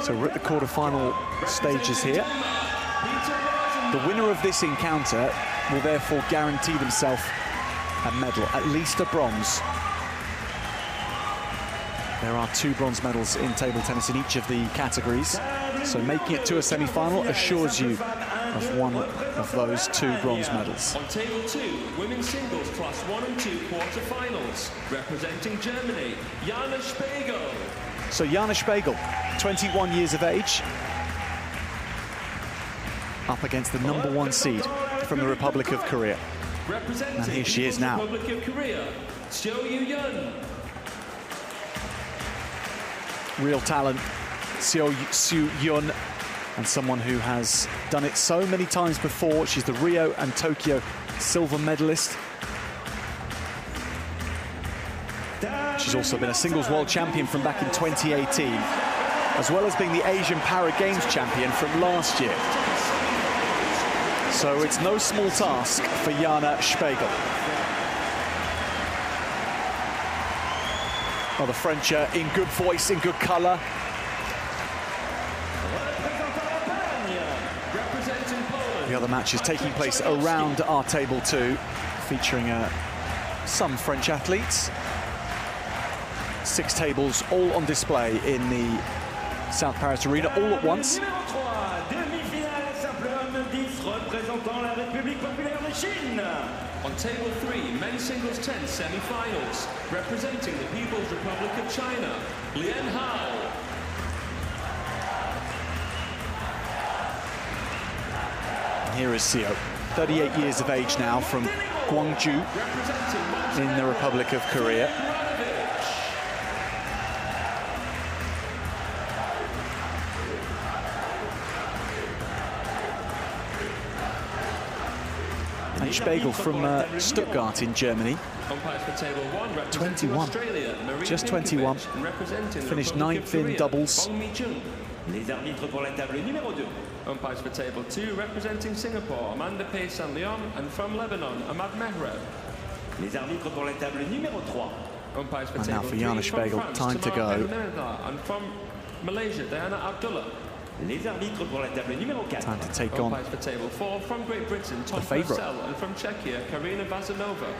So we're at the quarter-final stages here. The winner of this encounter will therefore guarantee themselves a medal, at least a bronze. There are 2 bronze medals in table tennis in each of the categories. So making it to a semi-final assures you of one of those 2 bronze medals. On table 2, women's singles class 1 and 2 quarterfinals. Representing Germany, Jana Spiegel. So Jana Spiegel, 21 years of age, up against the #1 seed from the Republic of Korea. And here she is now. Republic of Korea, Real talent, Seo Yun, and someone who has done it so many times before. She's the Rio and Tokyo silver medalist. She's also been a singles world champion from back in 2018, as well as being the Asian Para Games champion from last year. So it's no small task for Jana Spiegel. Well, the French are in good voice, in good colour. The other match is taking place around our table 2, featuring some French athletes. 6 tables all on display in the South Paris Arena, all at once. On table 3, men's singles 10 semi-finals. Representing the People's Republic of China, Lian Hao. Here is Seo, 38 years of age now, from Gwangju in the Republic of Korea. And Spiegel from Stuttgart in Germany. 21, just 21, finished 9th in doubles. Umpires for table 2, representing Singapore, Amanda Paysan Leon, and from Lebanon, Ahmad Mehreb. Umpires for and now table for Jana 3, from Spiegel, France, time to go. And from Malaysia, Diana Abdullah. Time to take on Umpires for table 4, from Great Britain, Tom the favourite. Purcell, and from Czechia, Karina Vazanova.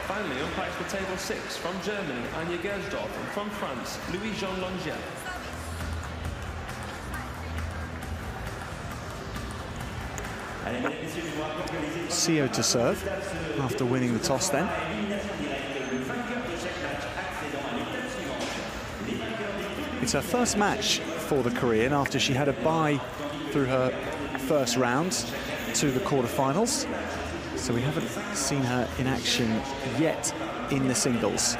Finally, umpires for table 6, from Germany, Anja Gersdorf, and from France, Louis-Jean Longier. Seo to serve after winning the toss then. It's her first match for the Korean after she had a bye through her first round to the quarterfinals. So we haven't seen her in action yet in the singles.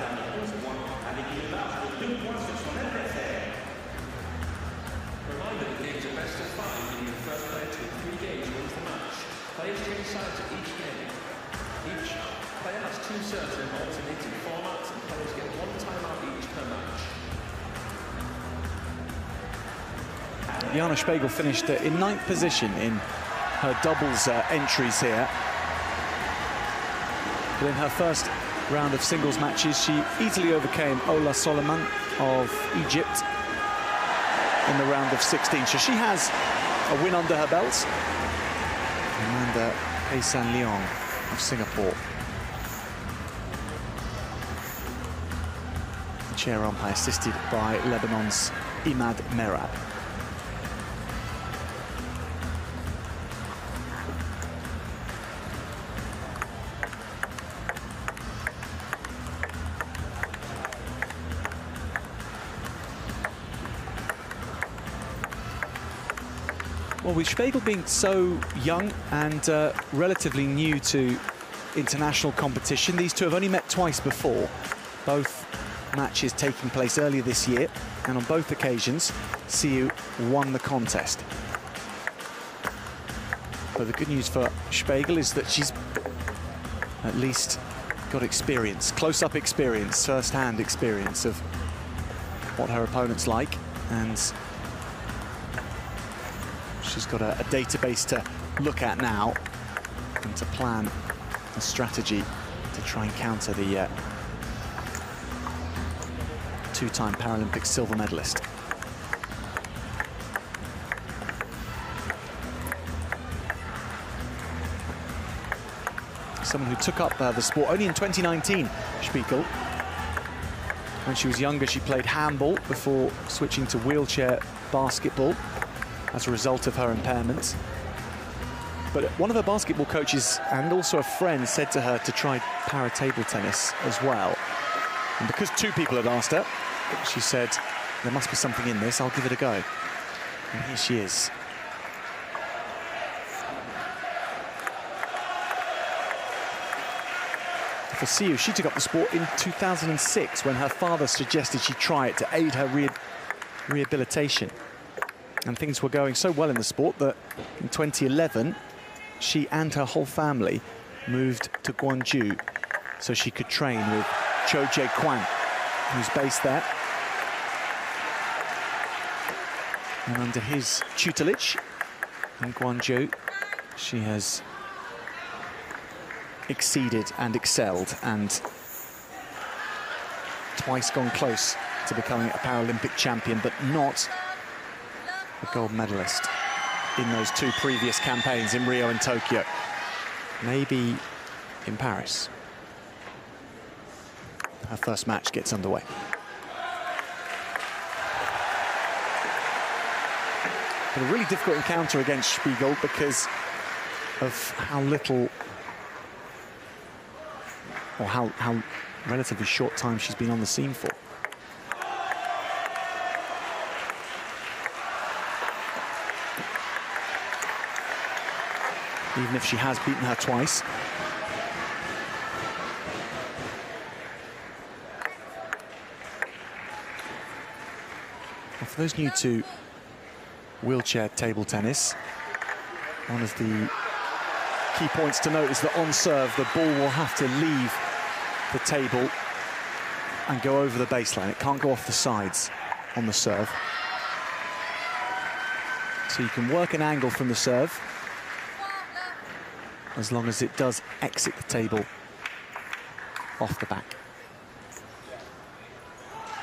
Jana Spiegel finished in 9th position in her doubles entries here. But in her first round of singles matches, she easily overcame Ola Soliman of Egypt in the round of 16. So she has a win under her belt. Amanda Paysan Leon of Singapore. The chair umpire assisted by Lebanon's Ahmad Mehreb. Well, with Spiegel being so young and relatively new to international competition, these two have only met twice before. Both matches taking place earlier this year, and on both occasions, Seo won the contest. But the good news for Spiegel is that she's at least got experience, close-up experience, first-hand experience of what her opponent's like, and she's got a database to look at now and to plan a strategy to try and counter the two-time Paralympic silver medalist. Someone who took up the sport only in 2019, Spiegel. When she was younger, she played handball before switching to wheelchair basketball as a result of her impairments. But one of her basketball coaches and also a friend said to her to try para-table tennis as well. And because two people had asked her, she said, there must be something in this, I'll give it a go. And here she is. For Siu, she took up the sport in 2006 when her father suggested she try it to aid her rehabilitation. And things were going so well in the sport that in 2011, she and her whole family moved to Gwangju so she could train with Cho Jae-kwan, who's based there. And under his tutelage in Gwangju, she has exceeded and excelled and twice gone close to becoming a Paralympic champion, but not a gold medalist in those two previous campaigns in Rio and Tokyo. Maybe in Paris. Her first match gets underway. But a really difficult encounter against Spiegel because of how little, or how relatively short time she's been on the scene for. Even if she has beaten her twice. Well, for those new to wheelchair table tennis, one of the key points to note is that on serve, the ball will have to leave the table and go over the baseline. It can't go off the sides on the serve. So you can work an angle from the serve as long as it does exit the table off the back.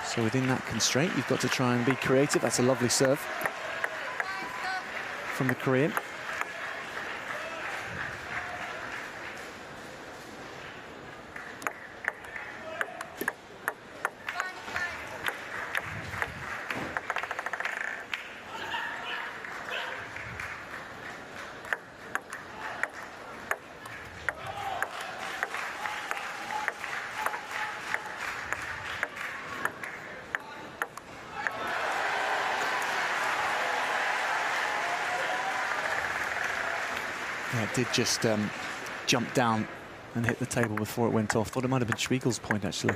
So within that constraint, you've got to try and be creative. That's a lovely serve from the Korean. Yeah, it did just jump down and hit the table before it went off. Thought it might have been Spiegel's point, actually.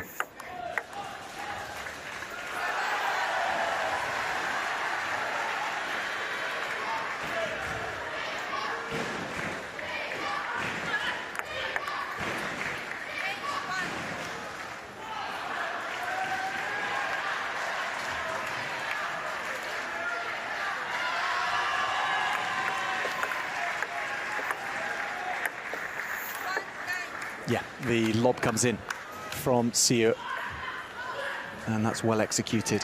Yeah, the lob comes in from Siu, and that's well executed.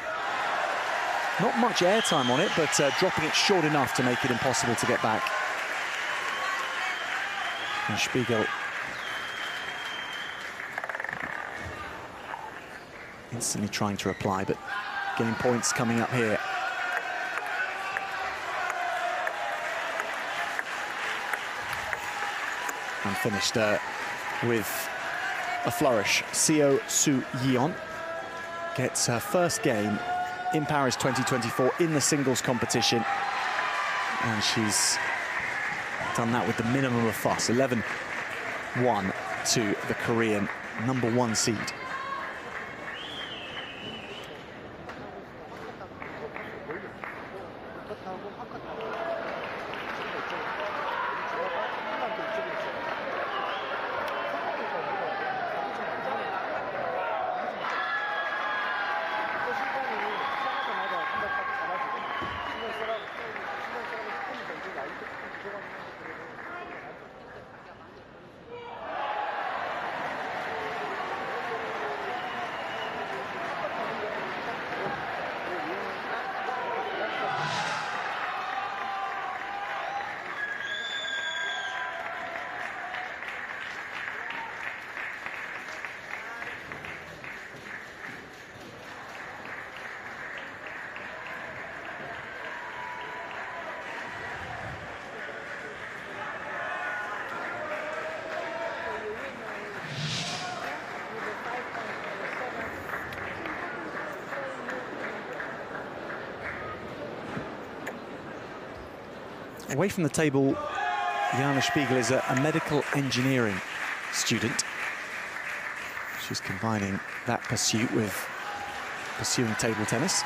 Not much airtime on it, but dropping it short enough to make it impossible to get back. And Spiegel instantly trying to reply, but getting points coming up here. And finished with a flourish. Seo Su-yeon gets her first game in Paris 2024 in the singles competition. And she's done that with the minimum of fuss. 11-1 to the Korean #1 seed. Away from the table, Jana Spiegel is a medical engineering student. She's combining that pursuit with pursuing table tennis.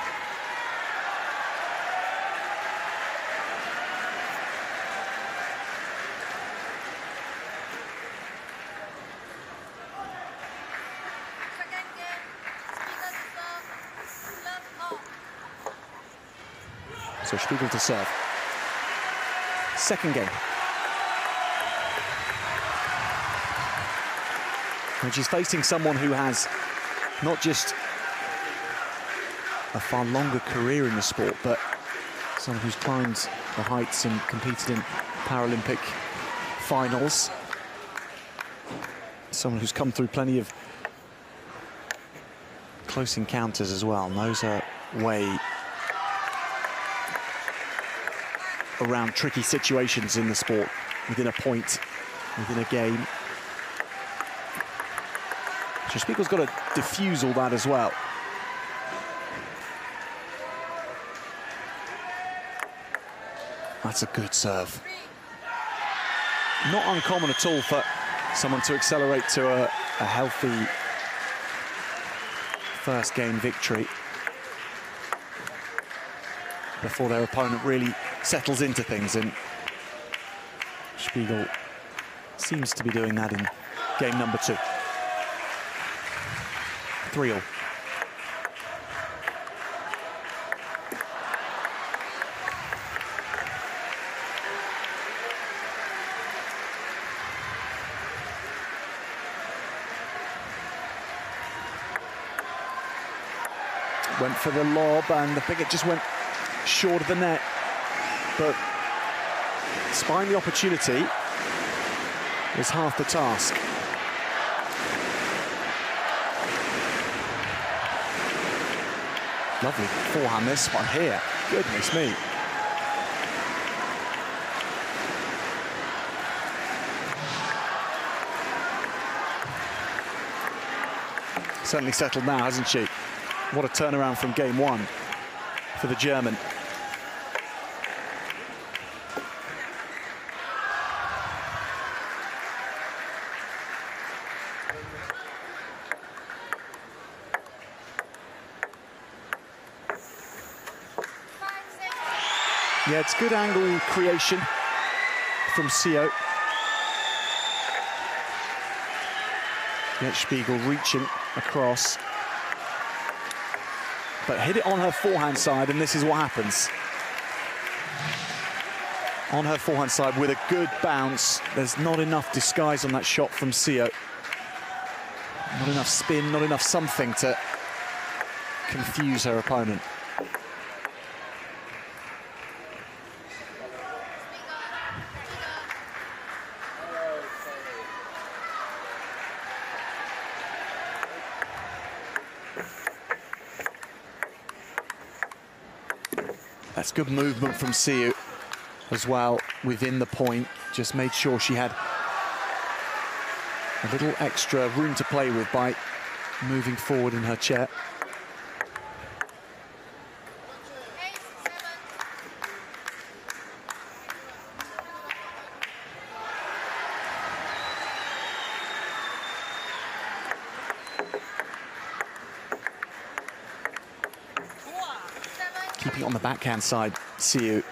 So Spiegel to serve. Second game. And she's facing someone who has not just a far longer career in the sport, but someone who's climbed the heights and competed in Paralympic finals. Someone who's come through plenty of close encounters as well, knows her way around tricky situations in the sport, within a point, within a game. So Spiegel's got to diffuse all that as well. That's a good serve. Not uncommon at all for someone to accelerate to a healthy first game victory before their opponent really settles into things, and Spiegel seems to be doing that in game number 2. 3-all. Went for the lob, and I think it just went short of the net. But spying the opportunity is half the task. Lovely forehand this one here. Goodness me. Certainly settled now, hasn't she? What a turnaround from game 1 for the German. Yeah, it's good angle creation from Sio. Get Spiegel reaching across, but hit it on her forehand side, and this is what happens. On her forehand side with a good bounce. There's not enough disguise on that shot from Sio. Not enough spin, not enough something to confuse her opponent. That's good movement from Siu as well within the point. Just made sure she had a little extra room to play with by moving forward in her chair. Keeping on the backhand side, Siu,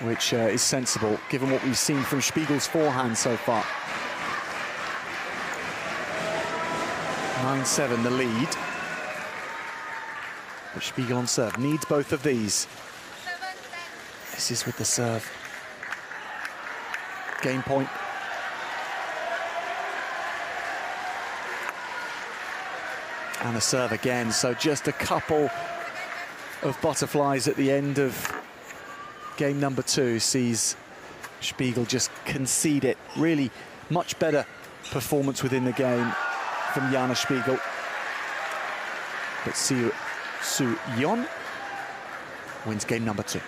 which is sensible, given what we've seen from Spiegel's forehand so far. 9-7 the lead. But Spiegel on serve, needs both of these. This is with the serve. Game point. And the serve again, so just a couple of butterflies at the end of game number 2 sees Spiegel just concede it. Really much better performance within the game from Jana Spiegel. But Siu Su-yeon wins game number 2.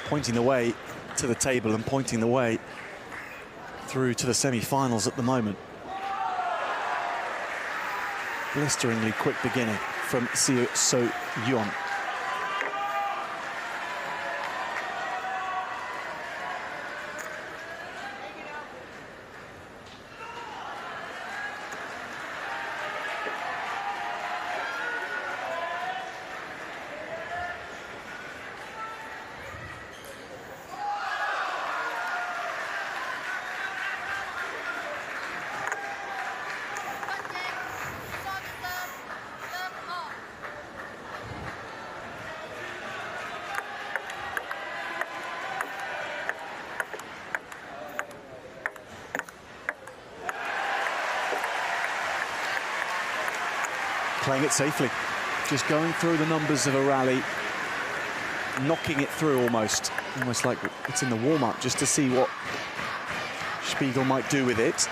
Pointing the way to the table and pointing the way through to the semi-finals at the moment. Blisteringly quick beginning from Siu So-yeon. Playing it safely, just going through the numbers of a rally, knocking it through almost like it's in the warm-up, just to see what Spiegel might do with it.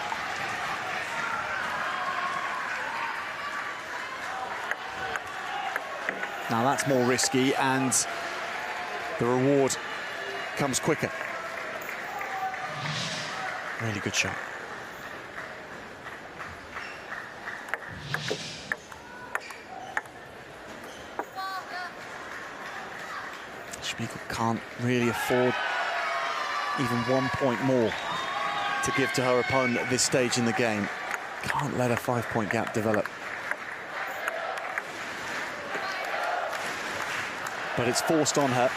Now that's more risky, and the reward comes quicker. Really good shot. Spiegel can't really afford even 1 point more to give to her opponent at this stage in the game. Can't let a 5-point gap develop. But it's forced on her.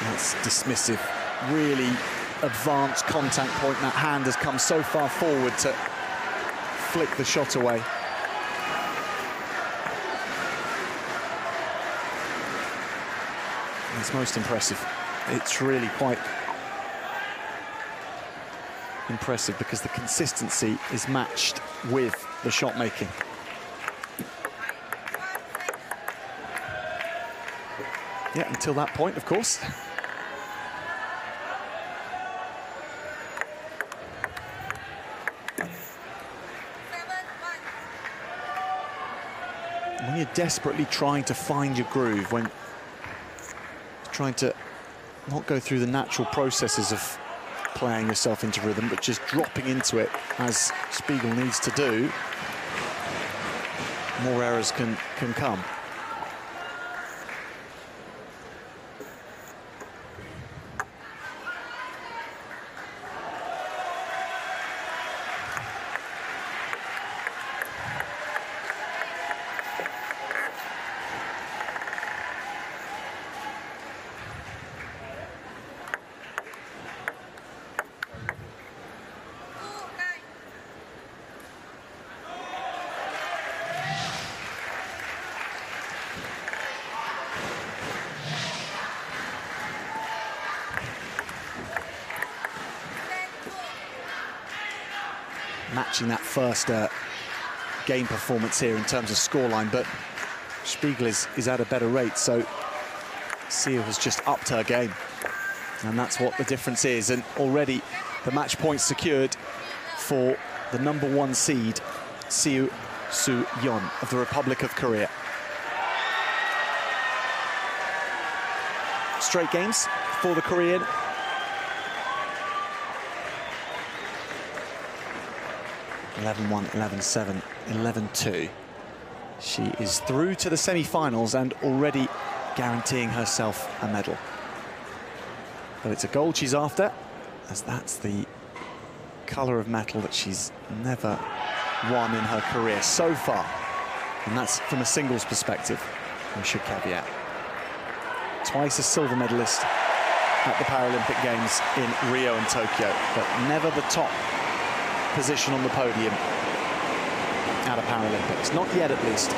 That's dismissive. Really advanced contact point. That hand has come so far forward to flick the shot away. It's most impressive. It's really quite impressive because the consistency is matched with the shot making. Yeah, until that point, of course. When you're desperately trying to find your groove, when trying to not go through the natural processes of playing yourself into rhythm, but just dropping into it, as Spiegel needs to do, more errors can come. Matching that first game performance here in terms of scoreline, but Spiegel is at a better rate, so Siu has just upped her game, and that's what the difference is. And already the match points secured for the #1 seed, Siu So-yeon of the Republic of Korea. Straight games for the Korean. (11-1, 11-7, 11-2). She is through to the semi-finals and already guaranteeing herself a medal. But it's a gold she's after, as that's the colour of metal that she's never won in her career so far. And that's from a singles perspective, we should caveat. Twice a silver medalist at the Paralympic Games in Rio and Tokyo, but never the top position on the podium at a Paralympics. Not yet, at least.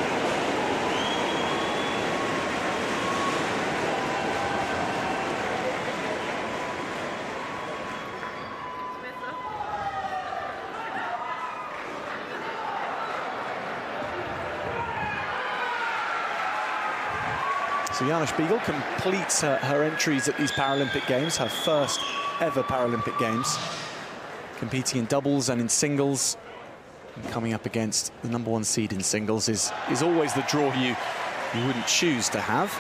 So Jana Spiegel completes her entries at these Paralympic Games, her first ever Paralympic Games, competing in doubles and in singles. And coming up against the #1 seed in singles is always the draw you wouldn't choose to have.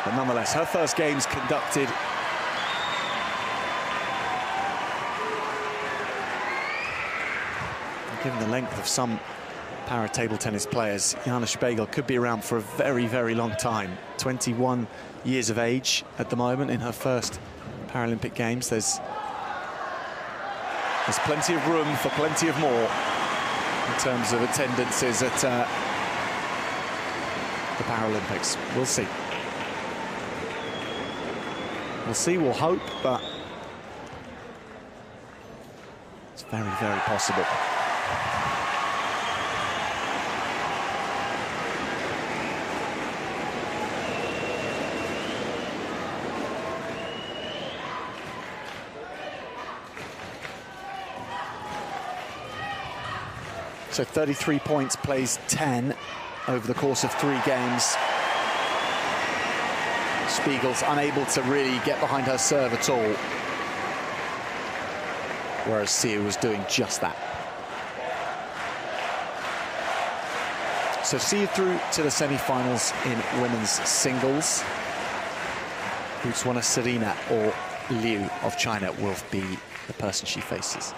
But nonetheless, her first games conducted given the length of some para table tennis players, Jana Spiegel could be around for a very, very long time. 21 years of age at the moment in her first Paralympic Games. There's plenty of room for plenty of more in terms of attendances at the Paralympics. We'll see. We'll see, we'll hope, but it's very, very possible. So 33 points, plays 10 over the course of 3 games. Spiegel's unable to really get behind her serve at all, whereas Sia was doing just that. So Sia through to the semi-finals in women's singles. Botswana Serena or Liu of China will be the person she faces.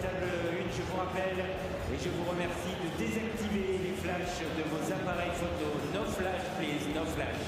table 1, je vous rappelle et je vous remercie de désactiver les flashs de vos appareils photo. No flash, please, no flash.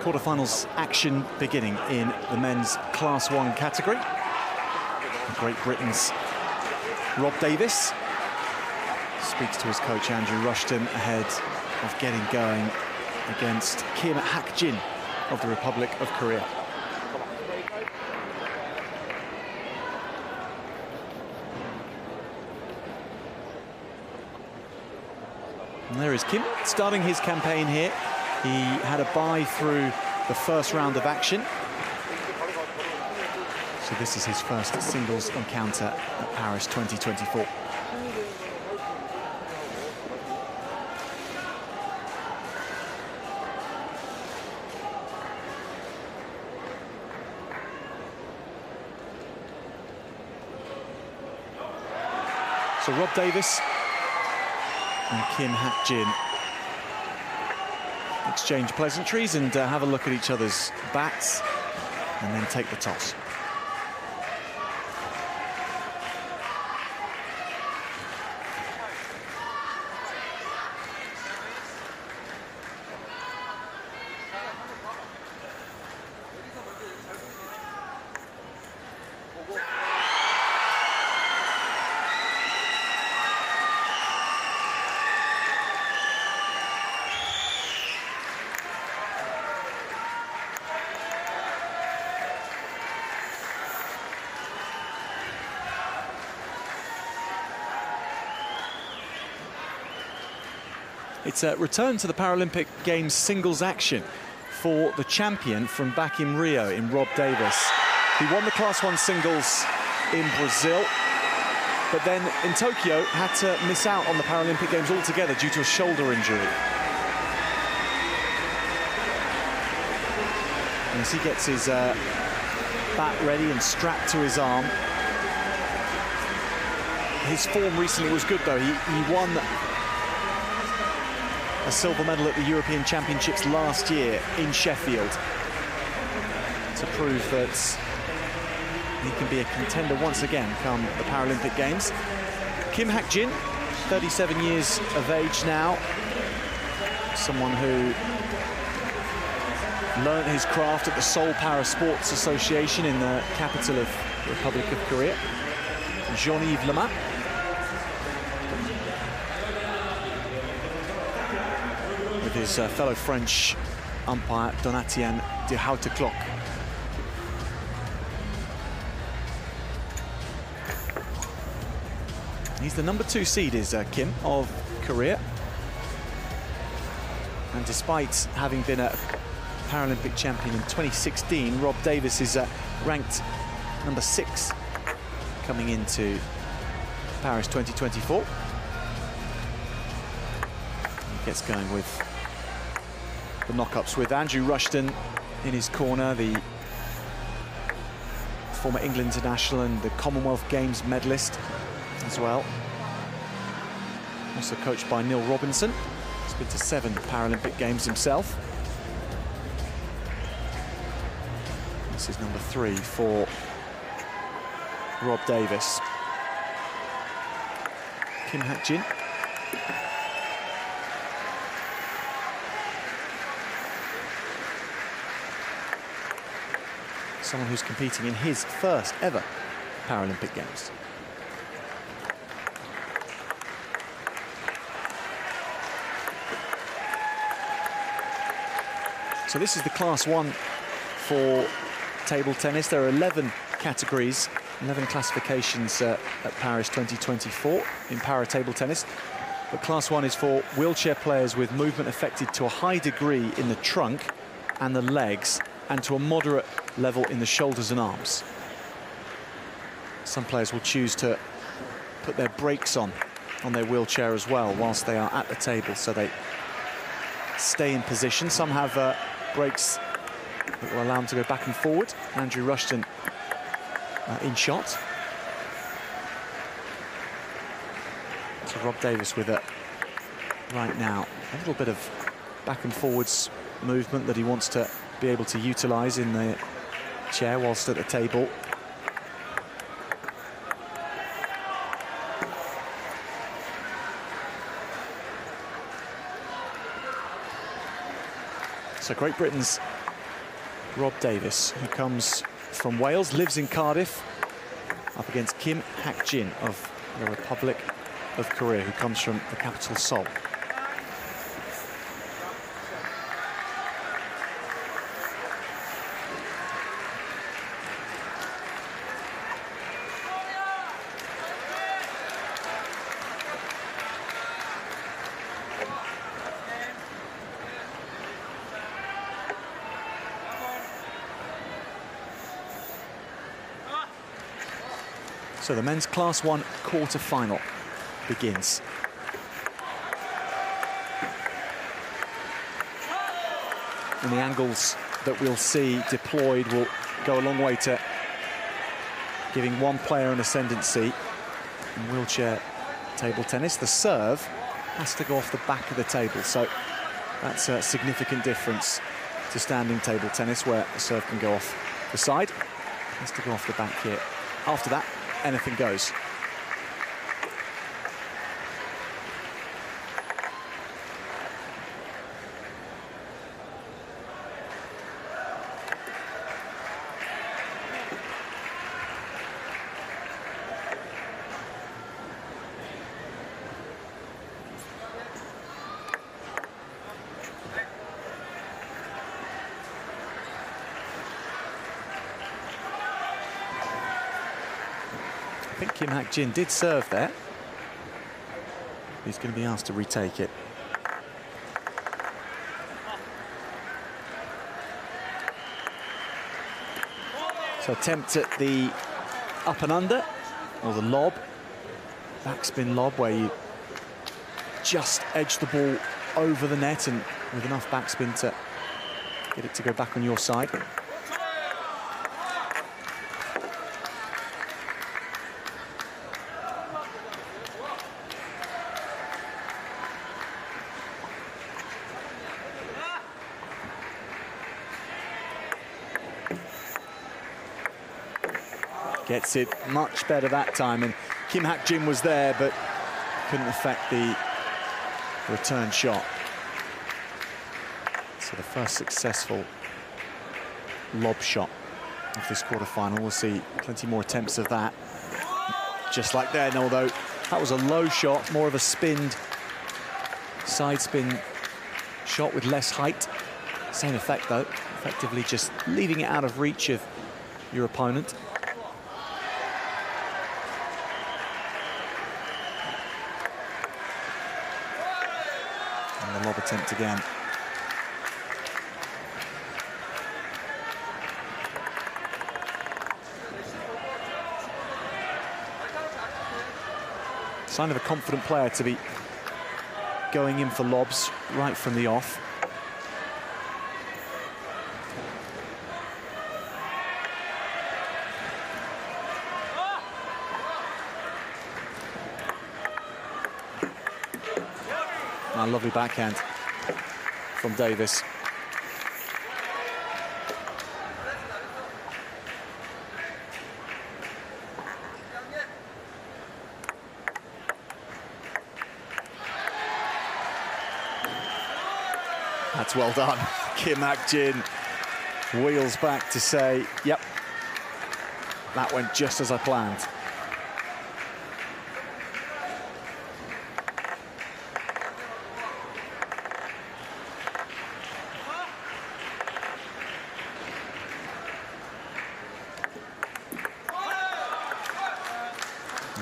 Quarterfinals action beginning in the men's Class 1 category. Great Britain's Rob Davis speaks to his coach Andrew Rushton ahead of getting going against Kim Hak-jin of the Republic of Korea. And there is Kim starting his campaign here. He had a bye through the first round of action. So this is his first singles encounter at Paris 2024. So Rob Davis and Kim Hak-jin exchange pleasantries and have a look at each other's bats and then take the toss. It's a return to the Paralympic Games singles action for the champion from back in Rio in Rob Davis. He won the Class 1 singles in Brazil, but then in Tokyo had to miss out on the Paralympic Games altogether due to a shoulder injury. And as he gets his bat ready and strapped to his arm, his form recently was good though. He won a silver medal at the European Championships last year in Sheffield to prove that he can be a contender once again come the Paralympic Games. Kim Hak-jin, 37 years of age now, someone who learned his craft at the Seoul Para Sports Association in the capital of the Republic of Korea, Jean-Yves Lemat. With his fellow French umpire Donatien de Houteklok. He's the number 2 seed, is Kim, of Korea. And despite having been a Paralympic champion in 2016, Rob Davis is ranked number 6 coming into Paris 2024. He gets going with the knock-ups with Andrew Rushton in his corner, the former England international and the Commonwealth Games medalist as well. Also coached by Neil Robinson. He's been to 7 Paralympic Games himself. This is number 3 for Rob Davis. Kim Hak-jin. Someone who's competing in his first ever Paralympic Games. So this is the Class 1 for table tennis. There are 11 categories, 11 classifications at Paris 2024 in para table tennis. But Class 1 is for wheelchair players with movement affected to a high degree in the trunk and the legs, and to a moderate level in the shoulders and arms. Some players will choose to put their brakes on their wheelchair as well whilst they are at the table, so they stay in position. Some have brakes that will allow them to go back and forward. Andrew Rushton in shot. So Rob Davis with it right now. A little bit of back and forwards movement that he wants to be able to utilise in the chair whilst at the table. So Great Britain's Rob Davis, who comes from Wales, lives in Cardiff, up against Kim Hak-jin of the Republic of Korea, who comes from the capital Seoul. So the men's Class 1 quarter-final begins. And the angles that we'll see deployed will go a long way to giving one player an ascendancy in wheelchair table tennis. The serve has to go off the back of the table, so that's a significant difference to standing table tennis, where the serve can go off the side. It has to go off the back here. After that, anything goes. I think Kim Hak-jin did serve there. He's going to be asked to retake it. So attempt at the up and under, or the lob, backspin lob, where you just edge the ball over the net and with enough backspin to get it to go back on your side. Gets it much better that time, and Kim Hak-jin was there but couldn't affect the return shot. So the first successful lob shot of this quarterfinal. We'll see plenty more attempts of that. Just like then, although that was a low shot, more of a spinned side spin shot with less height. Same effect though, effectively just leaving it out of reach of your opponent. Lob attempt again. Sign of a confident player to be going in for lobs right from the off. A lovely backhand from Davis. That's well done. Kim Hak-jin wheels back to say, yep, that went just as I planned.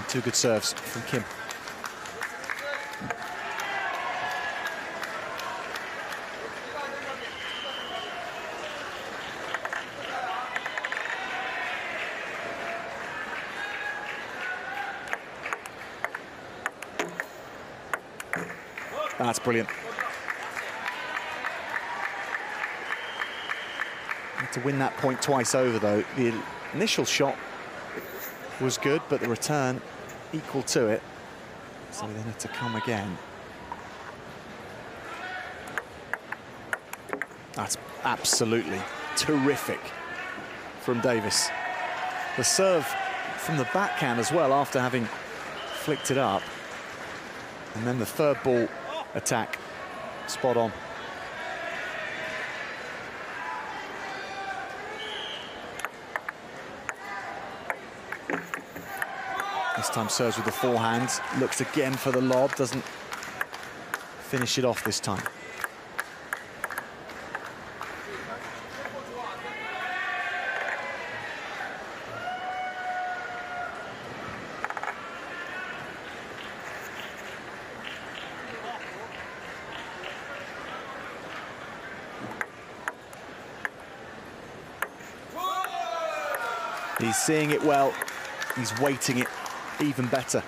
Two good serves from Kim. That's brilliant. Had to win that point twice over, though. The initial shot was good, but the return equal to it, so they had to come again. That's absolutely terrific from Davis. The serve from the backhand as well, after having flicked it up, and then the third ball attack, spot on. time serves with the forehand, looks again for the lob, doesn't finish it off this time. He's seeing it well, he's weighting it even better.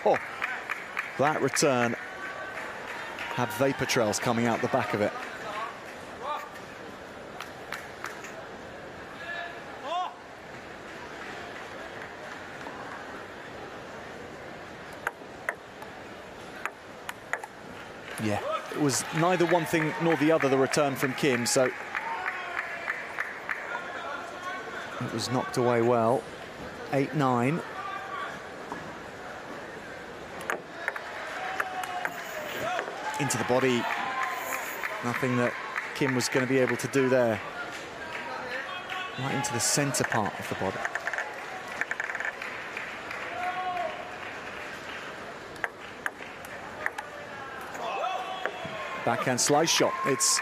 Oh, that return had vapor trails coming out the back of it. Yeah, it was neither one thing nor the other, the return from Kim, so it was knocked away well. 8-9. Into the body. Nothing that Kim was going to be able to do there. Right into the centre part of the body. Backhand slice shot. It's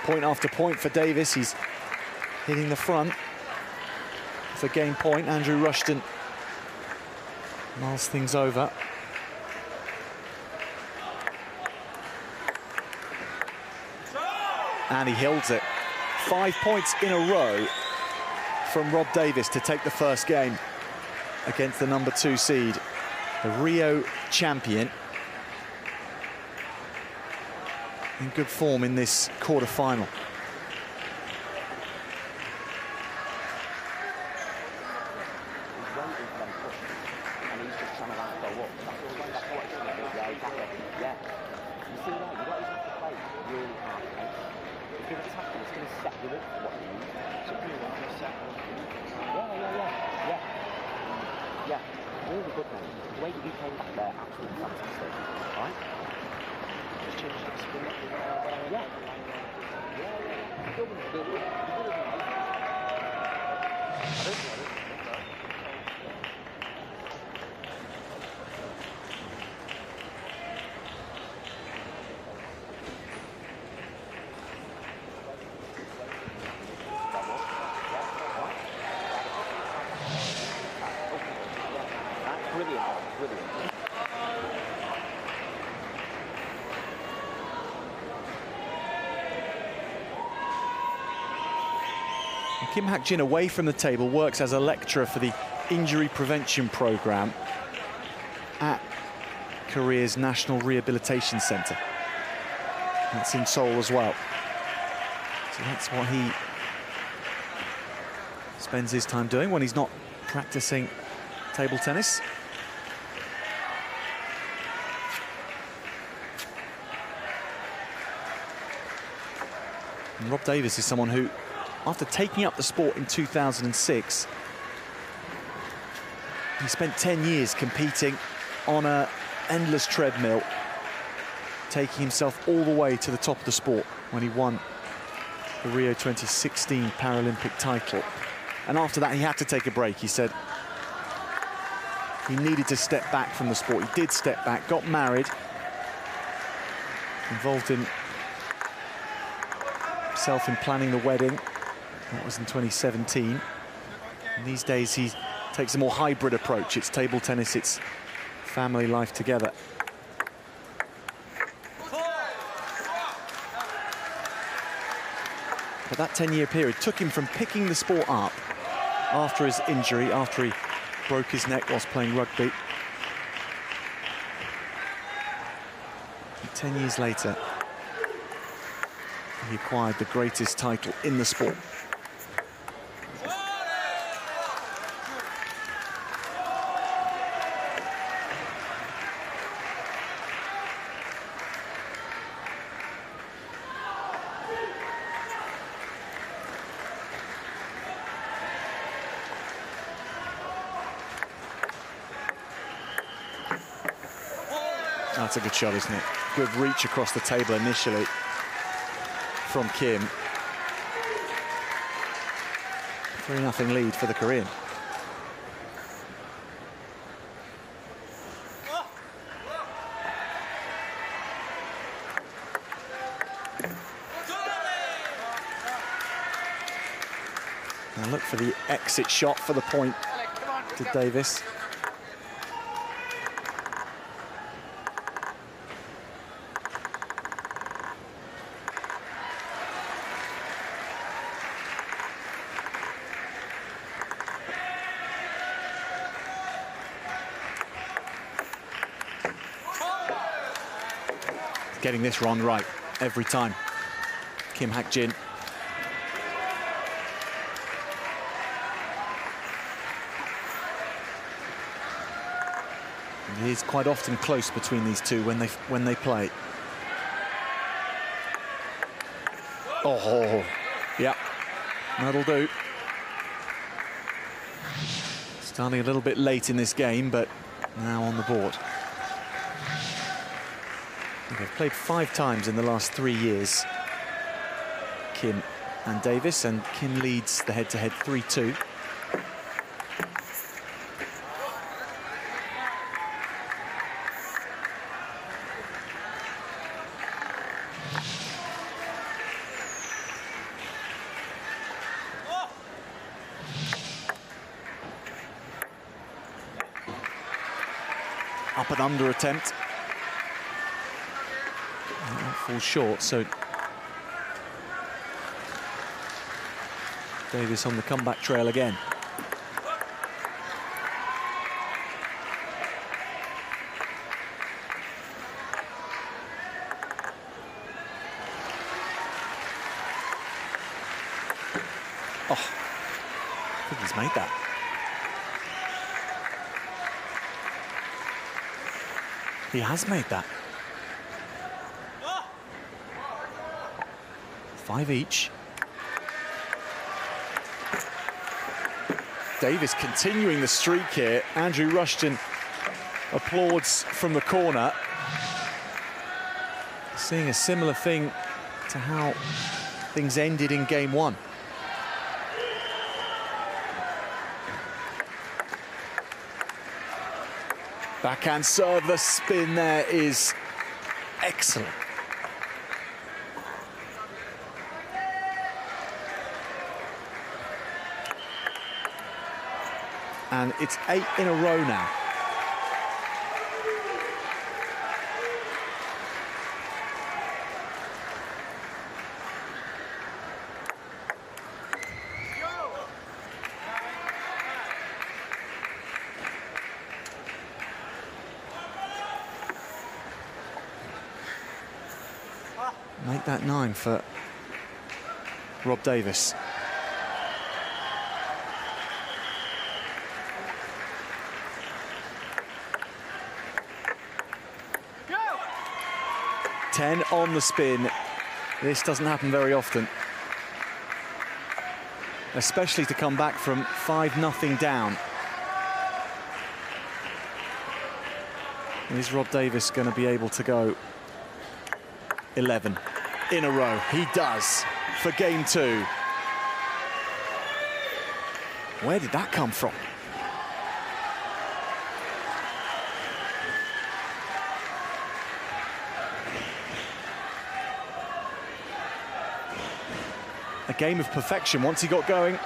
point after point for Davis. He's hitting the front for game point. Andrew Rushton mulls things over. And he holds it. 5 points in a row from Rob Davis to take the first game against the #2 seed, the Rio champion. In good form in this quarter-final. Kim Hak-jin, away from the table, works as a lecturer for the injury prevention program at Korea's National Rehabilitation Center. That's in Seoul as well. So that's what he spends his time doing when he's not practicing table tennis. And Rob Davis is someone who, after taking up the sport in 2006, he spent 10 years competing on an endless treadmill, taking himself all the way to the top of the sport when he won the Rio 2016 Paralympic title. And after that, he had to take a break. He said he needed to step back from the sport. He did step back, got married, involved in himself in planning the wedding. That was in 2017. And these days he takes a more hybrid approach. It's table tennis, it's family life together. But that 10-year period took him from picking the sport up after his injury, after he broke his neck whilst playing rugby. And 10 years later, he acquired the greatest title in the sport. That's a good shot, isn't it? Good reach across the table initially from Kim. 3-0 lead for the Korean. Now look for the exit shot for the point to Davis. Getting this run right every time. Kim Hak-jin. It is quite often close between these two when they play. Oh, yeah, that'll do. Starting a little bit late in this game, but now on the board. They've played 5 times in the last 3 years, Kim and Davis, and Kim leads the head-to-head 3-2. Up and under attempt. That falls short, so Davis on the comeback trail again. Oh, I think he's made that. He has made that. 5 each. Davis continuing the streak here. Andrew Rushton applauds from the corner. Seeing a similar thing to how things ended in game 1. Backhand serve, the spin there is excellent. And it's 8 in a row now. Make that 9 for Rob Davis. Go! 10 on the spin. This doesn't happen very often, especially to come back from 5-0 down. Is Rob Davis going to be able to go 11 in a row? He does for game 2. Where did that come from? A game of perfection once he got going.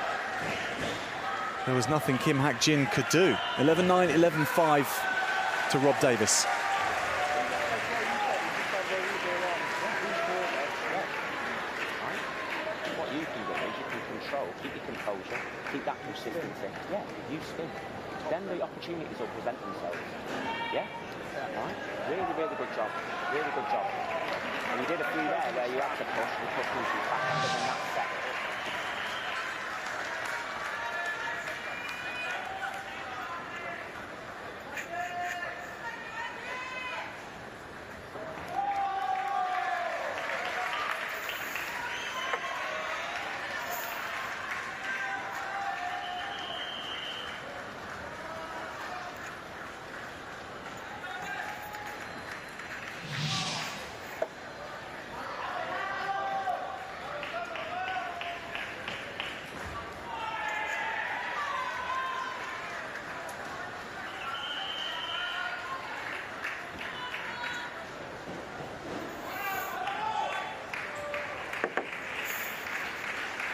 There was nothing Kim Hak-jin could do. 11-9, 11-5 to Rob Davis. Keep that consistency. Yeah, you spin. Then the opportunities will present themselves. Yeah? Right? Really, really good job. Really good job. And you did a few there where you had to push and push into your backhand, and then that's set.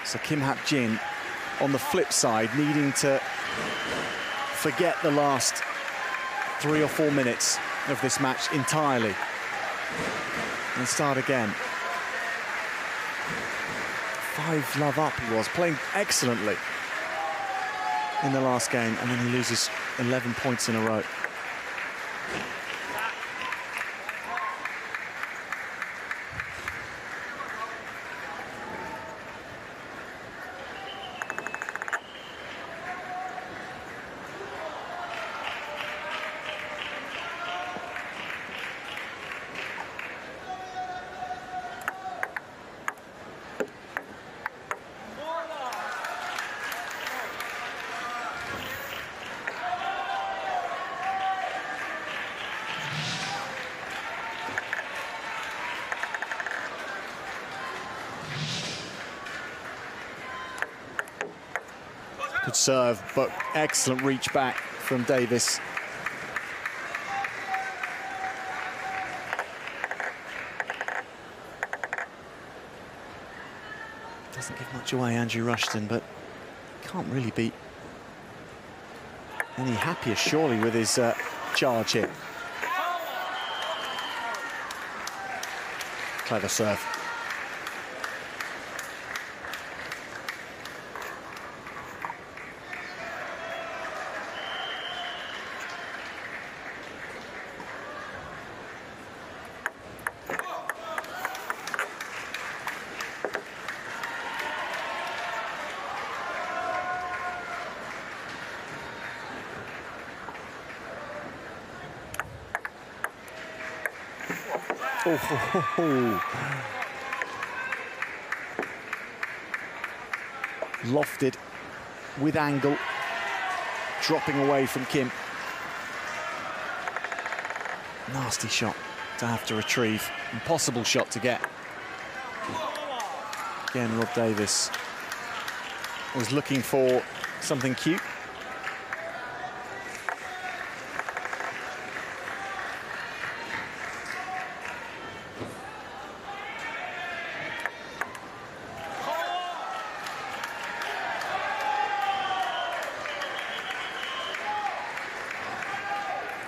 So Kim Hap-jin, on the flip side, needing to forget the last 3 or 4 minutes of this match entirely and start again. 5-love up he was, playing excellently in the last game, and then he loses 11 points in a row. Good serve, but excellent reach back from Davis. Doesn't give much away, Andrew Rushton, but can't really be any happier, surely, with his charge here. Clever serve. Lofted with angle, dropping away from Kim. Nasty shot to have to retrieve. Impossible shot to get. Again, Rob Davis was looking for something cute.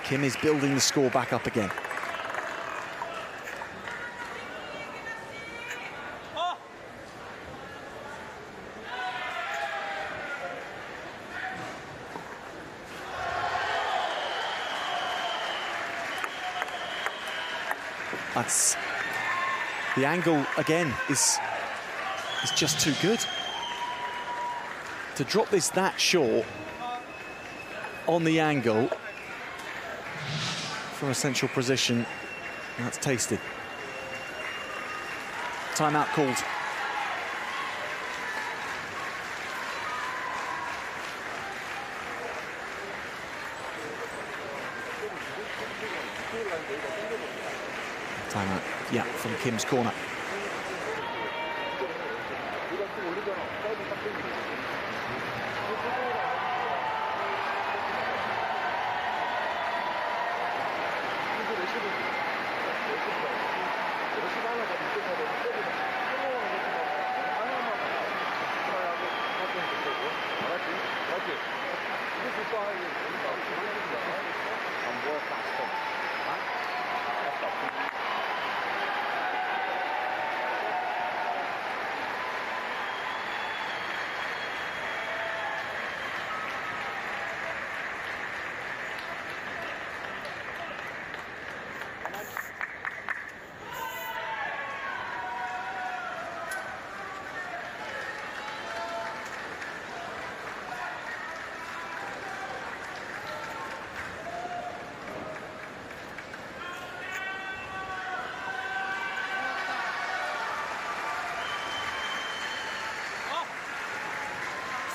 Kim is building the score back up again. That's the angle again is just too good. To drop this that short on the angle from a central position, that's tasted. Timeout called. Timeout, yeah, from Kim's corner.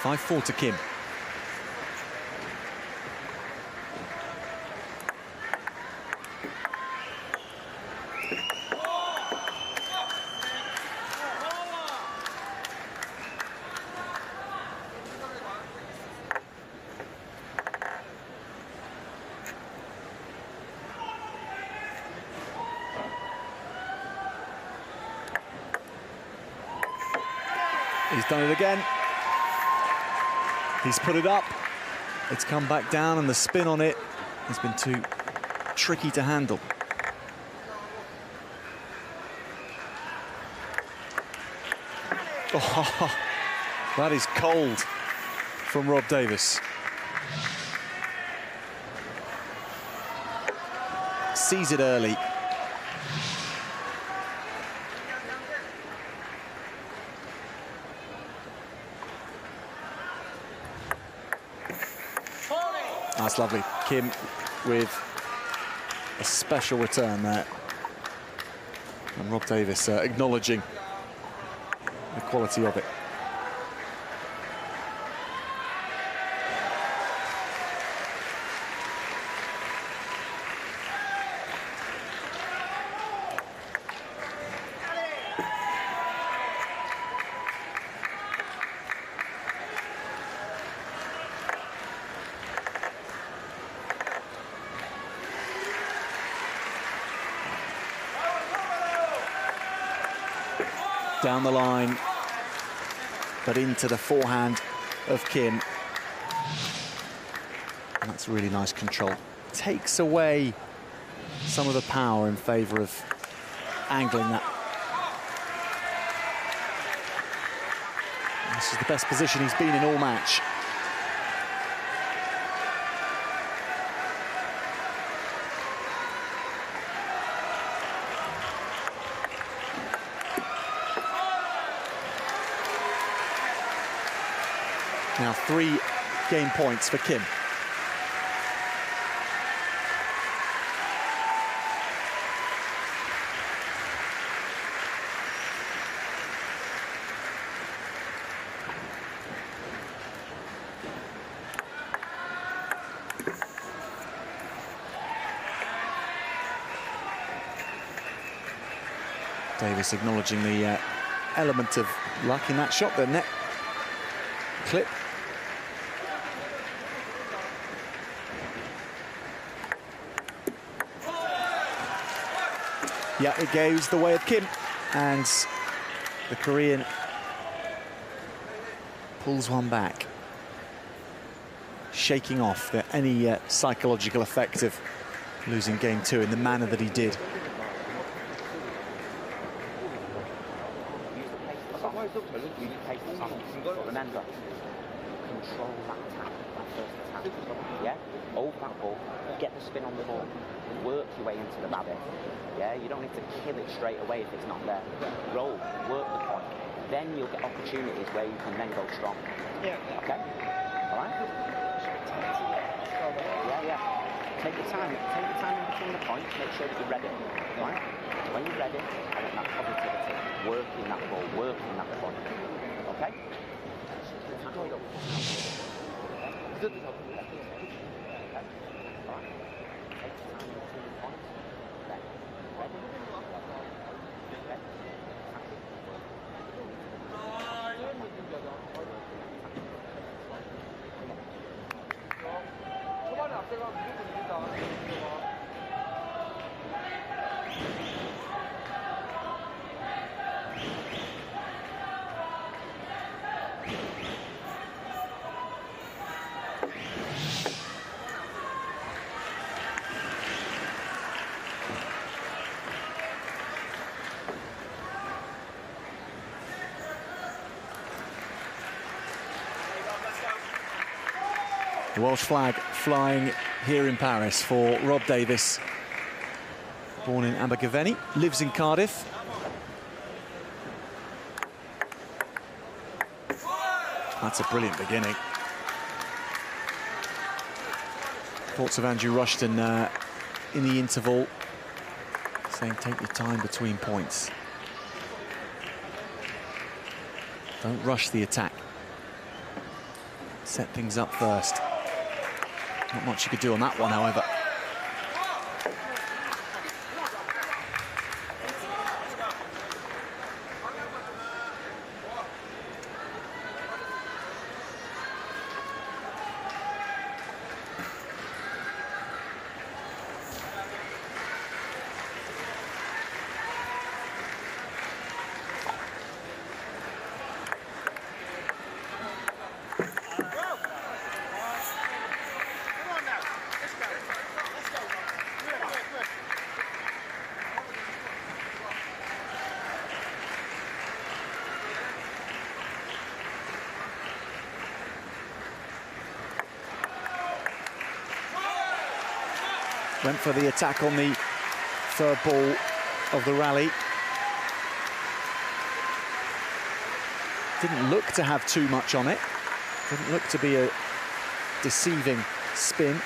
Five 4 to Kim. He's done it again. He's put it up. It's come back down, and the spin on it has been too tricky to handle. Oh, that is cold from Rob Davis. Sees it early. That's lovely. Kim with a special return there. And Rob Davis acknowledging the quality of it. Down the line, but into the forehand of Kim. And that's really nice control. Takes away some of the power in favour of angling that. This is the best position he's been in all match. Now 3 game points for Kim. Davis acknowledging the element of luck in that shot, the net clip. Yeah, it goes the way of Kim, and the Korean pulls one back, shaking off any psychological effect of losing game 2 in the manner that he did. Remember, control that attack, that first attack. Yeah, hold that ball, get the spin on the ball, work your way into the rabbit. Yeah, you don't need to kill it straight away if it's not there. Roll, work the point. Then you'll get opportunities where you can then go strong. Yeah. Okay? All right? Yeah. Take your time in between the points, make sure that you're ready. Right? When you're ready, I want that positivity. Working that ball, working that point. Okay? The Welsh flag flying here in Paris for Rob Davis. Born in Abergavenny, lives in Cardiff. That's a brilliant beginning. Thoughts of Andrew Rushton in the interval, saying take your time between points. Don't rush the attack. Set things up first. Not much you could do on that one, however. Went for the attack on the third ball of the rally. Didn't look to have too much on it. Didn't look to be a deceiving spin.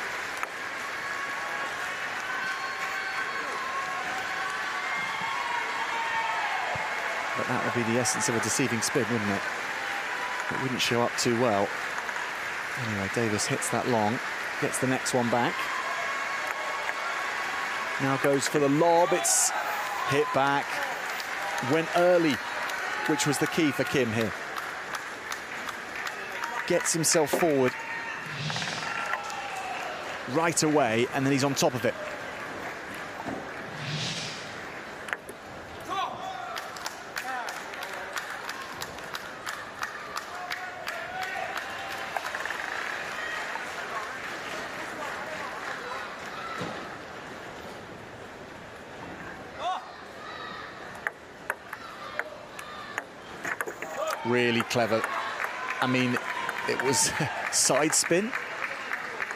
But that would be the essence of a deceiving spin, wouldn't it? It wouldn't show up too well. Anyway, Davis hits that long, gets the next one back. Now goes for the lob, it's hit back. Went early, which was the key for Kim here. Gets himself forward right away, and then he's on top of it. Really clever. I mean, it was side spin.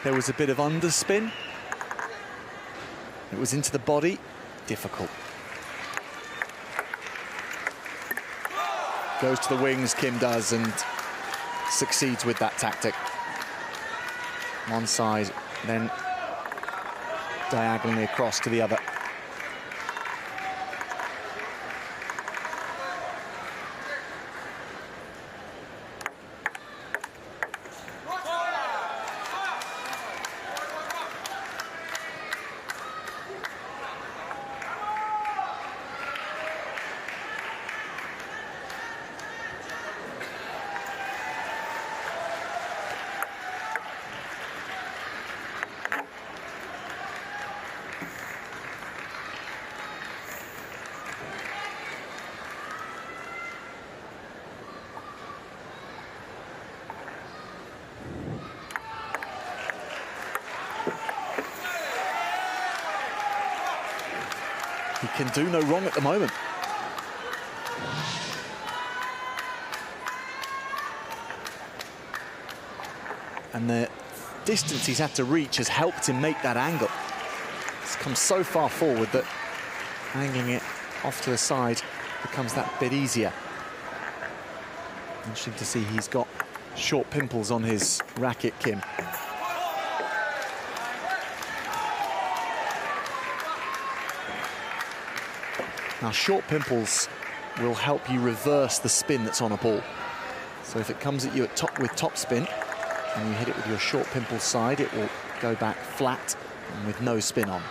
There was a bit of underspin. It was into the body. Difficult. Goes to the wings, Kim does, and succeeds with that tactic. One side, then diagonally across to the other. He can do no wrong at the moment. And the distance he's had to reach has helped him make that angle. He's come so far forward that angling it off to the side becomes that bit easier. Interesting to see he's got short pimples on his racket, Kim. Now, short pimples will help you reverse the spin that's on a ball. So if it comes at you with top spin and you hit it with your short pimple side, it will go back flat and with no spin on.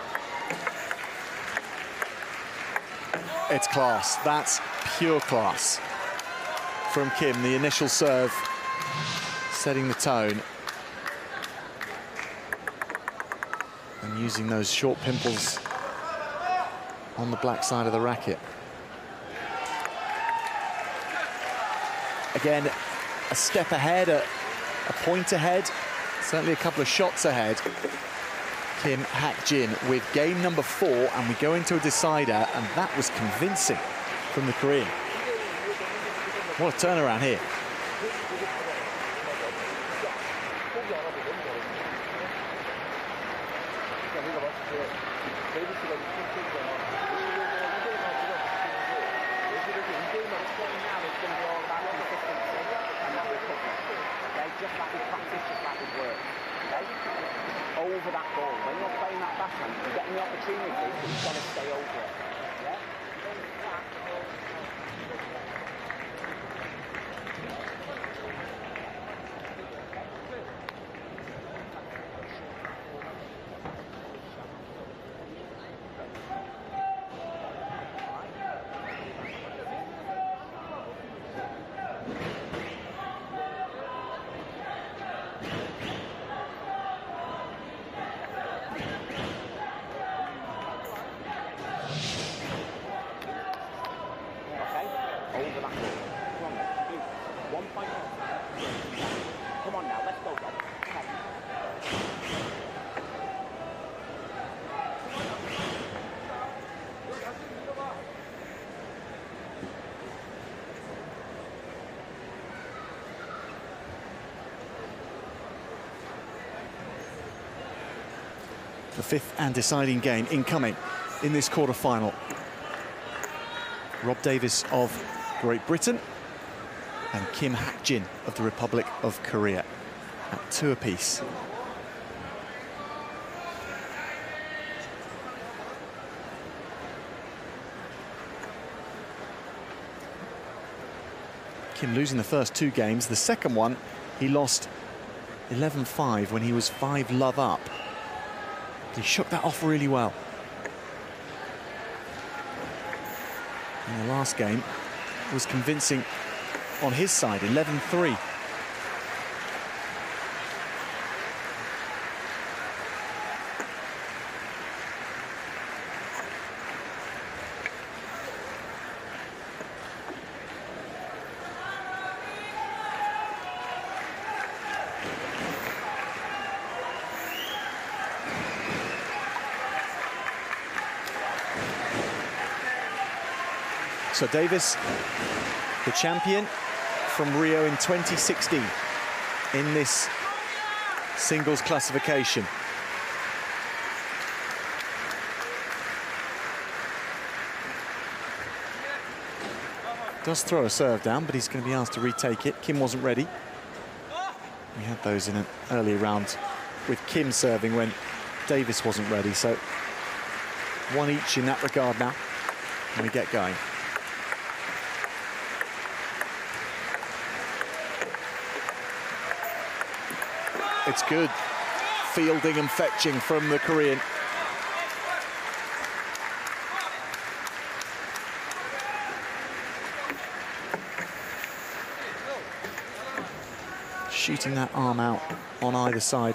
It's class. That's pure class from Kim. The initial serve setting the tone and using those short pimples on the black side of the racket. Again, a step ahead, a point ahead, certainly a couple of shots ahead. Kim Hak-jin with game number 4, and we go into a decider, and that was convincing from the Korean. What a turnaround here. Over that ball. When you're playing that backhand, you're getting the opportunity, but you've got to stay over it. Yeah? The fifth and deciding game incoming in this quarter-final. Rob Davis of Great Britain and Kim Hak-jin of the Republic of Korea at 2 apiece. Kim losing the first 2 games. The second one, he lost 11-5 when he was 5-love up. He shook that off really well. And the last game was convincing on his side, 11-3. So Davis, the champion from Rio in 2016 in this singles classification. Does throw a serve down, but he's going to be asked to retake it. Kim wasn't ready. We had those in an earlier round with Kim serving when Davis wasn't ready. So 1 each in that regard now when we get going. It's good fielding and fetching from the Korean. Shooting that arm out on either side.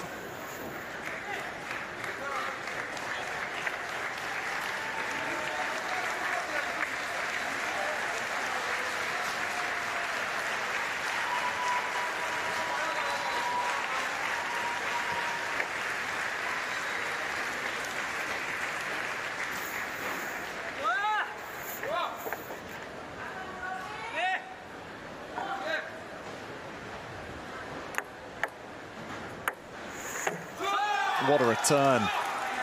What a return.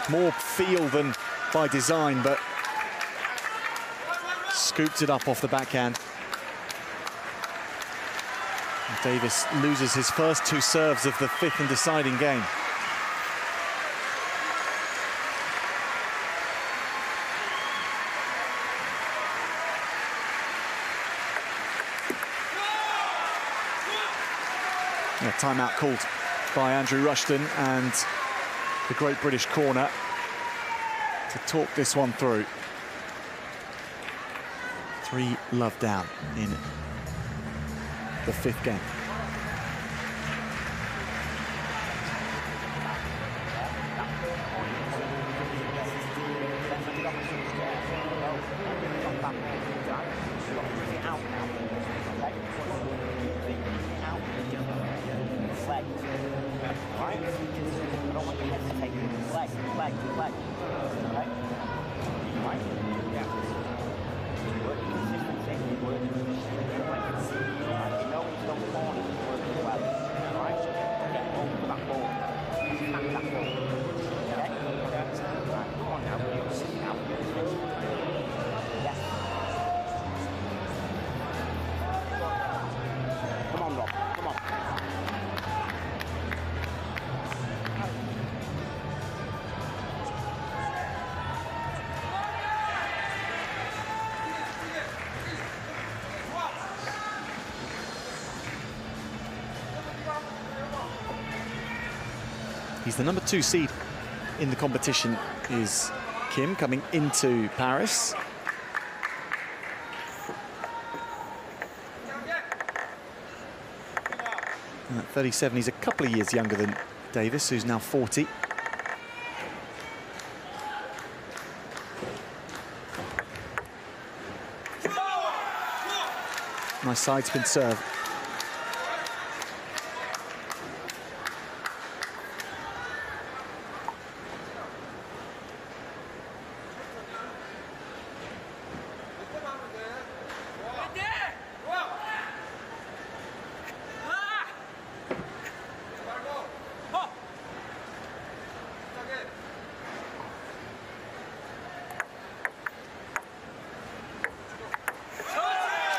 More feel than by design, but scooped it up off the backhand. And Davis loses his first 2 serves of the 5th and deciding game. A timeout called by Andrew Rushton and the Great British corner to talk this one through. 3-love down in the 5th game. He's the number 2 seed in the competition, is Kim, coming into Paris. And at 37, he's a couple of years younger than Davis, who's now 40. Nice side spin serve.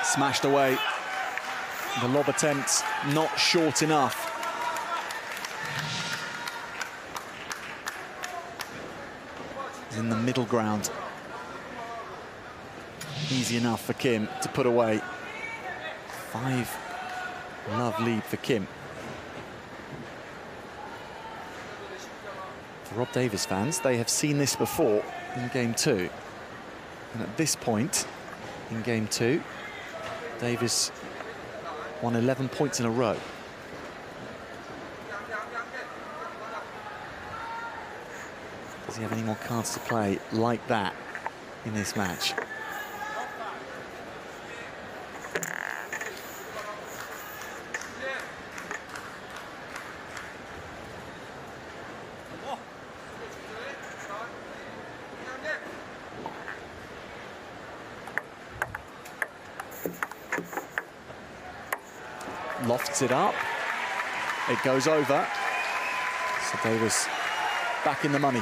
Smashed away. The lob attempt not short enough. In the middle ground. Easy enough for Kim to put away. 5-love lead for Kim. For Rob Davis fans, they have seen this before in game 2. And at this point, in game 2, Davis won 11 points in a row. Does he have any more cards to play like that in this match? Lofts it up. It goes over. So Davis back in the money.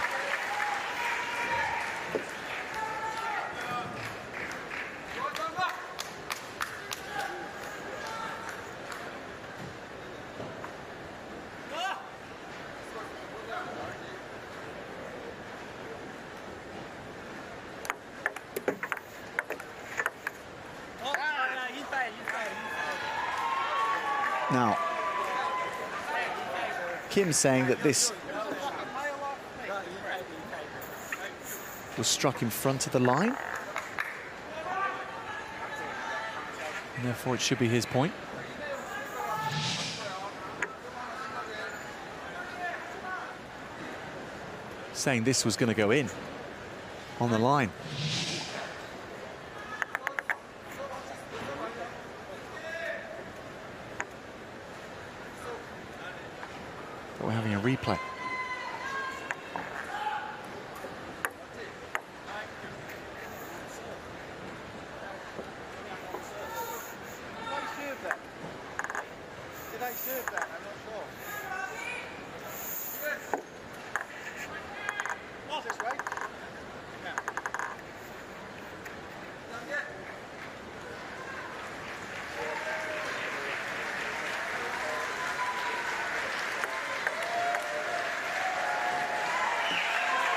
Now, Kim saying that this was struck in front of the line. And therefore, it should be his point. Saying this was going to go in on the line. But we're having a replay.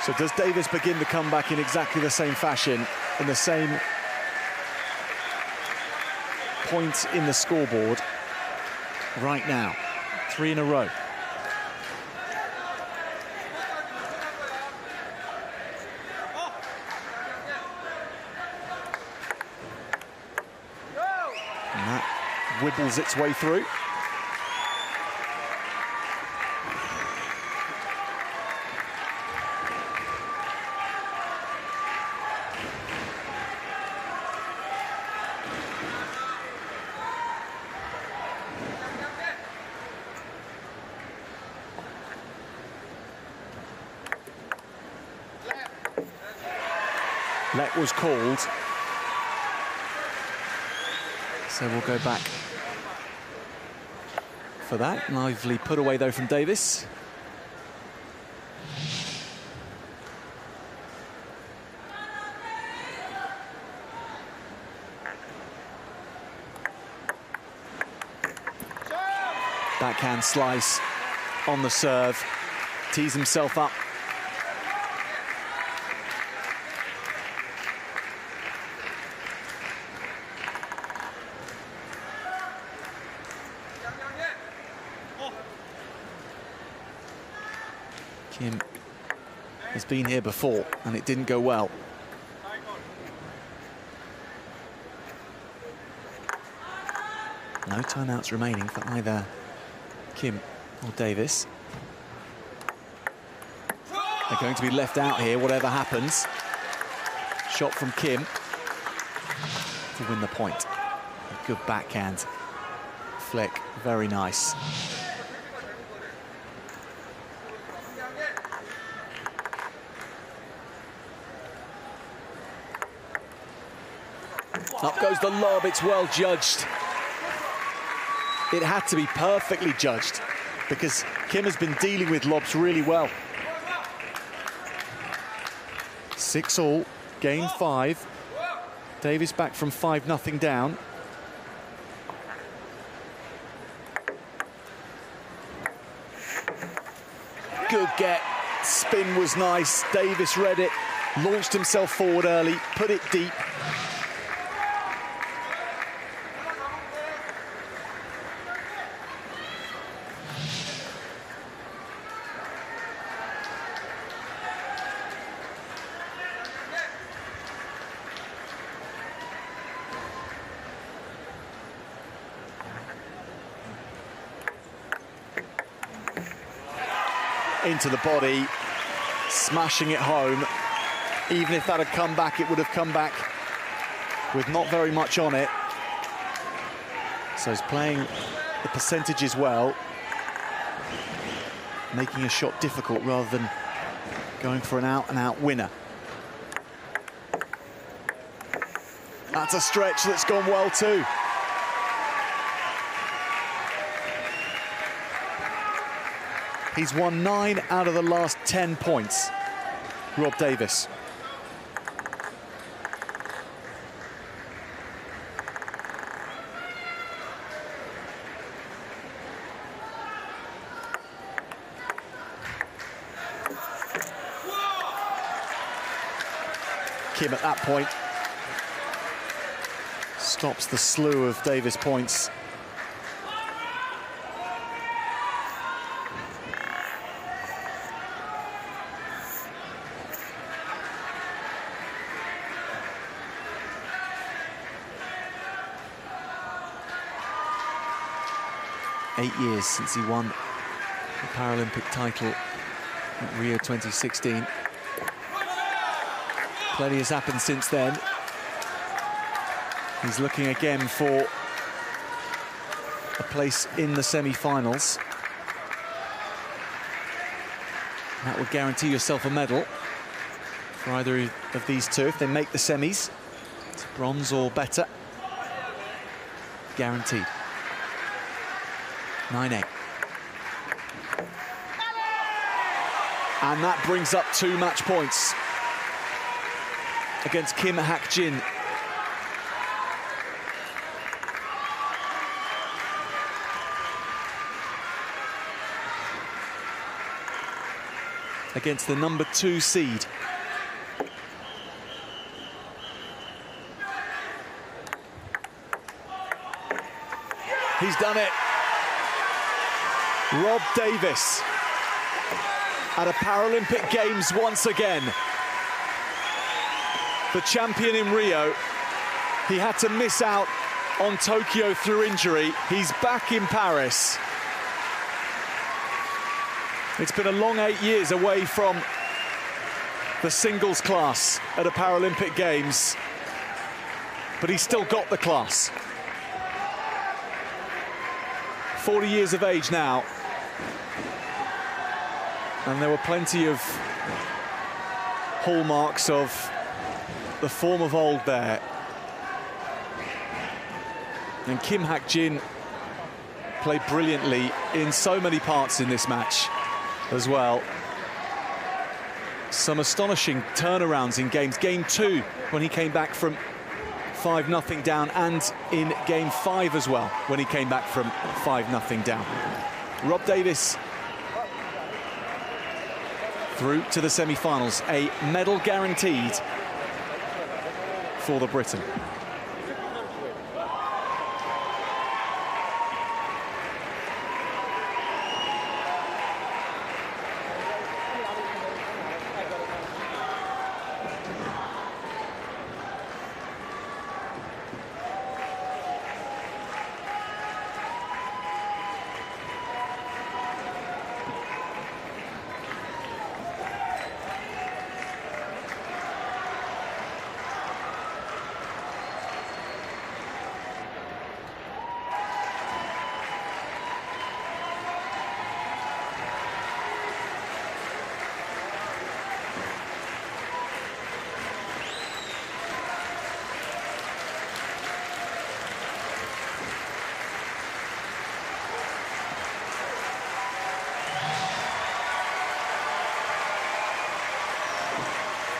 So does Davis begin the comeback in exactly the same fashion, in the same point in the scoreboard right now? 3 in a row. And that wibbles its way through. Let was called. So we'll go back for that. Lively put away though from Davis. Backhand slice on the serve. Tees himself up. Kim has been here before, and it didn't go well. No timeouts remaining for either Kim or Davis. They're going to be left out here, whatever happens. Shot from Kim to win the point. A good backhand flick, very nice. Up goes the lob, it's well judged. It had to be perfectly judged because Kim has been dealing with lobs really well. 6-all, game 5. Davis back from 5-0 down. Good get. Spin was nice. Davis read it, launched himself forward early, put it deep. Into the body, smashing it home. Even if that had come back, it would have come back with not very much on it. So he's playing the percentages well, making a shot difficult rather than going for an out-and-out winner. That's a stretch that's gone well too. He's won 9 out of the last 10 points, Rob Davis. Kim at that point stops the slew of Davis points. Years since he won the Paralympic title at Rio 2016. Plenty has happened since then. He's looking again for a place in the semi-finals. That would guarantee yourself a medal for either of these two. If they make the semis, it's bronze or better. Guaranteed. 9-8. And that brings up 2 match points against Kim Hak-jin. Against the number 2 seed. He's done it. Rob Davis at a Paralympic Games once again. The champion in Rio. He had to miss out on Tokyo through injury. He's back in Paris. It's been a long 8 years away from the singles class at a Paralympic Games, but he's still got the class. 40 years of age now. And there were plenty of hallmarks of the form of old there. And Kim Hak-jin played brilliantly in so many parts in this match as well. Some astonishing turnarounds in games. Game 2, when he came back from 5-0 down, and in Game 5 as well, when he came back from 5-0 down. Rob Davis through to the semi-finals, a medal guaranteed for the Briton.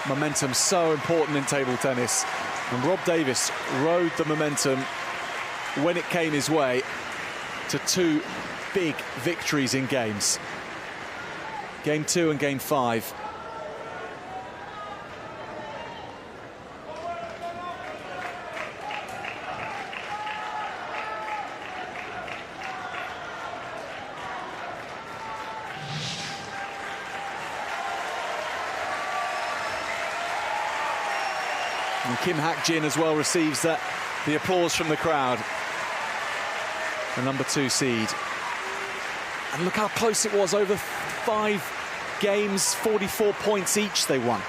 Momentum so important in table tennis, and Rob Davis rode the momentum when it came his way to 2 big victories in games. Game 2 and Game 5. And Kim Hak-jin as well receives the applause from the crowd. The number 2 seed. And look how close it was, over 5 games, 44 points each they won.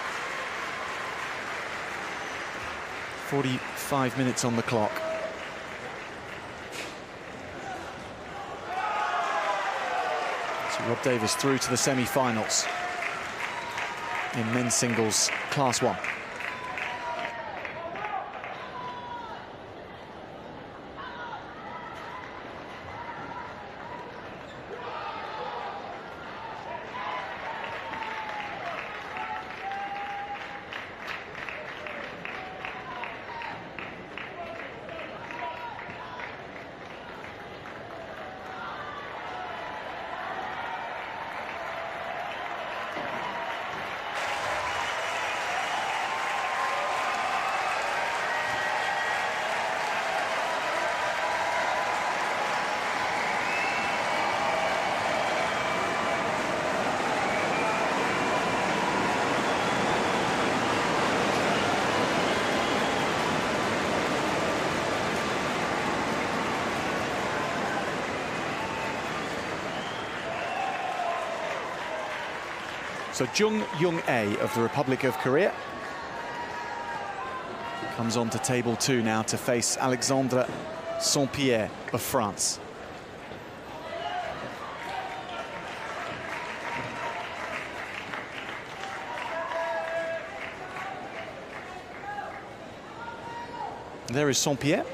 45 minutes on the clock. So Rob Davis through to the semi-finals in men's singles Class 1. So Jung Young-ae of the Republic of Korea comes on to table 2 now to face Alexandre Saint-Pierre of France. There is Saint-Pierre,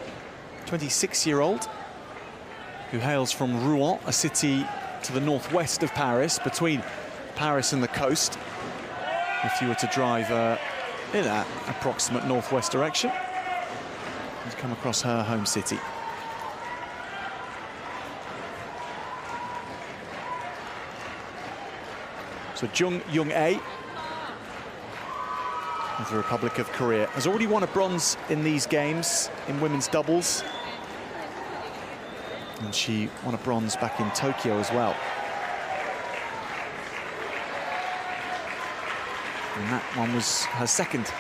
26-year-old, who hails from Rouen, a city to the northwest of Paris, between Paris and the coast, if you were to drive in that approximate northwest direction, you'd come across her home city. So Jung Young-ae of the Republic of Korea has already won a bronze in these games in women's doubles, and she won a bronze back in Tokyo as well. And that one was her second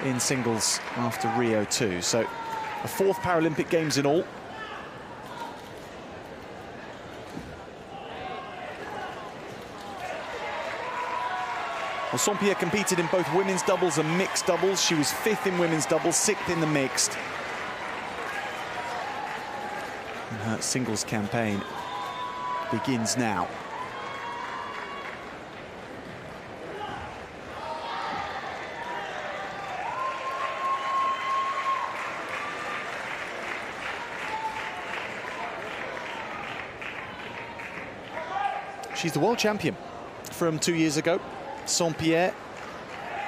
in singles after Rio 2. So a 4th Paralympic Games in all. Well, Saint-Pierre competed in both women's doubles and mixed doubles. She was 5th in women's doubles, 6th in the mixed. And her singles campaign begins now. She's the world champion from 2 years ago. Saint-Pierre,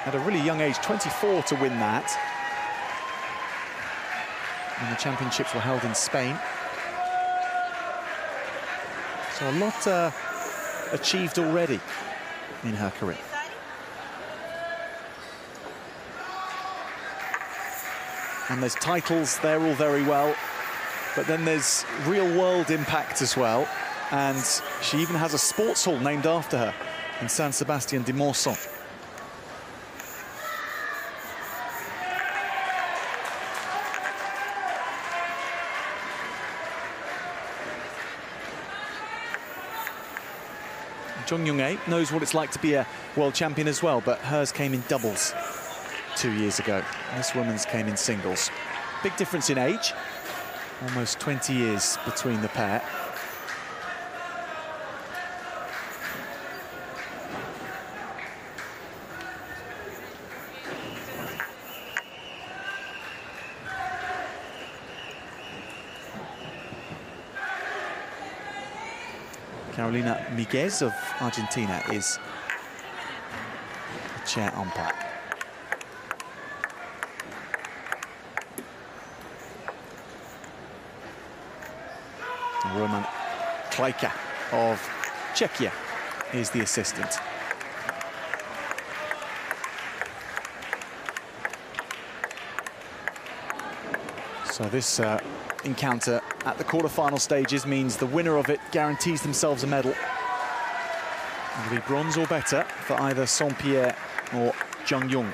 at a really young age, 24, to win that. And the championships were held in Spain. So a lot achieved already in her career. And there's titles, they're all very well, but then there's real-world impact as well. And she even has a sports hall named after her in San Sebastian de Morson. Jung Young-ae knows what it's like to be a world champion as well, but hers came in doubles 2 years ago. This woman's came in singles. Big difference in age, almost 20 years between the pair. Carolina Miguez of Argentina is the chair umpire. And Roman Klajka of Czechia is the assistant. So this encounter at the quarterfinal stages means the winner of it guarantees themselves a medal. It'll be bronze or better for either Saint-Pierre or Jung Young.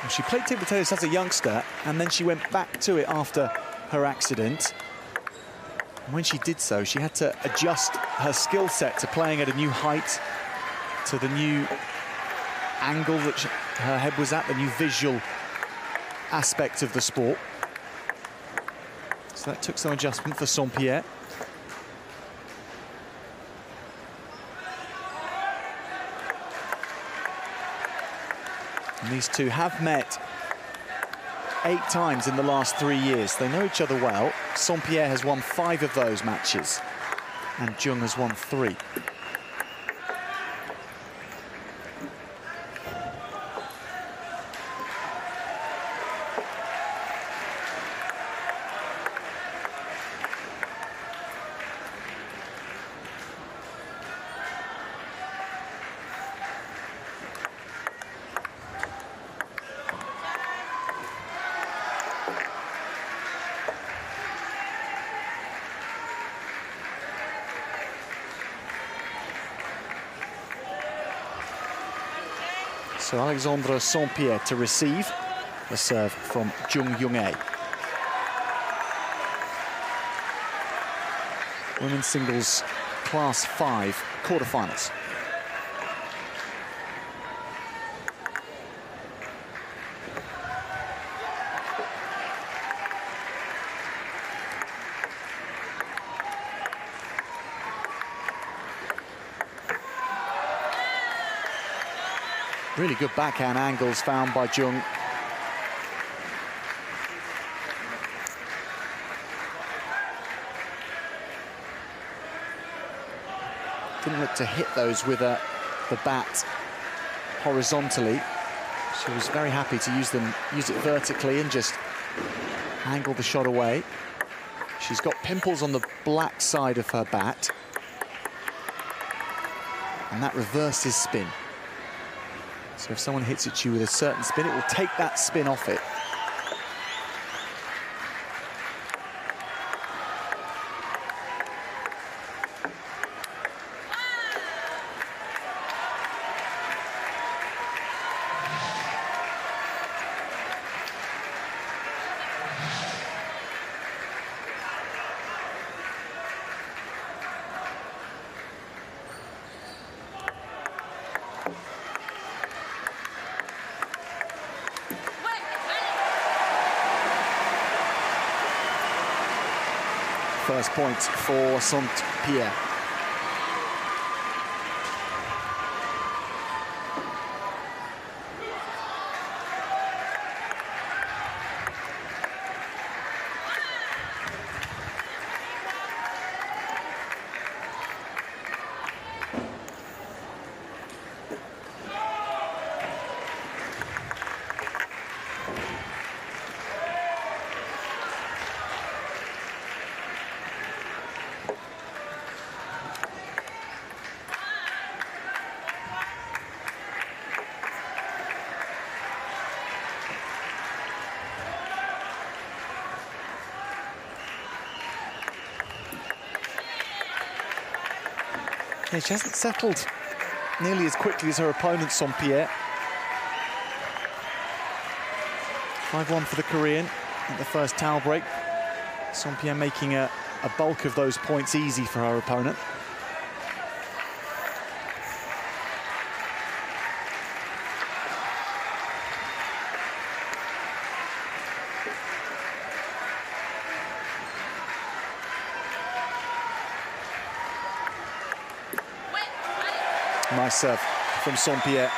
She played table tennis as a youngster, and then she went back to it after her accident. And when she did so, she had to adjust her skill set to playing at a new height, to the new angle that her head was at, the new visual aspect of the sport. So that took some adjustment for Saint-Pierre. And these two have met 8 times in the last 3 years. They know each other well. Saint-Pierre has won 5 of those matches, and Jung has won 3. So Alexandre Saint-Pierre to receive the serve from Jung Young-ae. Women's singles class 5 quarterfinals. Really good backhand angles found by Jung. Didn't look to hit those with the bat horizontally. She was very happy to use it vertically and just angle the shot away. She's got pimples on the black side of her bat, and that reverses spin. So if someone hits at you with a certain spin, it will take that spin off it. First point for Saint-Pierre. Yeah, she hasn't settled nearly as quickly as her opponent, Saint-Pierre. 5-1 for the Korean at the first towel break. Saint-Pierre making a bulk of those points easy for her opponent. Nice serve from Saint-Pierre.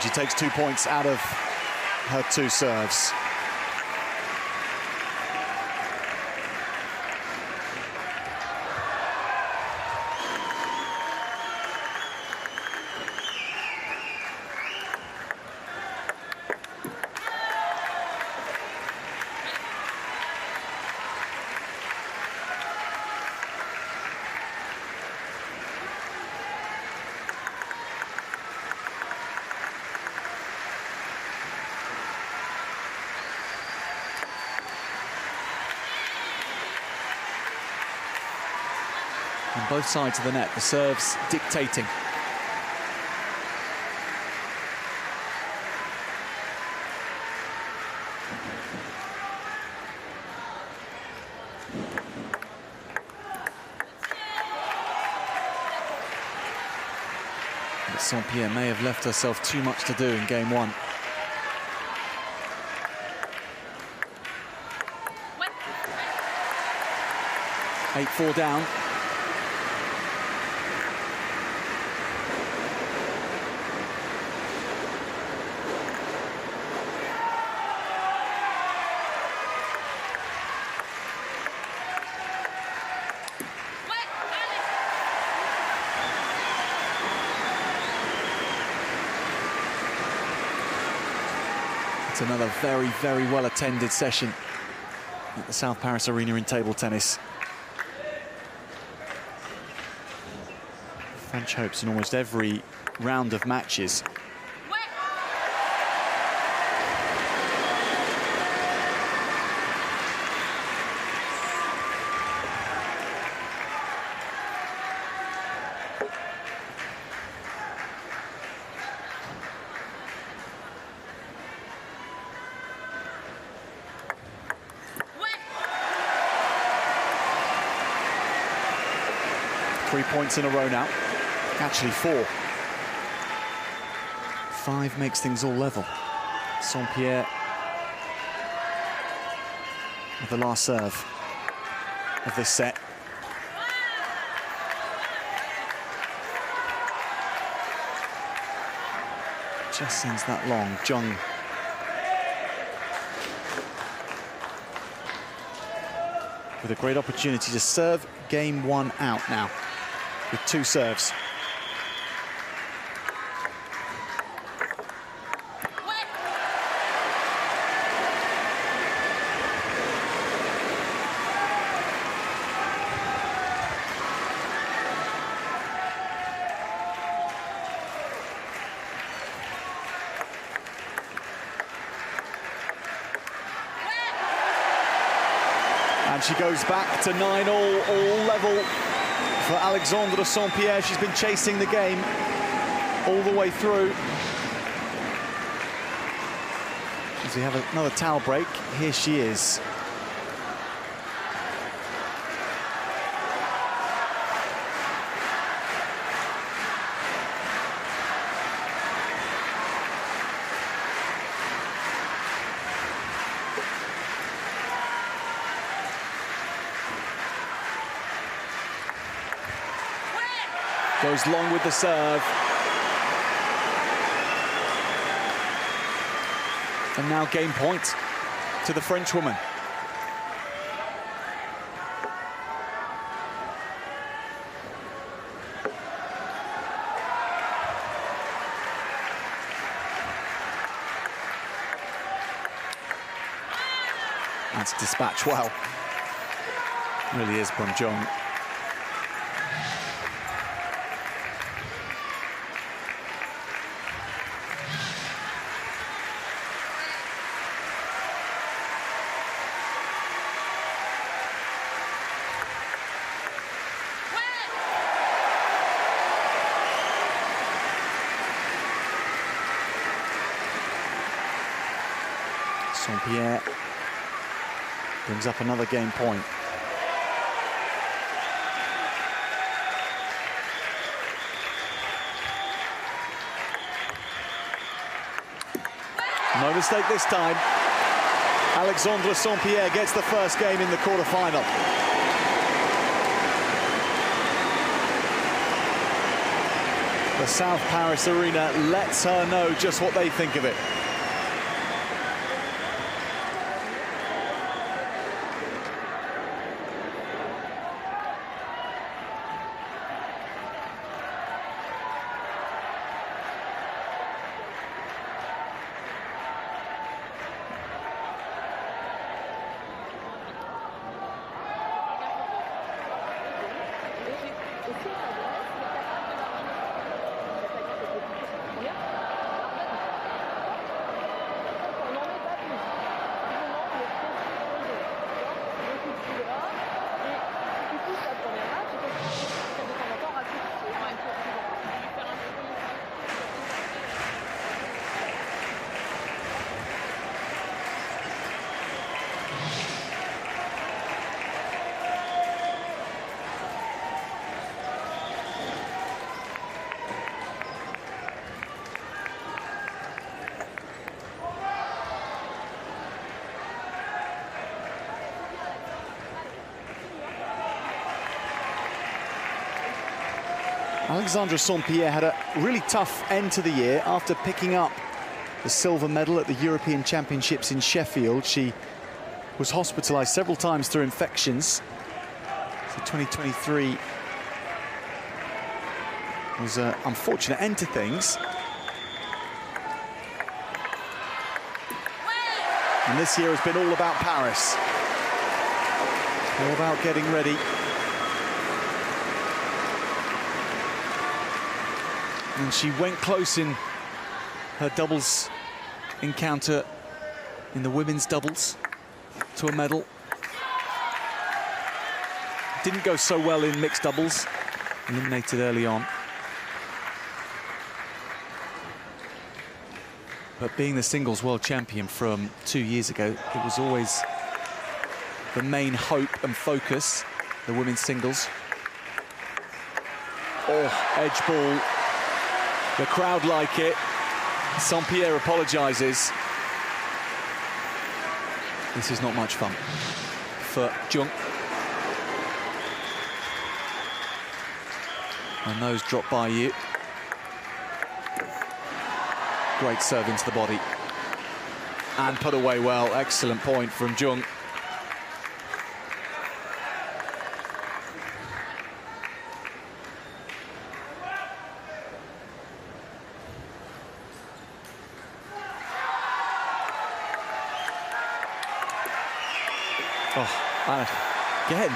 And she takes 2 points out of her 2 serves. On both sides of the net, the serves dictating. But Saint-Pierre may have left herself too much to do in game 1. Eight 4 down. It's another very, very well-attended session at the South Paris Arena in table tennis. French hopes in almost every round of matches. Three points in a row now. Actually 4. 5 makes things all level. Saint-Pierre with the last serve of this set. Just sends that long. Jung. With a great opportunity to serve game 1 out now with 2 serves. And she goes back to 9-all level for Alexandre Saint-Pierre. She's been chasing the game all the way through. As we have another towel break, here she is. Goes long with the serve. And now game point to the Frenchwoman. That's dispatched well. Really is from Jung. Saint-Pierre brings up another game point. No mistake this time. Alexandre Saint-Pierre gets the first game in the quarterfinal. The South Paris Arena lets her know just what they think of it. Alexandra Saint-Pierre had a really tough end to the year after picking up the silver medal at the European Championships in Sheffield. She was hospitalised several times through infections. So 2023 was an unfortunate end to things. And this year has been all about Paris. All about getting ready. And she went close in her doubles encounter in the women's doubles to a medal. Didn't go so well in mixed doubles, eliminated early on. But being the singles world champion from 2 years ago, it was always the main hope and focus, the women's singles. Oh, edge ball. The crowd like it. Saint-Pierre apologises. This is not much fun for Jung. And those drop by you. Great serve into the body. And put away well. Excellent point from Jung. Oh, again,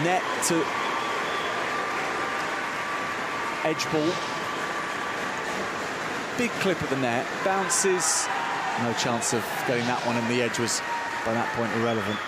net to edge ball. Big clip of the net, bounces. No chance of getting that one, and the edge was, by that point, irrelevant.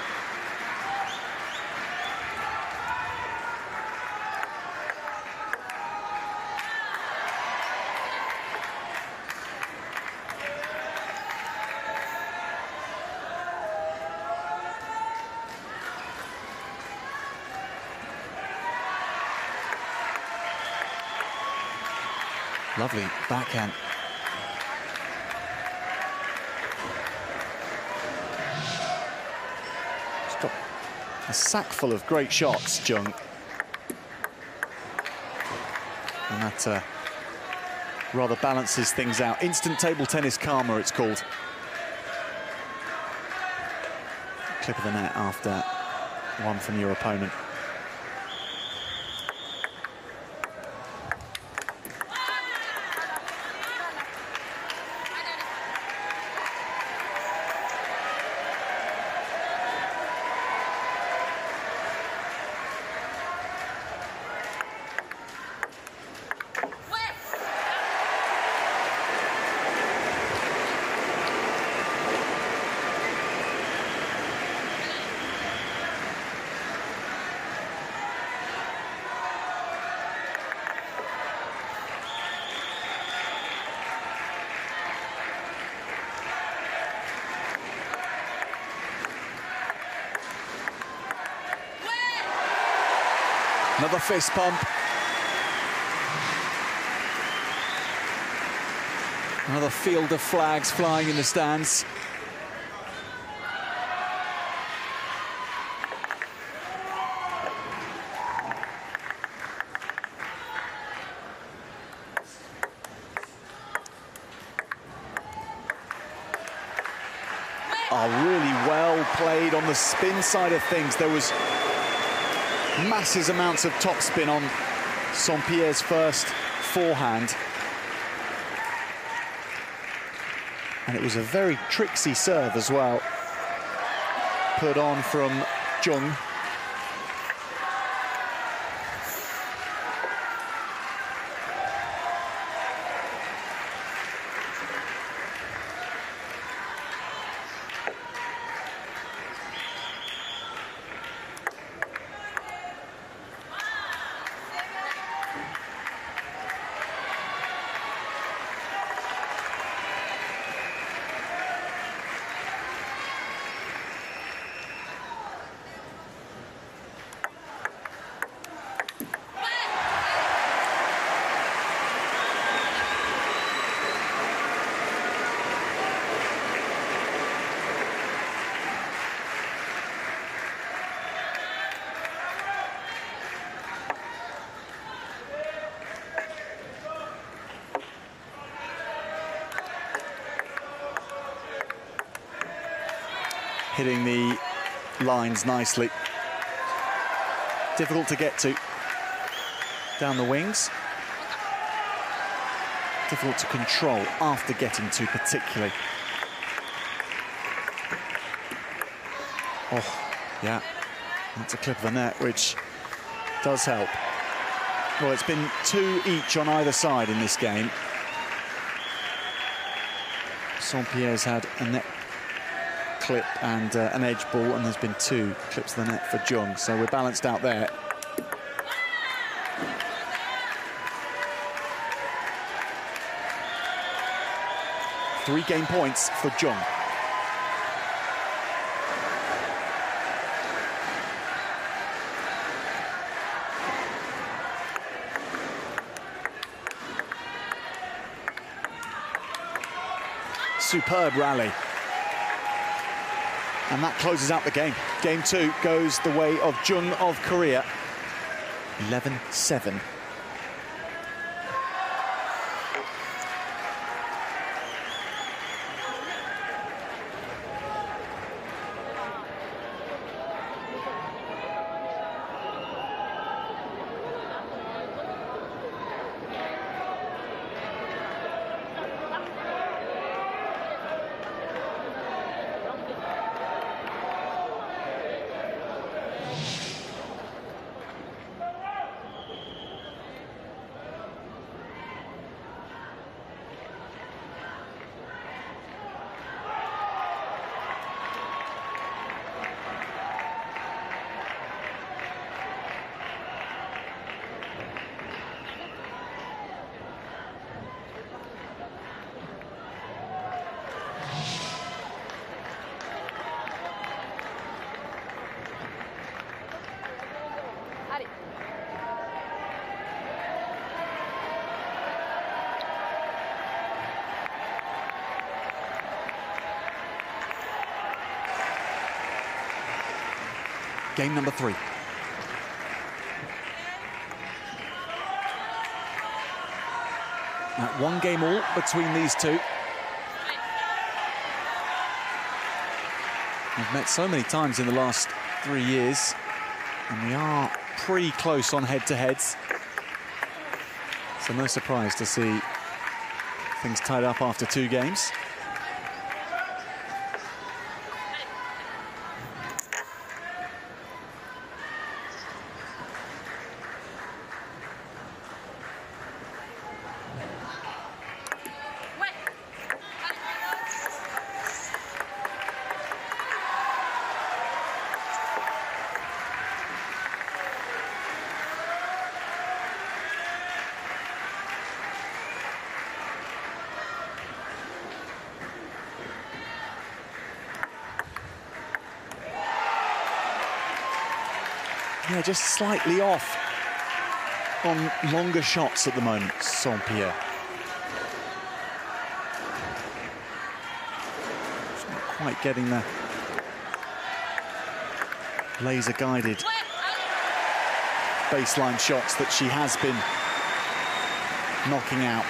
Lovely backhand. She's got a sack full of great shots, Jung. And that rather balances things out. Instant table tennis karma, it's called. Clip of the net after one from your opponent. Another fist pump. Another field of flags flying in the stands. are really well played on the spin side of things. There was massive amounts of topspin on Saint-Pierre's first forehand. And it was a very tricksy serve as well, put on from Jung. Hitting the lines nicely. Difficult to get to. Down the wings. Difficult to control after getting to, particularly. Oh, yeah. That's a clip of the net, which does help. Well, it's been 2 each on either side in this game. Saint-Pierre's had a net clip and an edge ball, and there's been 2 clips of the net for Jung, so we're balanced out there. Three game points for Jung. Superb rally. And that closes out the game. Game 2 goes the way of Jung of Korea. 11-7. Game number 3. At 1 game all between these two. We've met so many times in the last 3 years, and we are pretty close on head-to-heads. So no surprise to see things tied up after 2 games. Yeah, just slightly off on longer shots at the moment, Saint-Pierre. Just not quite getting the laser-guided baseline shots that she has been knocking out.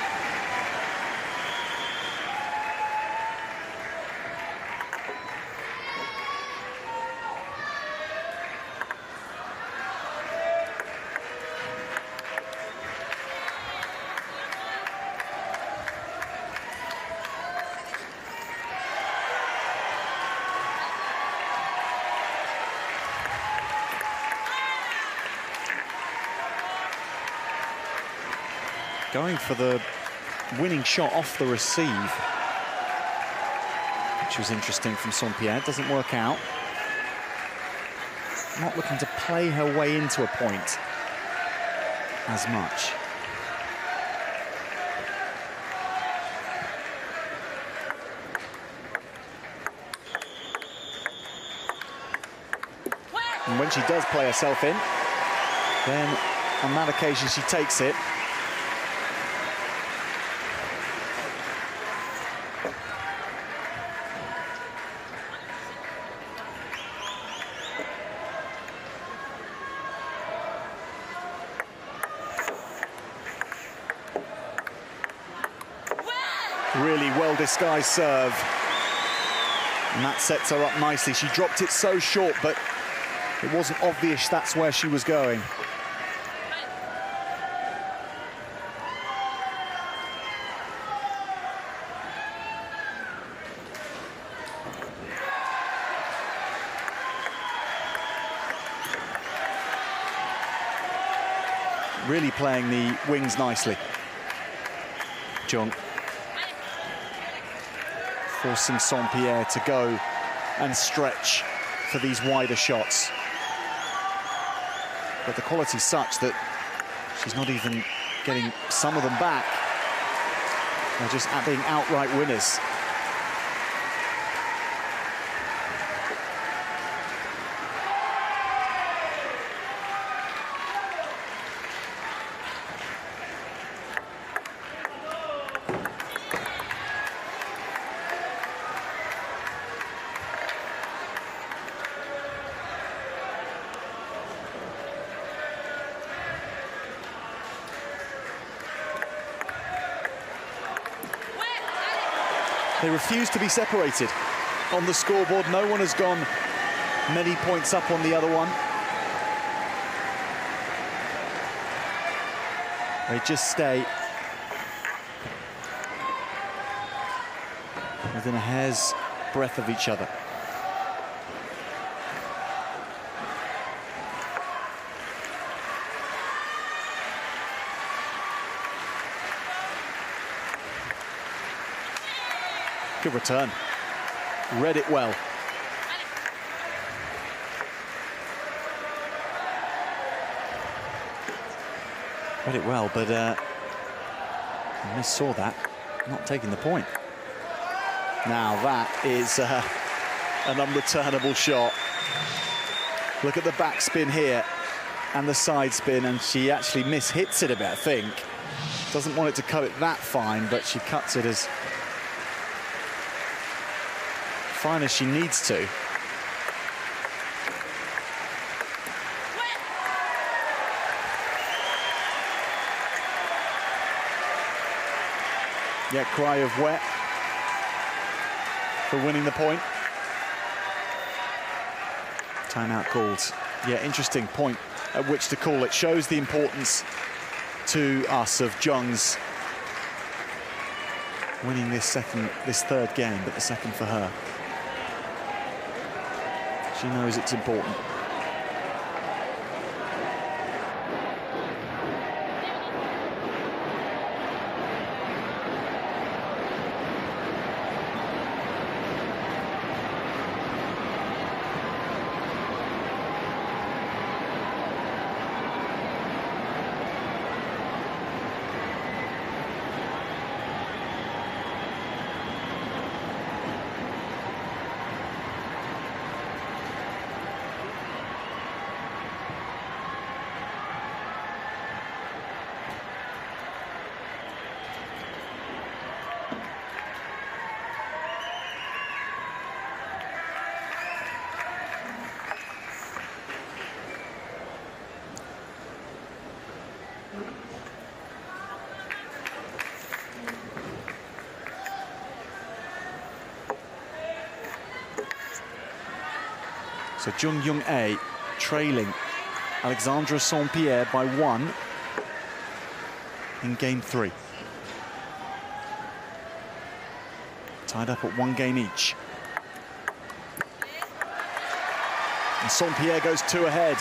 going for the winning shot off the receive, which was interesting from Saint-Pierre. Doesn't work out. Not looking to play her way into a point as much. And when she does play herself in, then on that occasion she takes it. Really well-disguised serve. And that sets her up nicely. She dropped it so short, but it wasn't obvious that's where she was going. Really playing the wings nicely. Jung forcing Saint-Pierre to go and stretch for these wider shots. But the quality's such that she's not even getting some of them back. They're just being outright winners. They refuse to be separated on the scoreboard. No one has gone many points up on the other one. They just stay within a hair's breadth of each other. Good return. Read it well. Read it well, but missaw that. Not taking the point. Now that is an unreturnable shot. Look at the backspin here and the side spin, and she actually mishits it a bit, I think. Doesn't want it to cut it that fine, but she cuts it as fine as she needs to. Yeah, cry of wet for winning the point. Timeout called. Yeah, interesting point at which to call it. Shows the importance to us of Jung's winning this third game, but the second for her. She knows it's important. So Jung Young-ae trailing Alexandra Saint-Pierre by 1 in game 3. Tied up at 1 game each. And Saint-Pierre goes 2 ahead.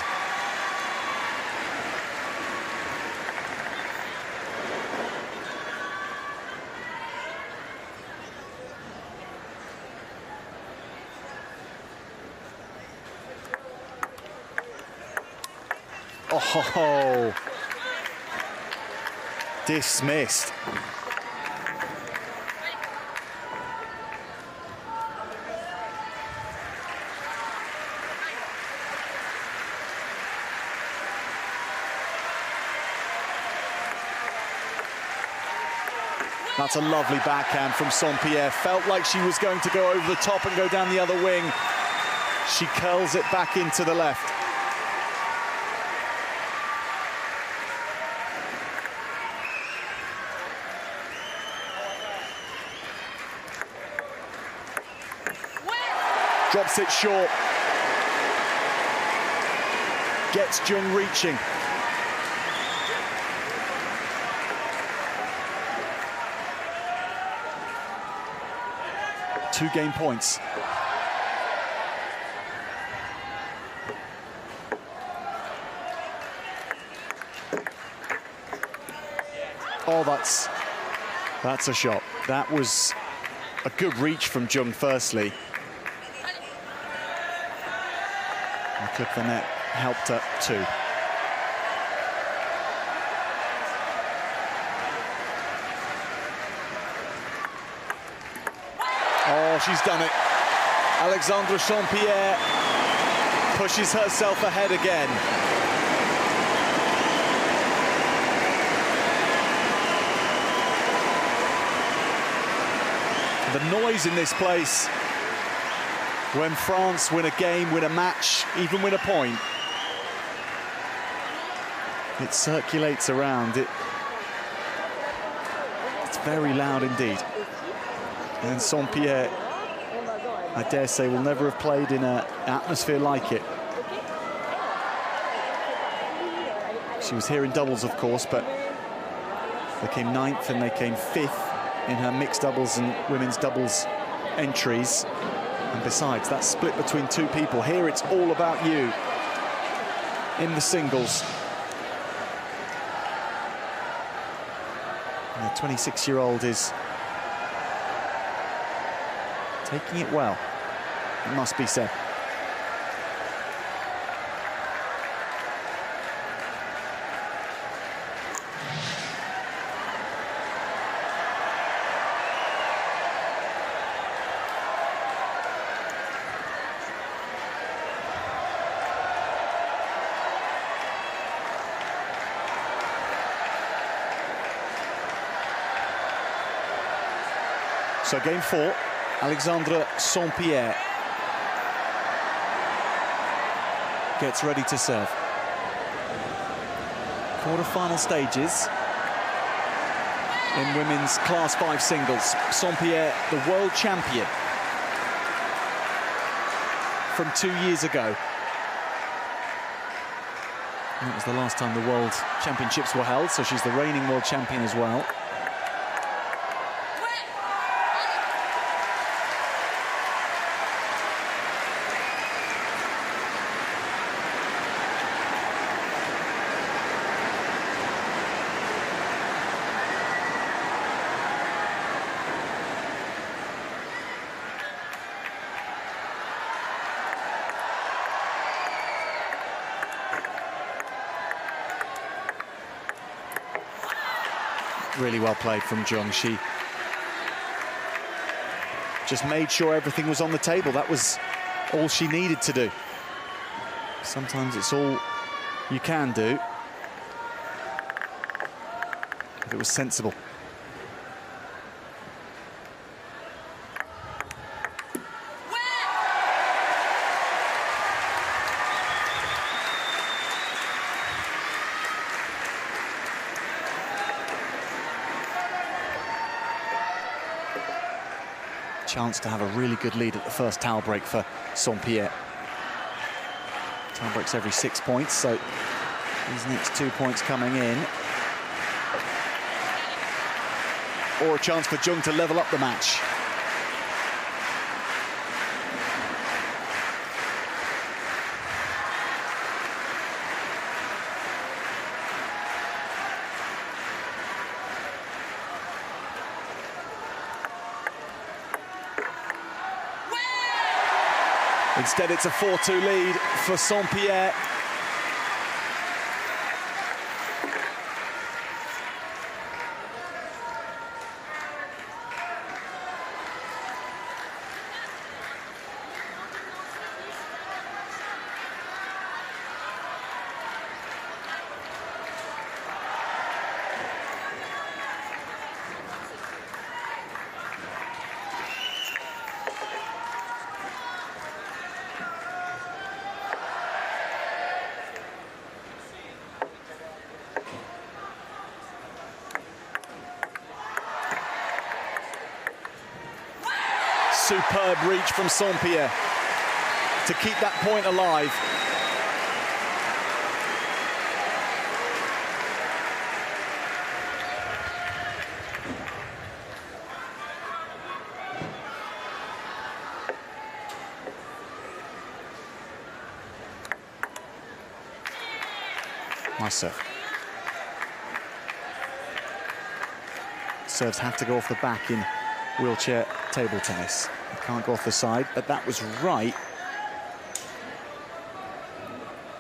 Oh, dismissed. That's a lovely backhand from Saint-Pierre. Felt like she was going to go over the top and go down the other wing. She curls it back into the left. Drops it short. Gets Jung reaching. Two game points. Oh, that's a shot. That was a good reach from Jung firstly. The clip of the net helped her too. Oh, she's done it. Alexandre Saint-Pierre pushes herself ahead again. The noise in this place when France win a game, win a match, even win a point, it circulates around. It's very loud indeed. And Saint-Pierre, I dare say, will never have played in an atmosphere like it. She was here in doubles, of course, but they came 9th and they came 5th in her mixed doubles and women's doubles entries. And besides, that's split between two people. Here it's all about you in the singles. And the 26-year-old is taking it well, it must be said. So game 4, Alexandre Saint-Pierre gets ready to serve. Quarter-final stages in women's Class 5 singles. Saint-Pierre, the world champion from 2 years ago. That was the last time the World Championships were held, so she's the reigning world champion as well. Really well played from Jung. She just made sure everything was on the table. That was all she needed to do. Sometimes it's all you can do, but it was sensible. Chance to have a really good lead at the first towel break for Saint-Pierre. Towel breaks every 6 points, so these next 2 points coming in. Or a chance for Jung to level up the match. Instead, it's a 4-2 lead for Saint-Pierre. superb reach from Saint-Pierre to keep that point alive. Nice serve. Serves have to go off the back in wheelchair table tennis. They can't go off the side, but that was right.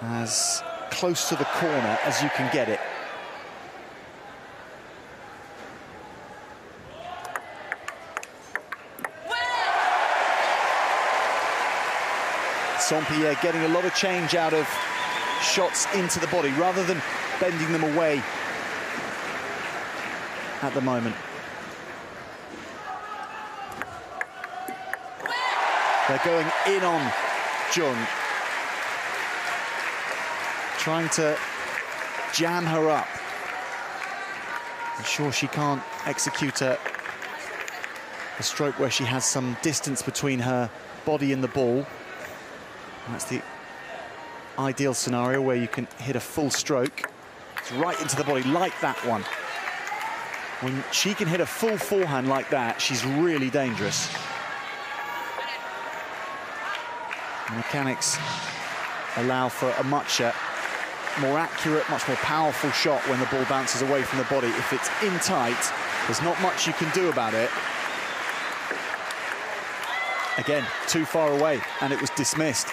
As close to the corner as you can get it. Saint-Pierre getting a lot of change out of shots into the body rather than bending them away at the moment. They're going in on Jung, trying to jam her up. I'm sure she can't execute a stroke where she has some distance between her body and the ball. And that's the ideal scenario where you can hit a full stroke. It's right into the body, like that one. When she can hit a full forehand like that, she's really dangerous. The mechanics allow for a much more accurate, much more powerful shot when the ball bounces away from the body. If it's in tight, there's not much you can do about it. Again, too far away, and it was dismissed.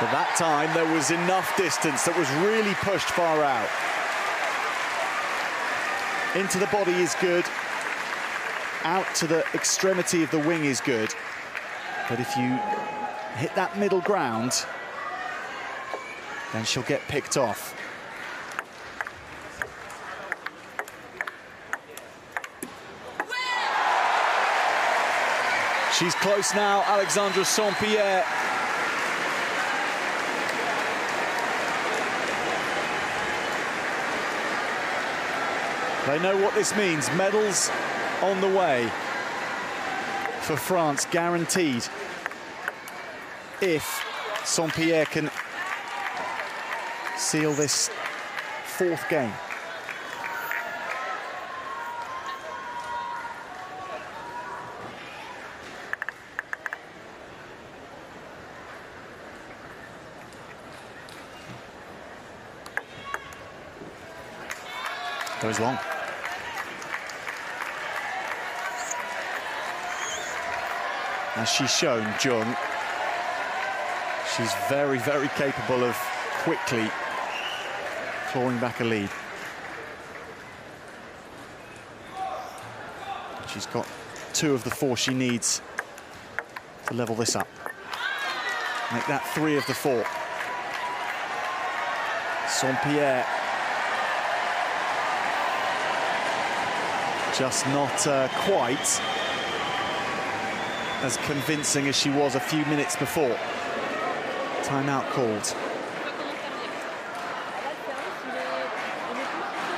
But that time, there was enough distance that was really pushed far out. Into the body is good. Out to the extremity of the wing is good. But if you hit that middle ground, then she'll get picked off. She's close now, Alexandra Saint-Pierre. They know what this means. Medals on the way for France, guaranteed, if Saint-Pierre can seal this fourth game. Goes long. As she's shown, Jung, she's very, very capable of quickly clawing back a lead. She's got 2 of the 4 she needs to level this up. Make that 3 of the 4. Saint-Pierre just not quite as convincing as she was a few minutes before. Timeout called.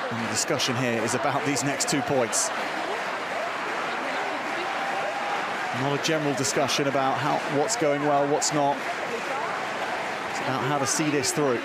And the discussion here is about these next 2 points. Not a general discussion about what's going well, what's not. It's about how to see this through.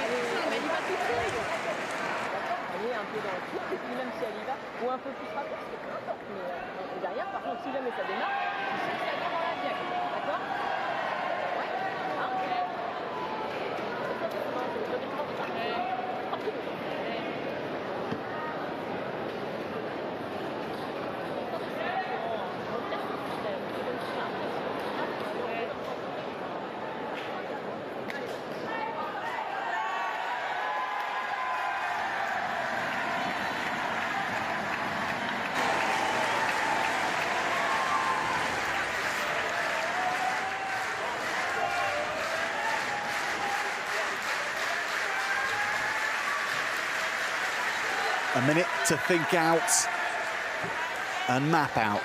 A minute to think out and map out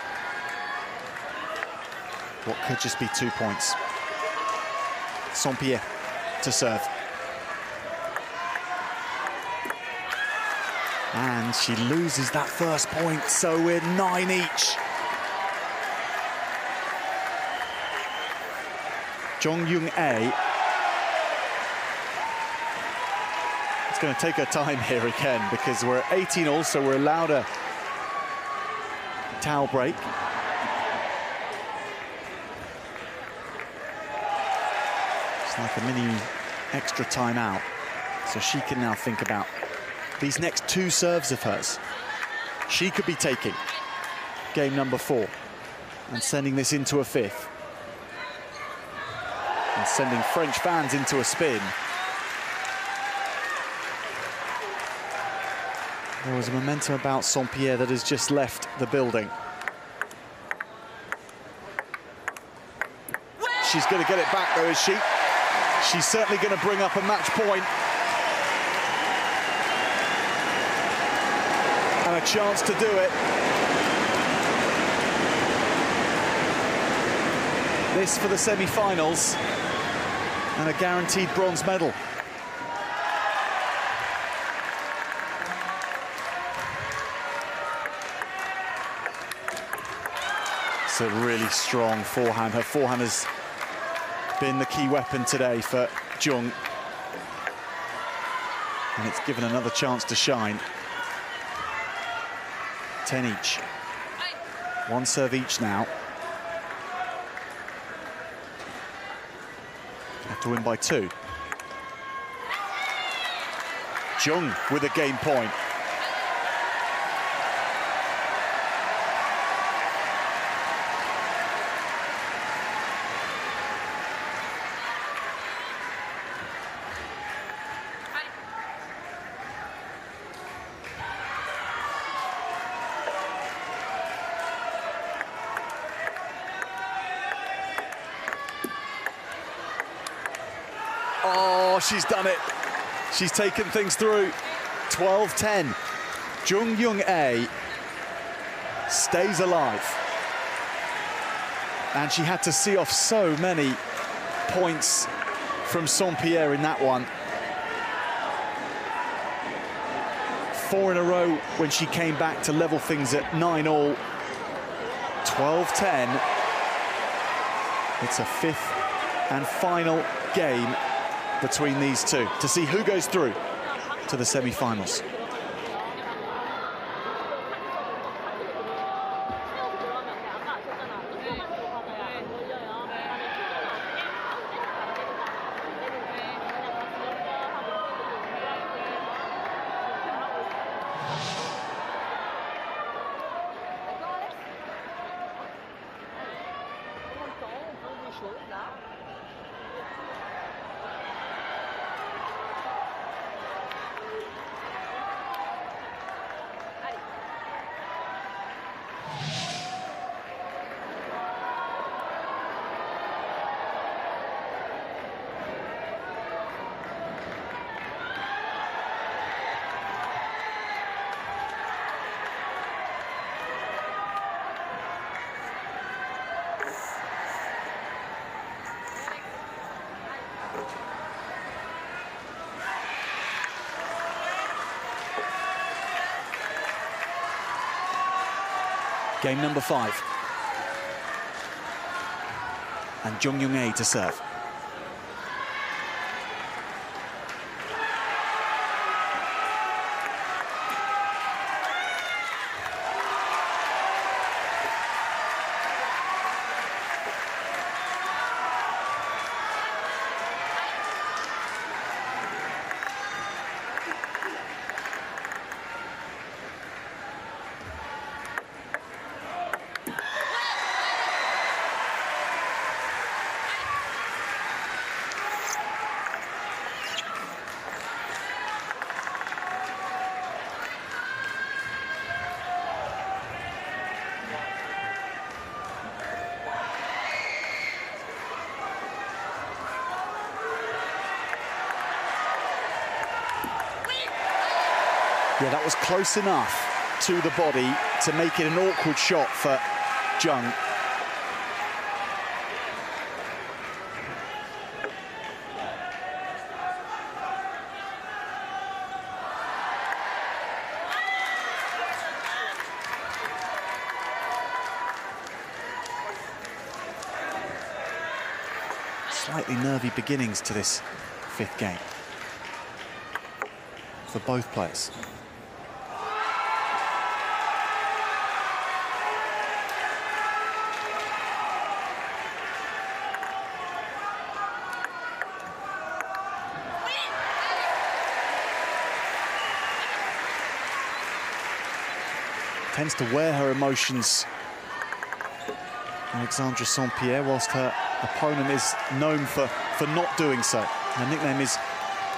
what could just be 2 points. Saint-Pierre to serve. And she loses that first point, so we're 9 each. Jung Young-ae. It's going to take her time here again because we're at 18 all, so we're allowed a towel break. It's like a mini extra timeout, so she can now think about these next 2 serves of hers. She could be taking game number 4 and sending this into a 5th. And sending French fans into a spin. There was a momentum about Saint-Pierre that has just left the building. She's going to get it back though, is she? She's certainly going to bring up a match point. And a chance to do it. This for the semi-finals and a guaranteed bronze medal. It's a really strong forehand. Her forehand has been the key weapon today for Jung. And it's given another chance to shine. 10 each. 1 serve each now. Have to win by 2. Jung with a game point. Oh, she's done it. She's taken things through. 12-10. Jung Young-ae stays alive. And she had to see off so many points from Saint-Pierre in that one. 4 in a row when she came back to level things at 9 all. 12-10. It's a 5th and final game between these two to see who goes through to the semi-finals. Game number 5. And Jung Young-ae to serve. Yeah, that was close enough to the body to make it an awkward shot for Jung. Slightly nervy beginnings to this fifth game for both players. Tends to wear her emotions, Alexandra St-Pierre, whilst her opponent is known for not doing so. Her nickname is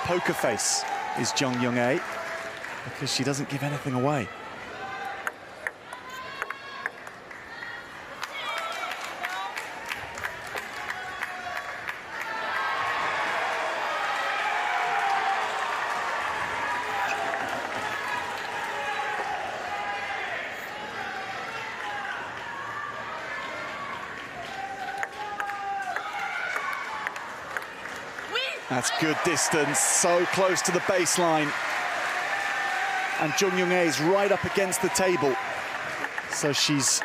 Poker Face, is Jung Young-ae, because she doesn't give anything away. That's good distance, so close to the baseline. And Jung Young-ae is right up against the table. So she's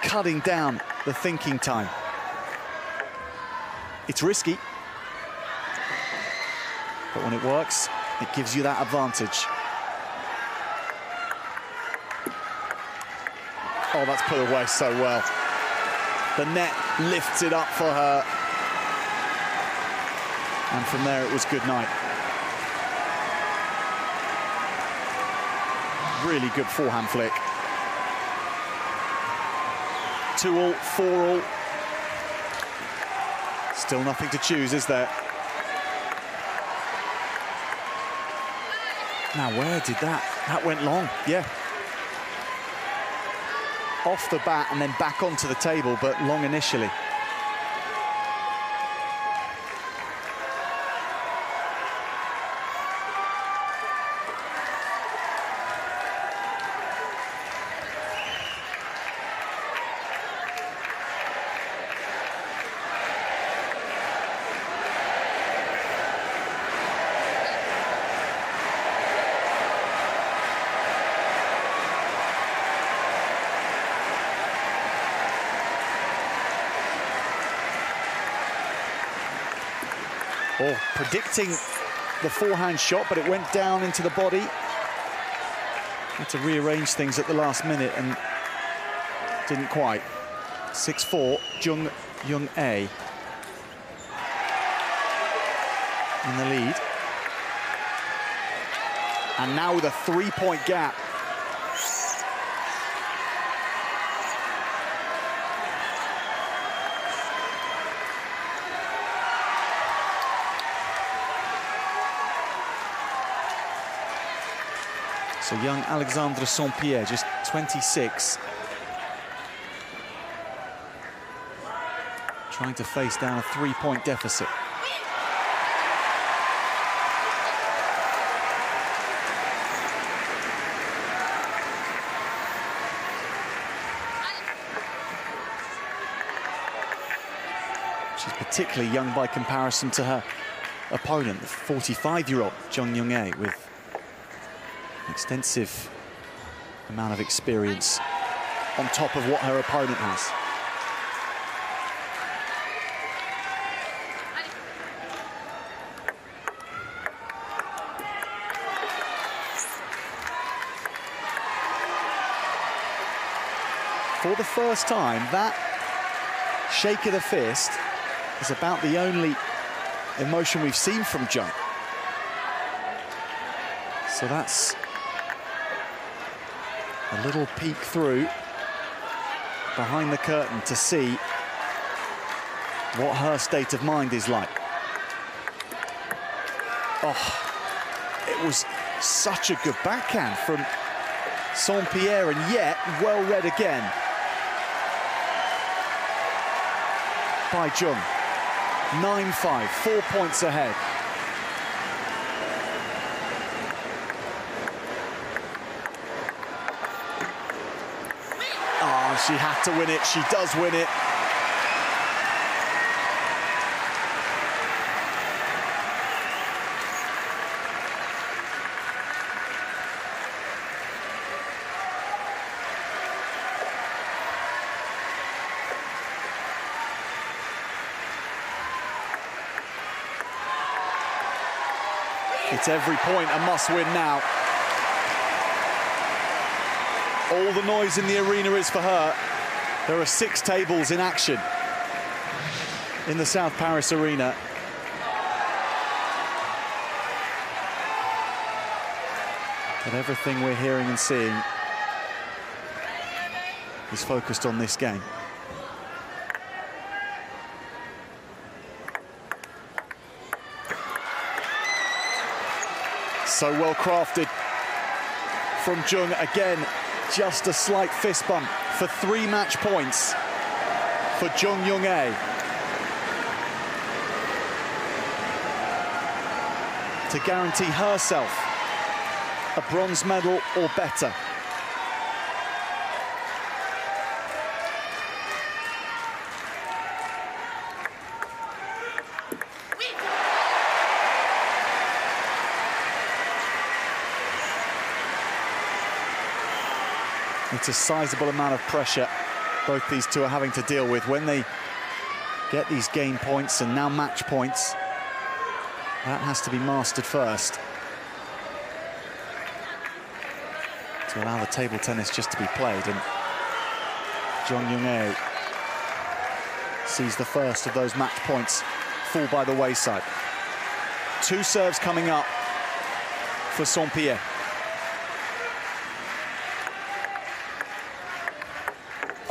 cutting down the thinking time. It's risky, but when it works, it gives you that advantage. Oh, that's put away so well. The net lifts it up for her. And from there, it was good night. Really good forehand flick. 2-all, 4-all. Still nothing to choose, is there? Now, where did that went long, yeah. Off the bat and then back onto the table, but long initially. Oh, predicting the forehand shot, but it went down into the body. Had to rearrange things at the last minute and didn't quite. 6-4, Jung Young-ae in the lead. And now with a 3-point gap. So young Alexandra St-Pierre, just 26. Trying to face down a 3-point deficit. She's particularly young by comparison to her opponent, the 45-year-old Jung Young-ae, with extensive amount of experience on top of what her opponent has. For the first time, that shake of the fist is about the only emotion we've seen from Jung. So that's a little peek through behind the curtain to see what her state of mind is like. Oh, it was such a good backhand from St-Pierre, and yet well read again by Jung. 9-5, 4 points ahead. She had to win it. She does win it. It's every point a must-win now. All the noise in the arena is for her. There are 6 tables in action in the South Paris arena. But everything we're hearing and seeing is focused on this game. So well crafted from Jung. Again, just a slight fist bump for 3 match points for Jung Young-ae. To guarantee herself a bronze medal or better. It's a sizable amount of pressure both these two are having to deal with when they get these game points and now match points. That has to be mastered first to allow the table tennis just to be played. And Jung Young-ae sees the first of those match points fall by the wayside. 2 serves coming up for Saint-Pierre.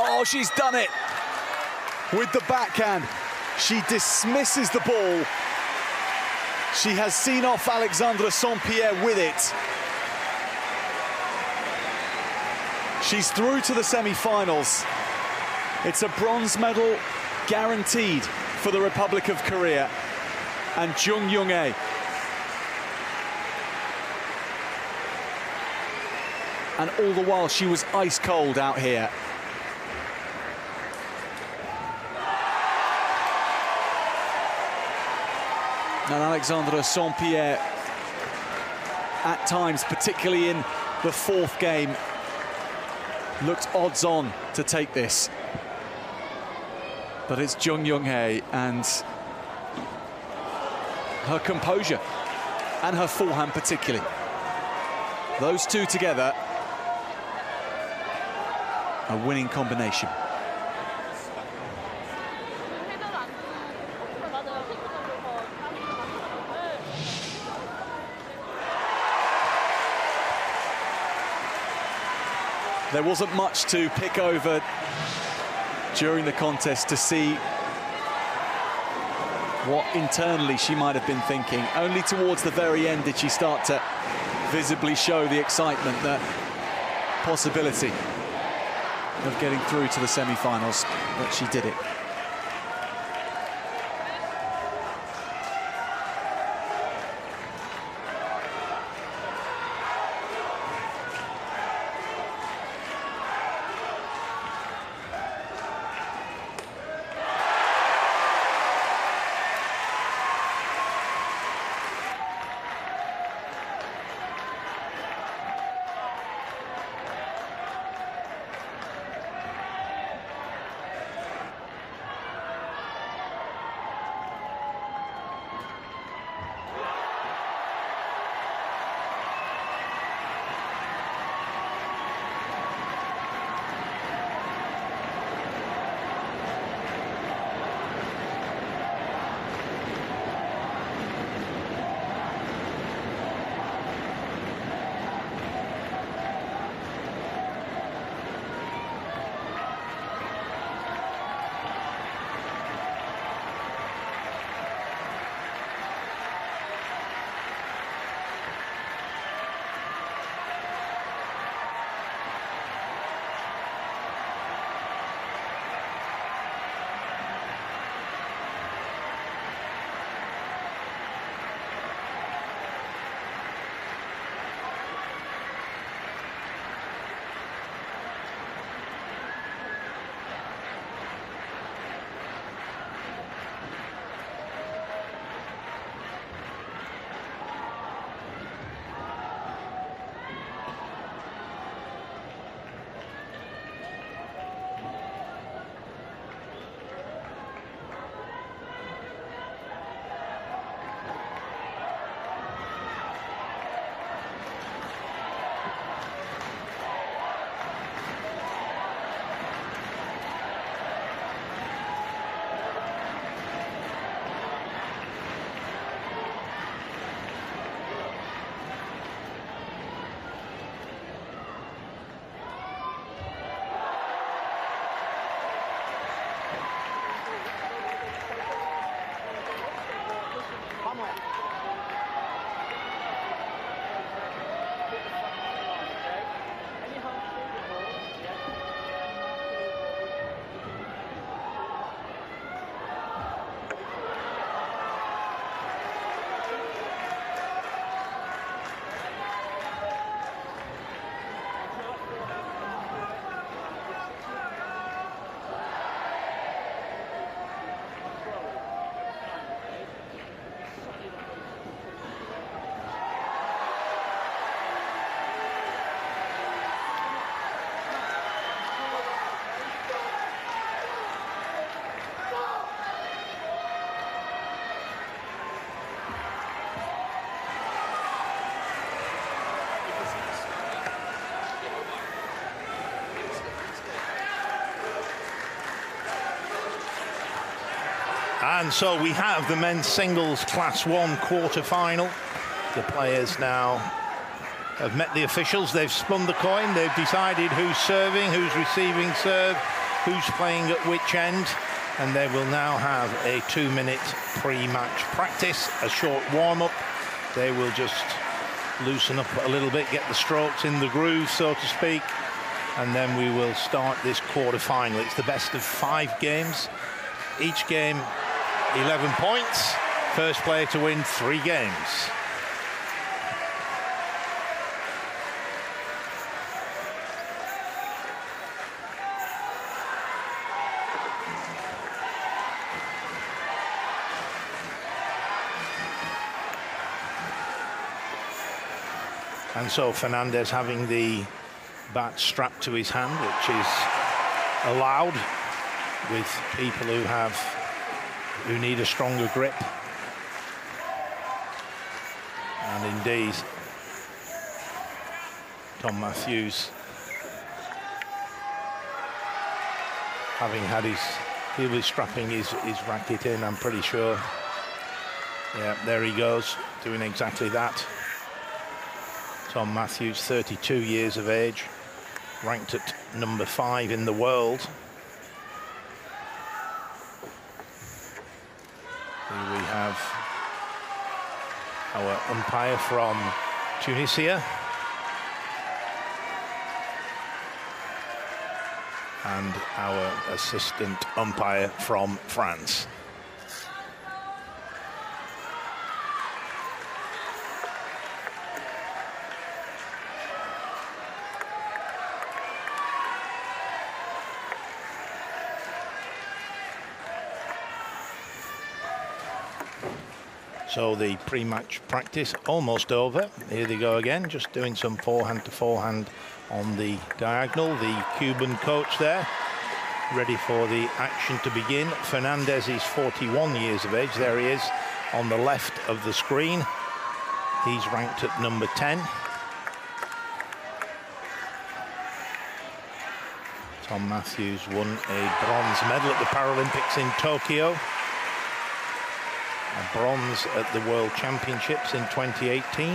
Oh, she's done it with the backhand. She dismisses the ball. She has seen off Alexandra Saint-Pierre with it. She's through to the semi-finals. It's a bronze medal guaranteed for the Republic of Korea and Jung Young-ae. And all the while she was ice cold out here. And Alexandra Saint-Pierre, at times, particularly in the 4th game, looked odds-on to take this. But it's Jung Young-ae and her composure and her forehand particularly. Those two together, a winning combination. There wasn't much to pick over during the contest to see what internally she might have been thinking. Only towards the very end did she start to visibly show the excitement, the possibility of getting through to the semi-finals, but she did it. And so we have the men's singles Class 1 quarter-final. The players now have met the officials. They've spun the coin. They've decided who's serving, who's receiving serve, who's playing at which end. And they will now have a 2-minute pre-match practice, a short warm-up. They will just loosen up a little bit, get the strokes in the groove, so to speak. And then we will start this quarter-final. It's the best of 5 games. Each game, 11 points. First player to win 3 games. And so Fernandez having the bat strapped to his hand, which is allowed with people who need a stronger grip. And indeed, Tom Matthews, having had he was strapping his racket in, I'm pretty sure. Yeah, there he goes, doing exactly that. Tom Matthews, 32 years of age, ranked at number 5 in the world. Here we have our umpire from Tunisia. And our assistant umpire from France. So the pre-match practice almost over. Here they go again, just doing some forehand to forehand on the diagonal. The Cuban coach there, ready for the action to begin. Fernandez is 41 years of age. There he is on the left of the screen. He's ranked at number 10. Tom Matthews won a bronze medal at the Paralympics in Tokyo. A bronze at the World Championships in 2018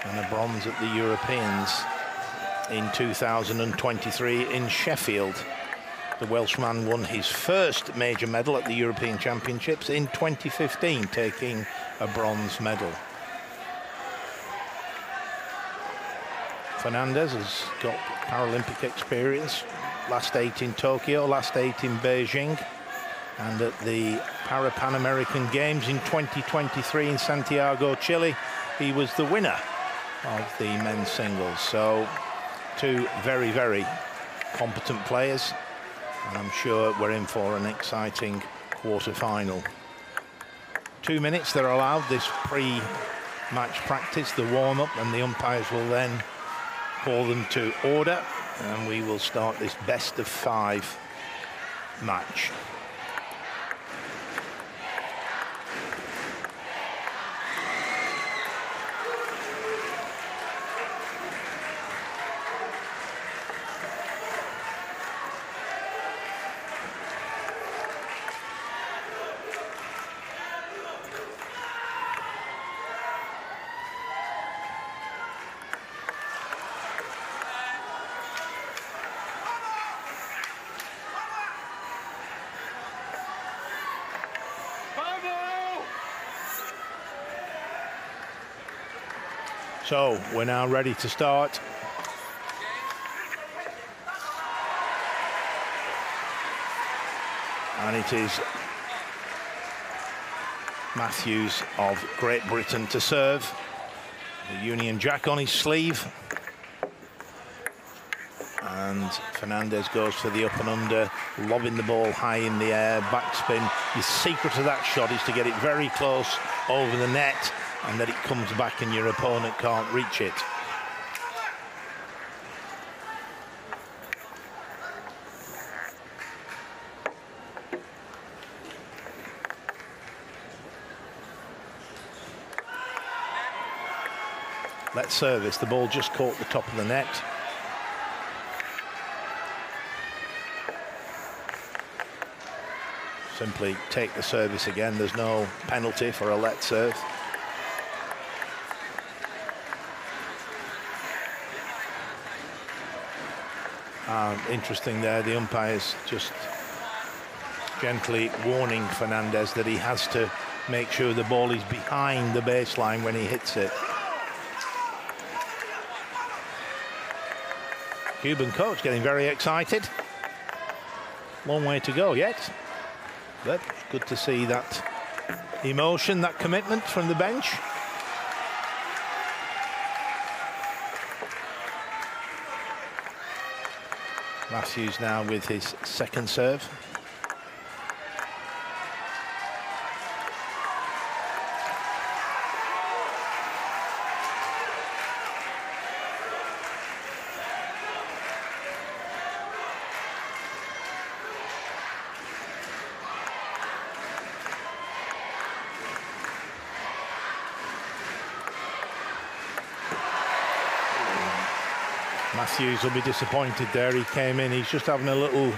and a bronze at the Europeans in 2023 in Sheffield. The Welshman won his first major medal at the European Championships in 2015, taking a bronze medal. Fernandez has got Paralympic experience, last 8 in Tokyo, last 8 in Beijing, and at the Pan American Games in 2023 in Santiago, Chile, he was the winner of the men's singles. So 2 very, very competent players, and I'm sure we're in for an exciting quarter-final. 2 minutes they're allowed, this pre-match practice, the warm-up, and the umpires will then call them to order, and we will start this best of 5 match. So we're now ready to start. And it is Matthews of Great Britain to serve. The Union Jack on his sleeve. And Fernandez goes for the up and under, lobbing the ball high in the air, backspin. The secret of that shot is to get it very close over the net, and that it comes back and your opponent can't reach it. Let's service. The ball just caught the top of the net. simply take the service again. There's no penalty for a let serve. Interesting there, the umpire's just gently warning Fernandez that he has to make sure the ball is behind the baseline when he hits it. Cuban coach getting very excited. Long way to go yet, but it's good to see that emotion, that commitment from the bench. Matthews now with his second serve. Matthews will be disappointed there. He came in, he's just having a little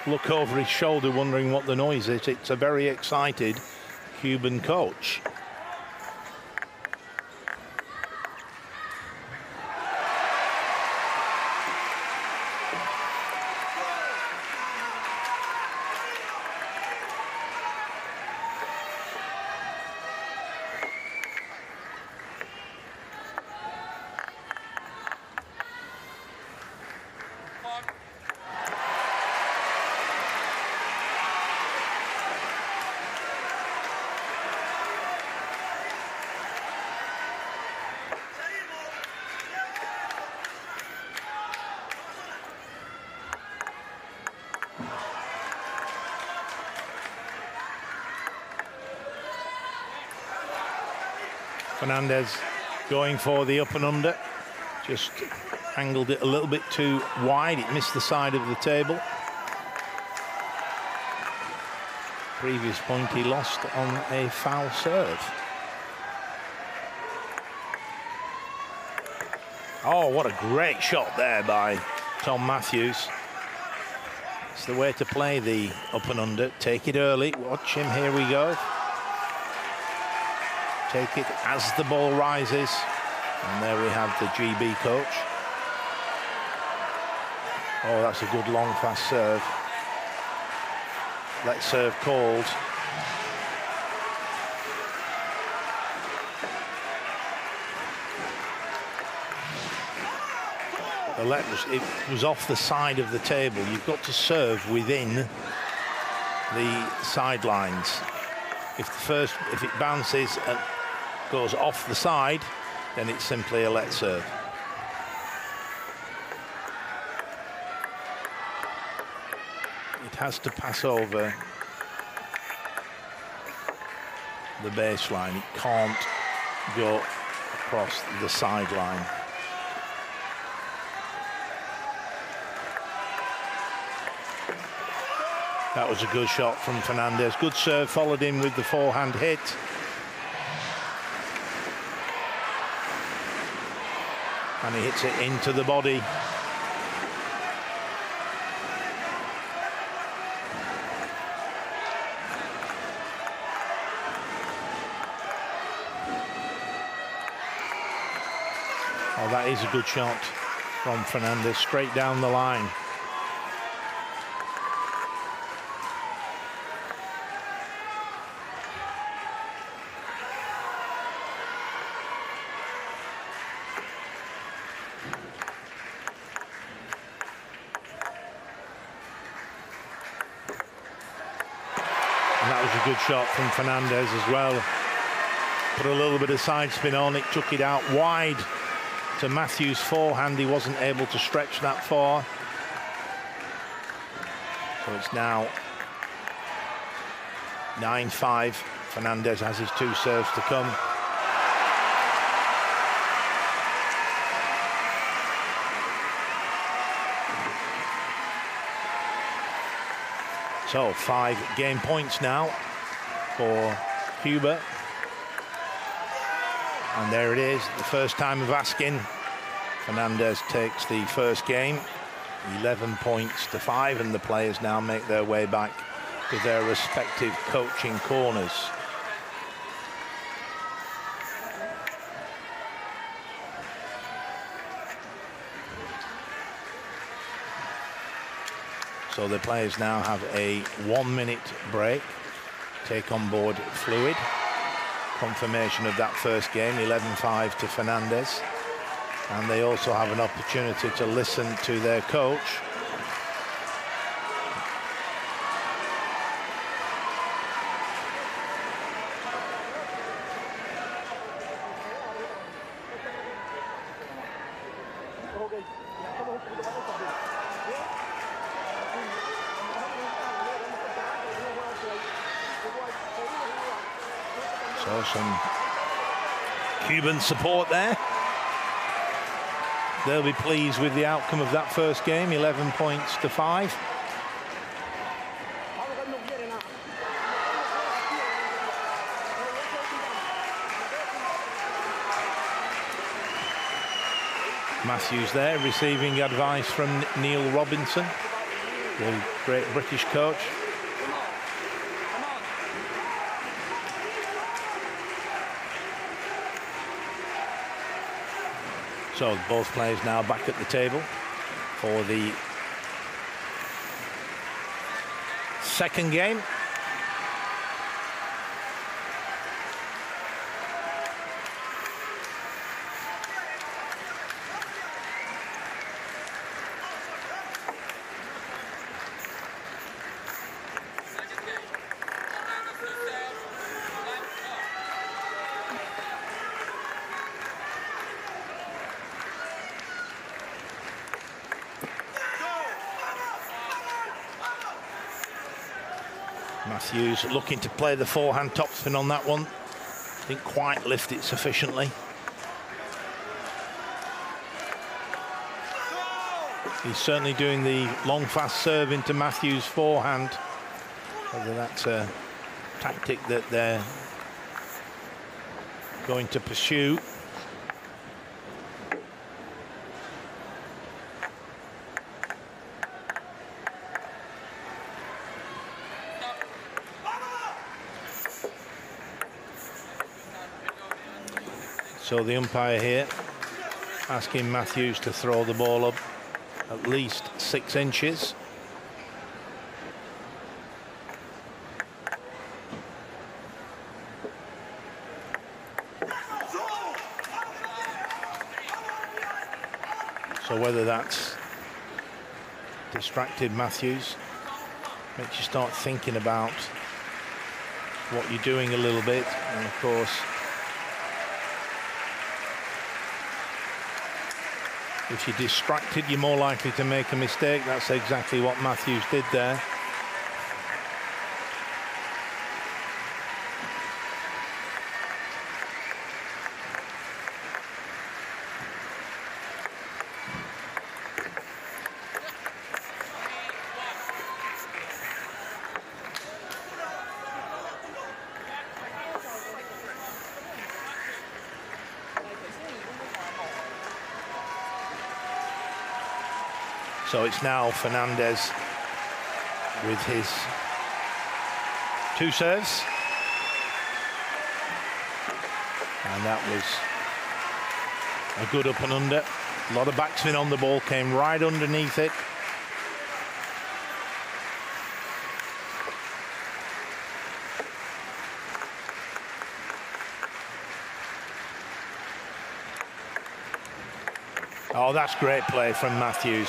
look over his shoulder, wondering what the noise is. It's a very excited Cuban coach. Fernandez going for the up and under, just angled it a little bit too wide. It missed the side of the table. Previous point he lost on a foul serve. Oh, what a great shot there by Tom Matthews. It's the way to play the up and under. Take it early. Watch him. Here we go. Take it as the ball rises. And there we have the GB coach. Oh, that's a good long fast serve. Let serve called. The let was off the side of the table. You've got to serve within the sidelines. If it bounces and goes off the side, then it's simply a let serve. It has to pass over the baseline. It can't go across the sideline. That was a good shot from Fernandez. Good serve, followed in with the forehand hit. And he hits it into the body. Oh, that is a good shot from Fernandez, straight down the line. Good shot from Fernandez as well. Put a little bit of side spin on it, took it out wide to Matthews' forehand. He wasn't able to stretch that far. So it's now 9-5. Fernandez has his two serves to come. So 5 game points now for Cuba. And there it is, the first time of asking. Fernandez takes the first game, 11 points to 5, and the players now make their way back to their respective coaching corners. So the players now have a 1 minute break, take on board fluid. Confirmation of that first game, 11-5 to Fernandez. And they also have an opportunity to listen to their coach. So some Cuban support there. They'll be pleased with the outcome of that first game, 11 points to 5. Matthews there receiving advice from Neil Robinson, the great British coach. So both players now back at the table for the second game. Matthews looking to play the forehand topspin on that one. Didn't quite lift it sufficiently. He's certainly doing the long fast serve into Matthews' forehand. Whether that's a tactic that they're going to pursue. So the umpire here asking Matthews to throw the ball up at least 6 inches. So whether that's distracted Matthews, makes you start thinking about what you're doing a little bit, and of course if you're distracted, you're more likely to make a mistake. That's exactly what Matthews did there. So it's now Fernandez with his 2 serves. And that was a good up and under. A lot of backspin on the ball, came right underneath it. Oh, that's great play from Matthews.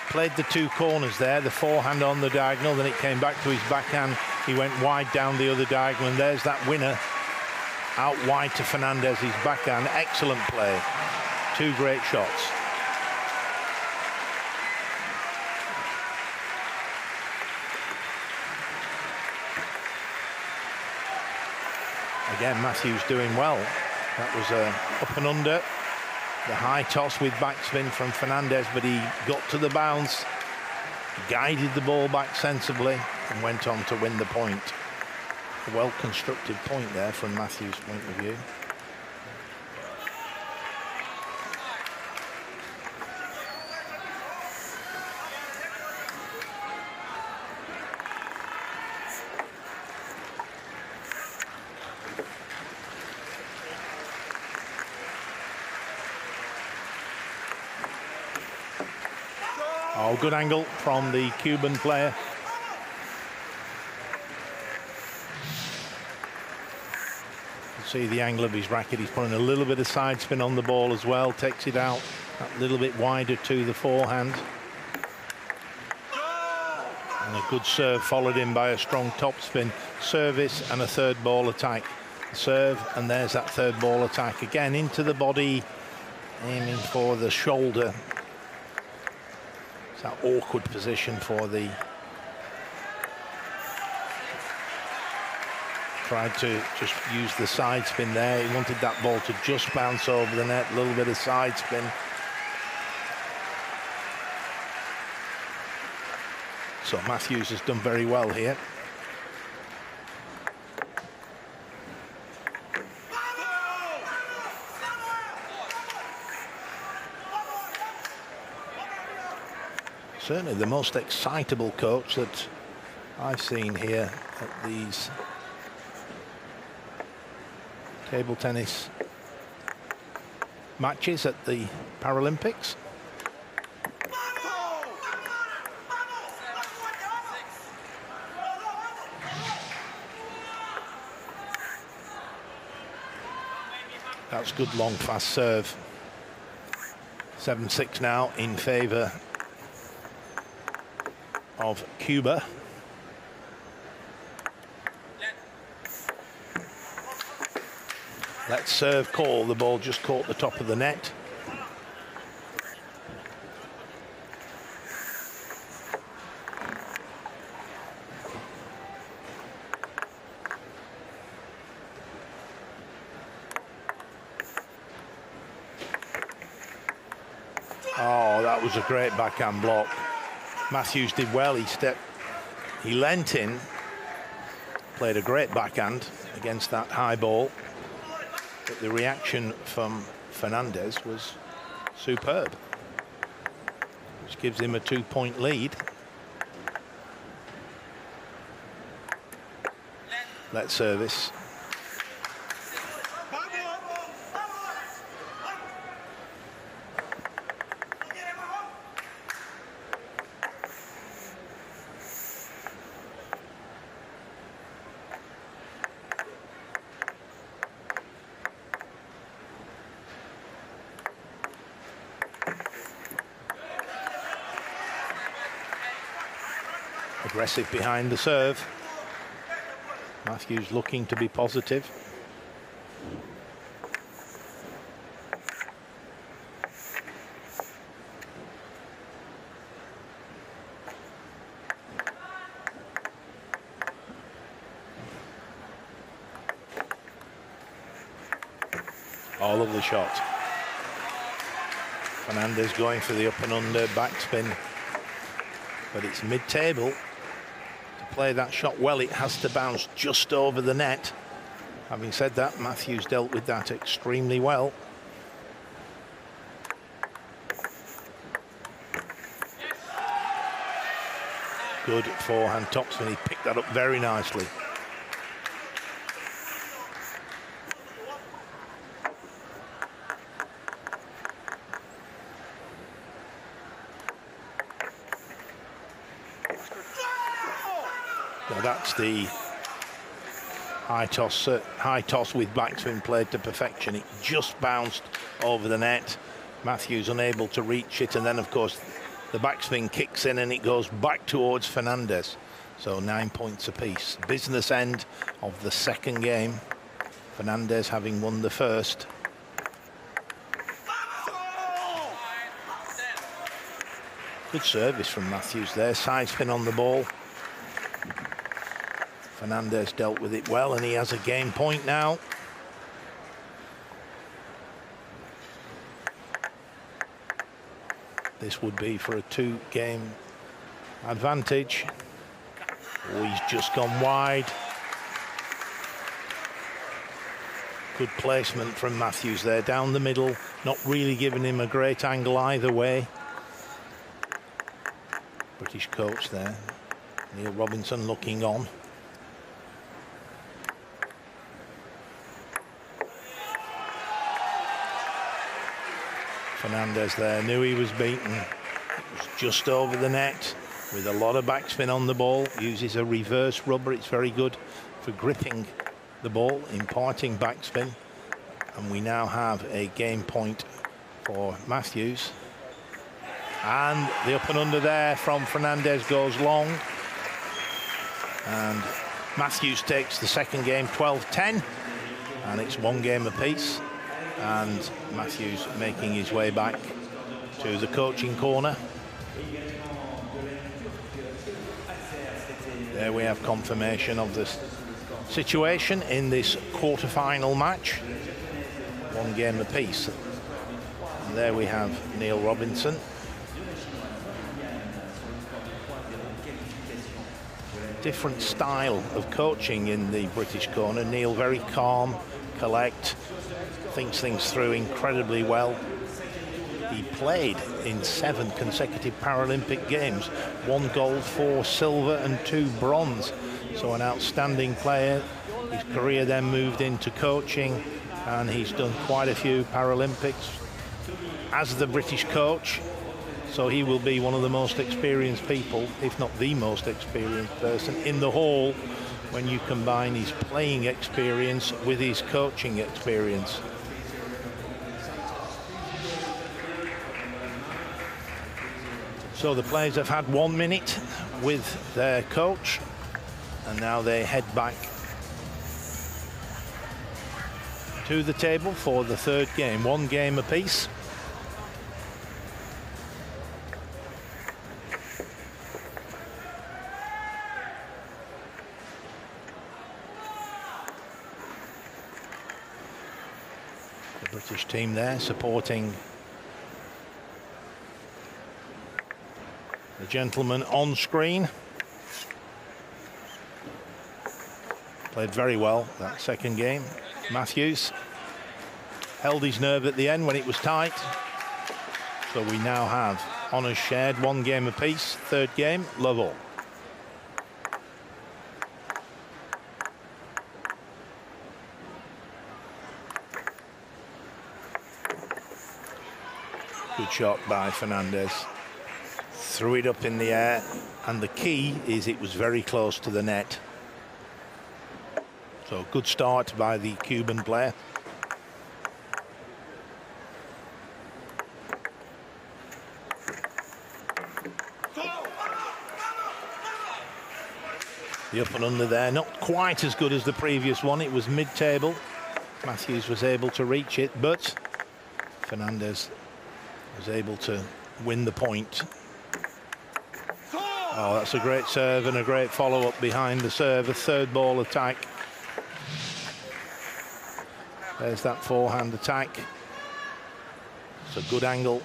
Played the 2 corners there, the forehand on the diagonal, then it came back to his backhand. He went wide down the other diagonal, and there's that winner out wide to Fernandez, his backhand. Excellent play. 2 great shots. Again, Matthews doing well. That was up and under. The high toss with backspin from Fernandez, but he got to the bounce, guided the ball back sensibly, and went on to win the point. A well-constructed point there from Matthews' point of view. Oh, good angle from the Cuban player. See the angle of his racket. He's putting a little bit of side spin on the ball as well. Takes it out a little bit wider to the forehand. And a good serve followed in by a strong topspin. Service and a third ball attack. Serve, and there's that third ball attack. Again into the body, aiming for the shoulder. It's that awkward position for the... Tried to just use the side spin there. He wanted that ball to just bounce over the net. A little bit of side spin. So Matthews has done very well here. Certainly the most excitable coach that I've seen here at these table tennis matches at the Paralympics. That's good long fast serve. 7-6 now in favor of Cuba. Let's serve call. The ball just caught the top of the net. Oh, that was a great backhand block. Matthews did well. He leant in, played a great backhand against that high ball. But the reaction from Fernandez was superb, which gives him a 2-point lead. Let's service. Aggressive behind the serve. Matthews looking to be positive. Oh, lovely shot. Fernandez going for the up and under backspin, but it's mid-table. Play that shot well, it has to bounce just over the net. Having said that, Matthews dealt with that extremely well. Good forehand topspin. He picked that up very nicely. Now that's the high toss with backspin played to perfection. It just bounced over the net. Matthews unable to reach it, and then of course the backspin kicks in and it goes back towards Fernandez. So 9 points apiece. Business end of the second game. Fernandez having won the first. Good service from Matthews there. Side spin on the ball. Fernandez dealt with it well, and he has a game point now. This would be for a 2-game advantage. Oh, he's just gone wide. Good placement from Matthews there, down the middle, not really giving him a great angle either way. British coach there, Neil Robinson, looking on. Fernandez there knew he was beaten. It was just over the net with a lot of backspin on the ball. Uses a reverse rubber. It's very good for gripping the ball, imparting backspin. And we now have a game point for Matthews. And the up and under there from Fernandez goes long. And Matthews takes the second game 12-10. And it's one game apiece. And Matthews making his way back to the coaching corner. There we have confirmation of this situation in this quarter-final match. One game apiece. And there we have Neil Robinson. Different style of coaching in the British corner. Neil very calm, collect, thinks things through incredibly well. He played in 7 consecutive Paralympic Games, 1 gold, 4 silver and 2 bronze. So an outstanding player. His career then moved into coaching, and he's done quite a few Paralympics as the British coach. So he will be one of the most experienced people, if not the most experienced person in the hall, when you combine his playing experience with his coaching experience. So the players have had 1 minute with their coach, and now they head back to the table for the third game. 1 game apiece. The British team there supporting the gentleman on screen. Played very well that second game. Matthews held his nerve at the end when it was tight. So we now have honours shared, 1 game apiece. Third game, love all. Good shot by Fernandez. Threw it up in the air, and the key is it was very close to the net. So good start by the Cuban player. The up and under there, not quite as good as the previous one. It was mid-table. Matthews was able to reach it, but Fernandez was able to win the point. Oh, that's a great serve and a great follow-up behind the serve. A third ball attack. There's that forehand attack. It's a good angle.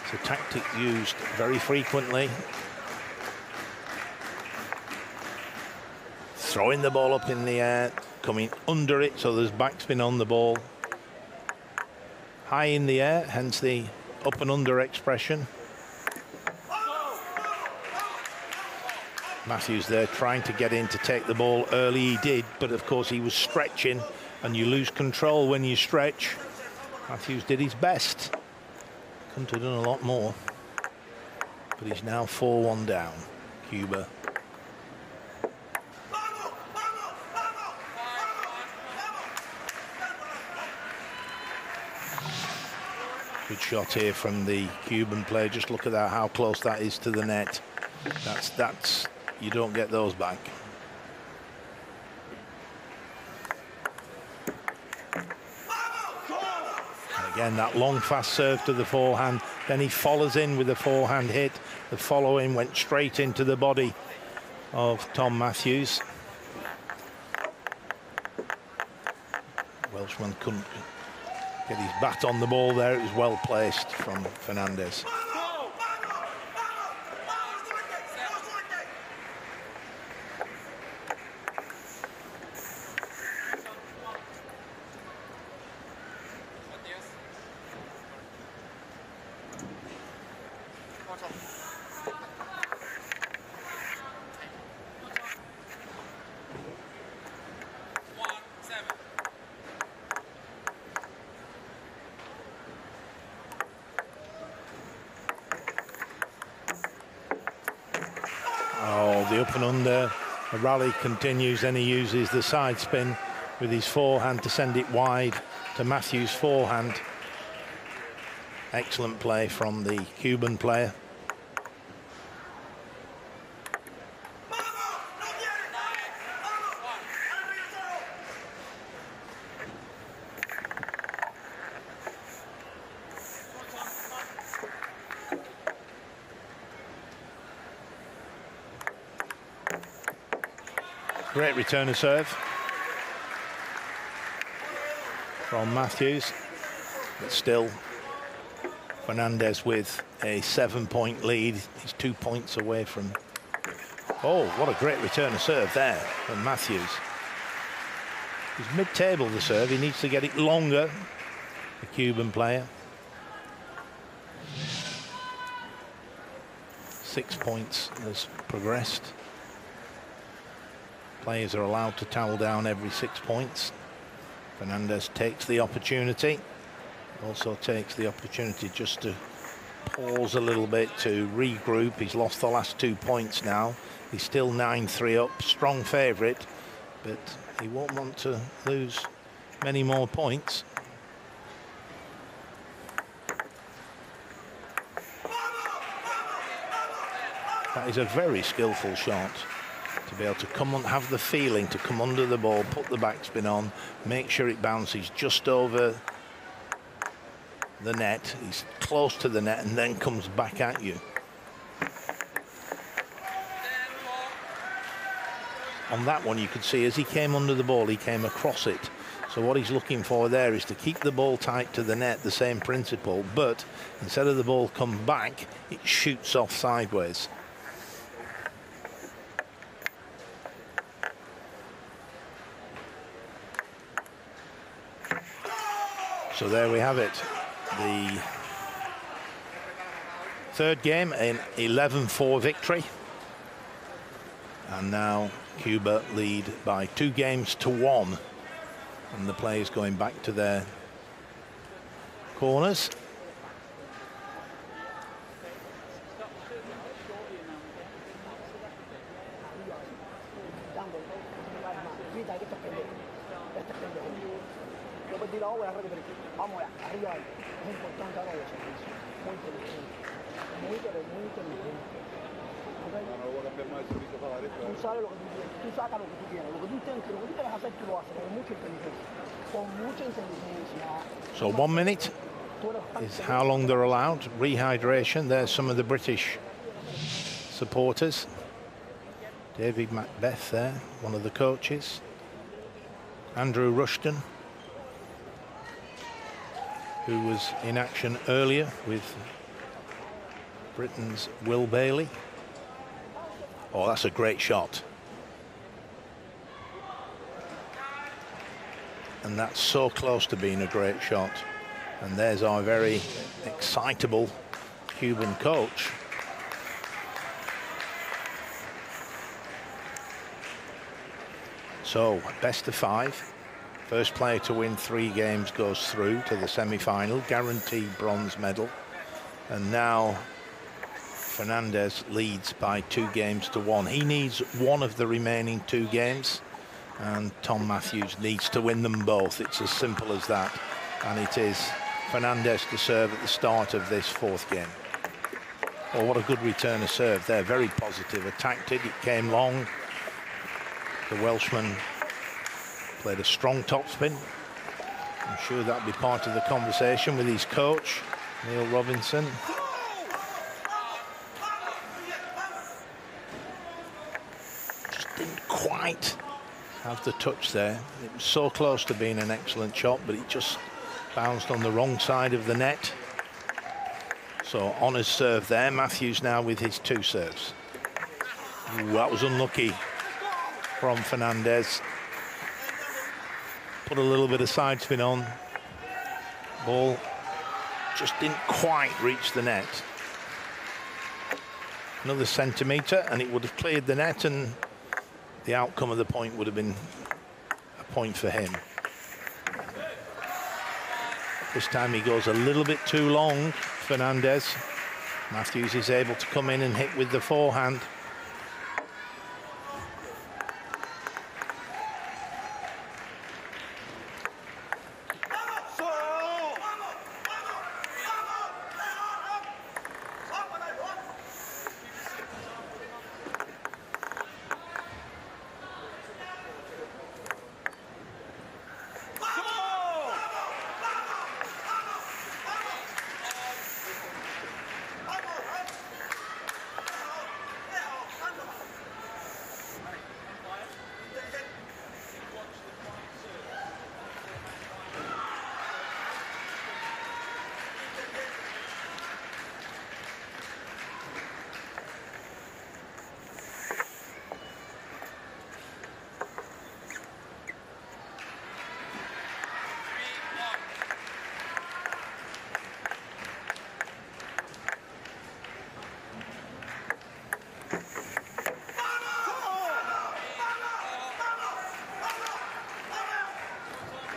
It's a tactic used very frequently. Throwing the ball up in the air, coming under it, so there's backspin on the ball. High in the air, hence the up and under expression. Matthews there trying to get in to take the ball early. He did, but of course he was stretching, and you lose control when you stretch. Matthews did his best. Couldn't have done a lot more. But he's now 4-1 down, Cuba. Good shot here from the Cuban player. Just look at that, how close that is to the net. That's you don't get those back. And again, that long fast serve to the forehand. Then he follows in with a forehand hit. The follow-in went straight into the body of Tom Matthews. Welshman couldn't get his bat on the ball there. It was well placed from Fernandez. Oh, the up and under. The rally continues, then he uses the side spin with his forehand to send it wide to Matthews' forehand. Excellent play from the Cuban player. Great return of serve from Matthews, but still Fernandez with a 7-point lead. He's 2 points away from... Oh, what a great return of serve there from Matthews. He's mid-table, the serve. He needs to get it longer, the Cuban player. 6 points has progressed. Players are allowed to towel down every 6 points. Fernandez takes the opportunity. Also takes the opportunity just to pause a little bit to regroup. He's lost the last 2 points now. He's still 9-3 up, strong favourite, but he won't want to lose many more points. That is a very skillful shot. To be able to come on, have the feeling to come under the ball, put the backspin on, make sure it bounces just over the net. He's close to the net and then comes back at you. On that one, you could see as he came under the ball, he came across it. So what he's looking for there is to keep the ball tight to the net, the same principle, but instead of the ball come back, it shoots off sideways. So there we have it. The third game, an 11-4 victory. And now Cuba lead by 2 games to 1. And the players going back to their corners. So 1 minute is how long they're allowed. Rehydration. There's some of the British supporters. David Macbeth there, one of the coaches. Andrew Rushton, who was in action earlier with Britain's Will Bailey. Oh, that's a great shot. And that's so close to being a great shot. And there's our very excitable Cuban coach. So, best of 5. First player to win 3 games goes through to the semi-final, guaranteed bronze medal. And now Fernandez leads by 2 games to 1. He needs one of the remaining 2 games, and Tom Matthews needs to win them both. It's as simple as that. And it is Fernandez to serve at the start of this 4th game. Oh, what a good return of serve there. Very positive. Attacked it. It came long. The Welshman played a strong topspin. I'm sure that'll be part of the conversation with his coach, Neil Robinson. Just didn't quite have the touch there. It was so close to being an excellent shot, but it just bounced on the wrong side of the net. So on his serve there, Matthews now with his 2 serves. Ooh, that was unlucky from Fernandez. Put a little bit of side spin on. Ball just didn't quite reach the net. Another centimetre and it would have cleared the net, and the outcome of the point would have been a point for him. This time he goes a little bit too long, Fernandez. Matthews is able to come in and hit with the forehand.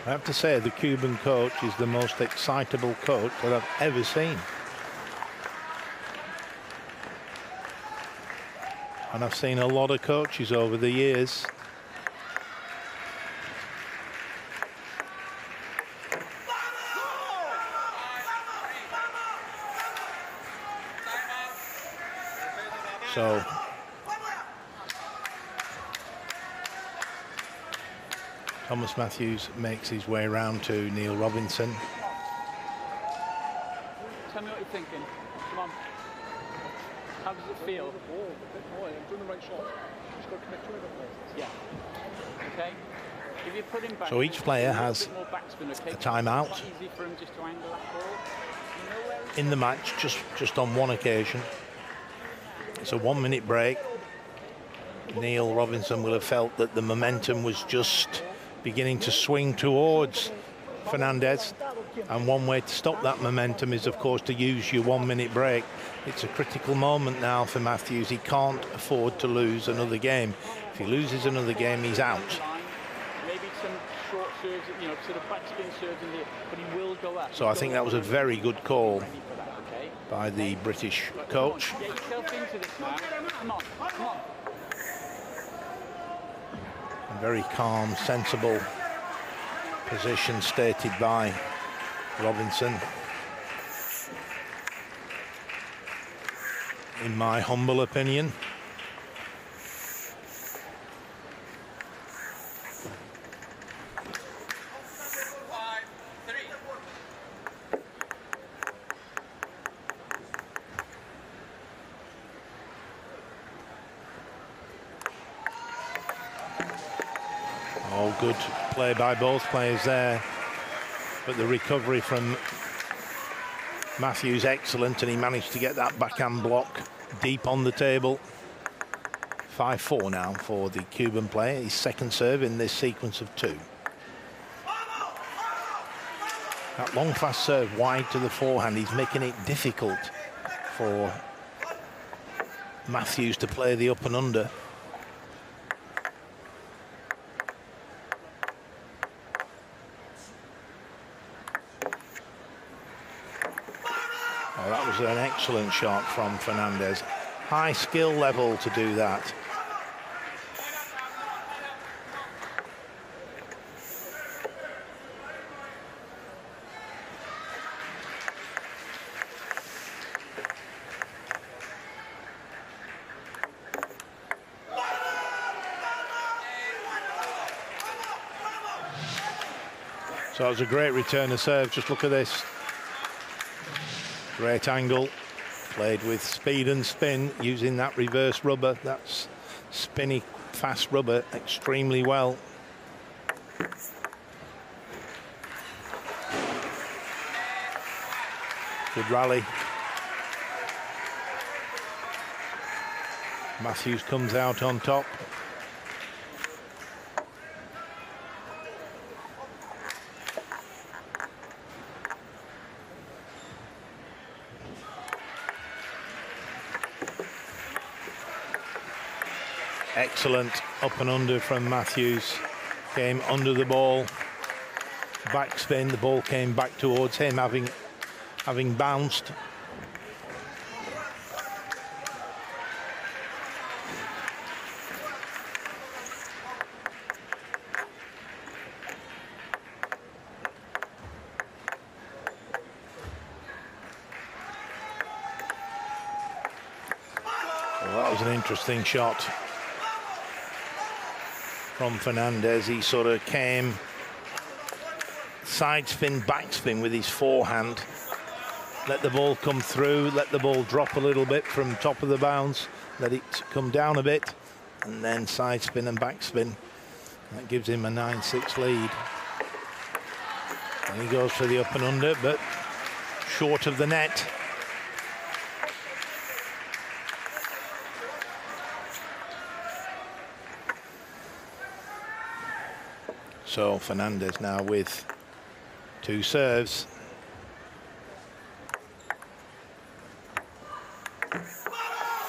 I have to say, the Cuban coach is the most excitable coach that I've ever seen. And I've seen a lot of coaches over the years. So Thomas Matthews makes his way around to Neil Robinson. Tell me what you're thinking. Come on. How does it feel? I'm doing the right shot. Just got to connect to it. Yeah. Okay. If you put him back, So each player has a timeout easy for him just to angle that ball. in the match, just on one occasion. It's a 1 minute break. Neil Robinson will have felt that the momentum was just beginning to swing towards Fernandez, and one way to stop that momentum is, of course, to use your 1 minute break. It's a critical moment now for Matthews. He can't afford to lose another game. If he loses another game, he's out. Maybe some short serves, you know, sort of backspin serves in the, but he will go up. So I think that was a very good call by the British coach. Get yourself into this, man. Come on, come on. A very calm, sensible position stated by Robinson, in my humble opinion. Oh, good play by both players there, but the recovery from Matthews excellent, and he managed to get that backhand block deep on the table. 5-4 now for the Cuban player, his second serve in this sequence of two. That long fast serve wide to the forehand, he's making it difficult for Matthews to play the up and under. Oh, that was an excellent shot from Fernandez. High skill level to do that. So it was a great return of serve. Just look at this. Great angle, played with speed and spin, using that reverse rubber, that's spinny, fast rubber, extremely well. Good rally. Matthews comes out on top. Excellent up and under from Matthews. Came under the ball, backspin, the ball came back towards him, having bounced. Well, that was an interesting shot from Fernandez. He sort of came side spin, backspin with his forehand, let the ball come through, let the ball drop a little bit from top of the bounce, let it come down a bit, and then side spin and backspin. That gives him a 9-6 lead. And he goes for the up and under, but short of the net. So Fernandez now with two serves.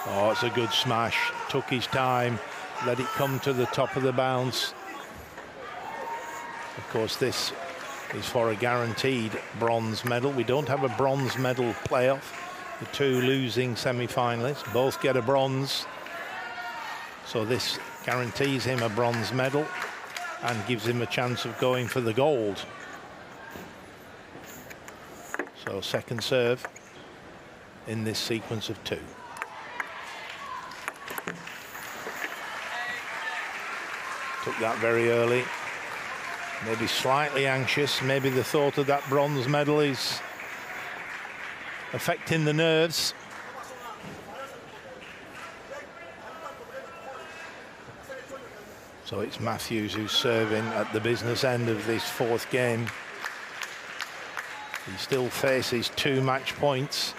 Oh, it's a good smash. Took his time, let it come to the top of the bounce. Of course, this is for a guaranteed bronze medal. We don't have a bronze medal playoff. The two losing semi-finalists both get a bronze. So this guarantees him a bronze medal and gives him a chance of going for the gold. So second serve in this sequence of two. Took that very early. Maybe slightly anxious. Maybe the thought of that bronze medal is affecting the nerves. So it's Matthews who's serving at the business end of this fourth game. He still faces 2 match points.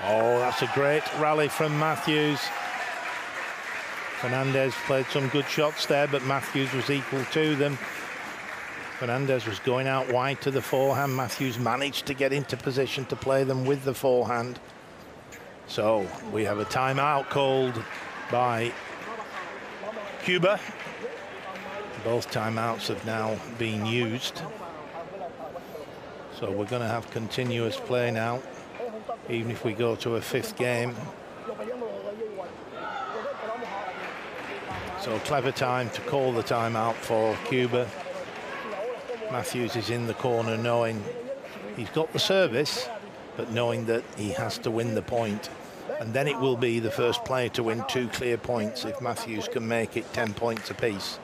Oh, that's a great rally from Matthews. Fernandez played some good shots there, but Matthews was equal to them. Fernandez was going out wide to the forehand. Matthews managed to get into position to play them with the forehand. So we have a timeout called by Cuba. Both timeouts have now been used. So we're going to have continuous play now, even if we go to a fifth game. So clever time to call the timeout for Cuba. Matthews is in the corner knowing he's got the service, but knowing that he has to win the point. And then it will be the first player to win 2 clear points if Matthews can make it 10 points apiece.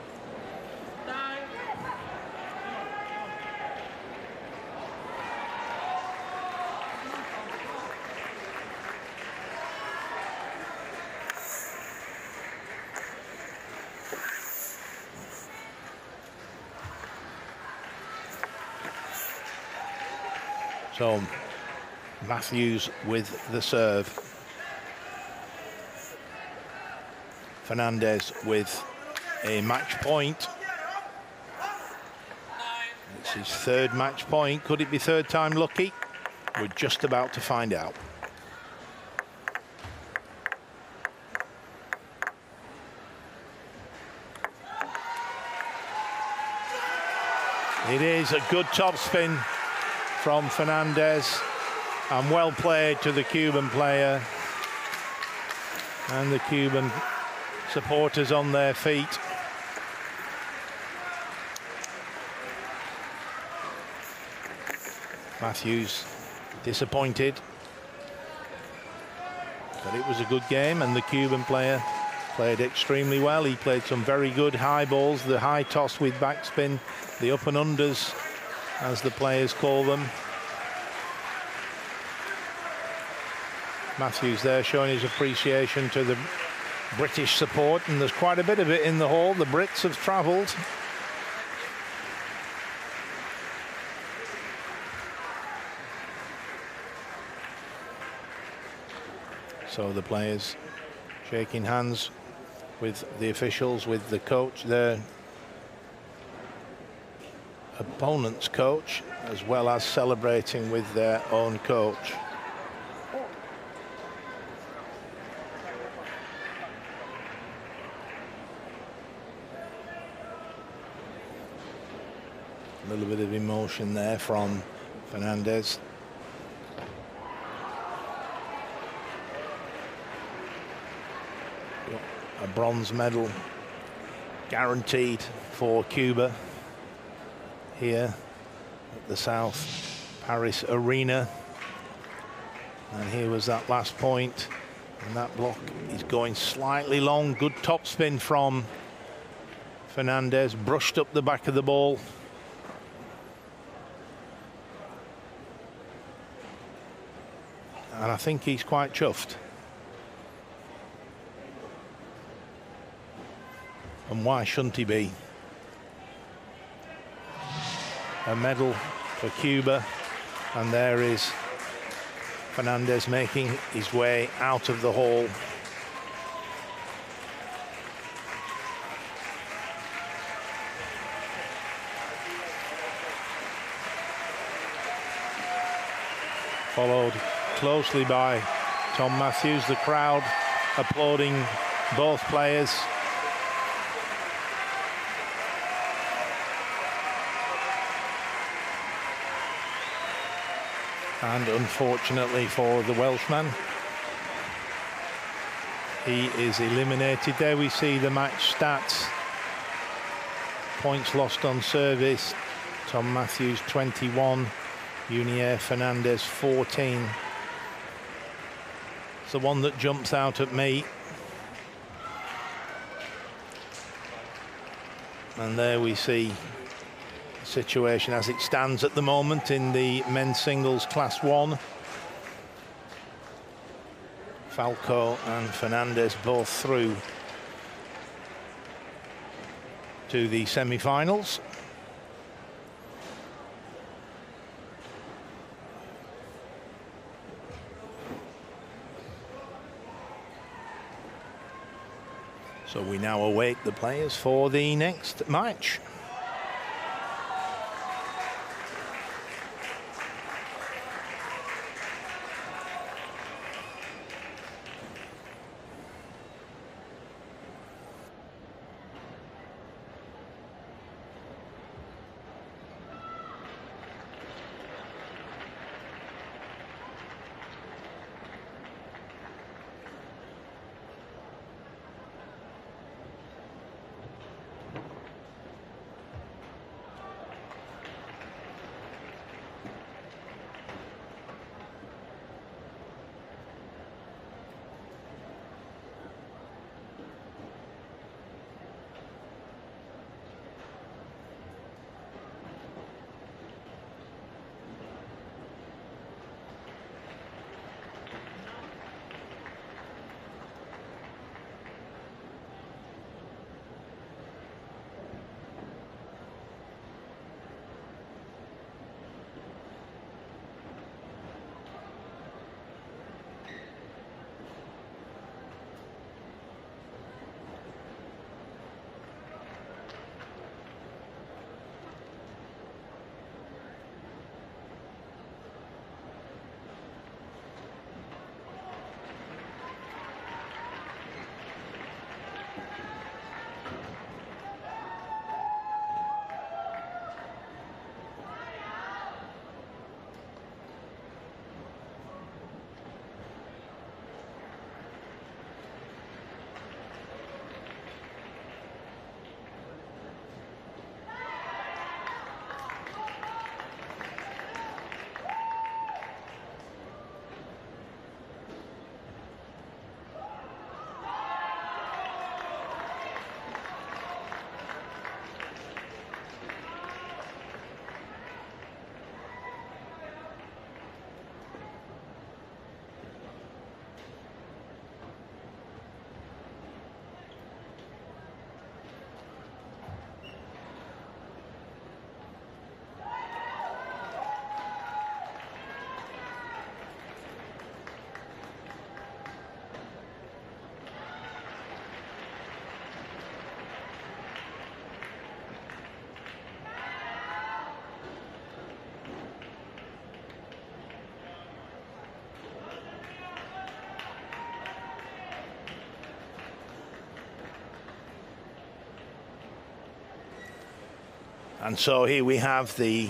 So Matthews with the serve. Fernandez with a match point. It's his 3rd match point. Could it be 3rd time lucky? We're just about to find out. It is a good topspin from Fernandez, and well played to the Cuban player, and the Cuban supporters on their feet. Matthews disappointed, but it was a good game, and the Cuban player played extremely well. He played some very good high balls, the high toss with backspin, the up and unders, as the players call them. Matthews there showing his appreciation to the British support, and there's quite a bit of it in the hall. The Brits have travelled. So the players shaking hands with the officials, with the coach, their opponent's coach, as well as celebrating with their own coach. A little bit of emotion there from Fernandez. A bronze medal guaranteed for Cuba here at the South Paris Arena. And here was that last point, and that block is going slightly long. Good topspin from Fernandez, brushed up the back of the ball. And I think he's quite chuffed. And why shouldn't he be? A medal for Cuba, and there is Fernandez making his way out of the hall. followed closely by Tom Matthews. The crowd applauding both players. And unfortunately for the Welshman, he is eliminated. There we see the match stats. Points lost on service. Tom Matthews 21, Junior Fernandez 14. It's the one that jumps out at me. And there we see the situation as it stands at the moment in the men's singles Class 1. Falco and Fernandez both through to the semi-finals. So we now await the players for the next match. And so here we have the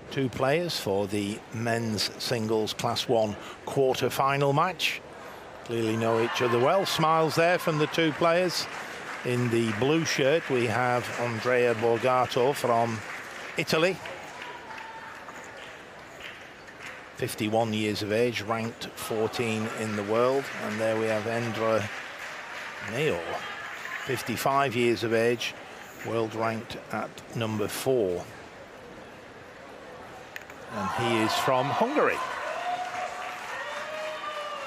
two players for the men's singles Class 1 quarter-final match. Clearly know each other well. Smiles there from the two players. In the blue shirt we have Andrea Borgato from Italy. 51 years of age, ranked 14 in the world. And there we have Endra Neo, 55 years of age, world ranked at number 4. And he is from Hungary.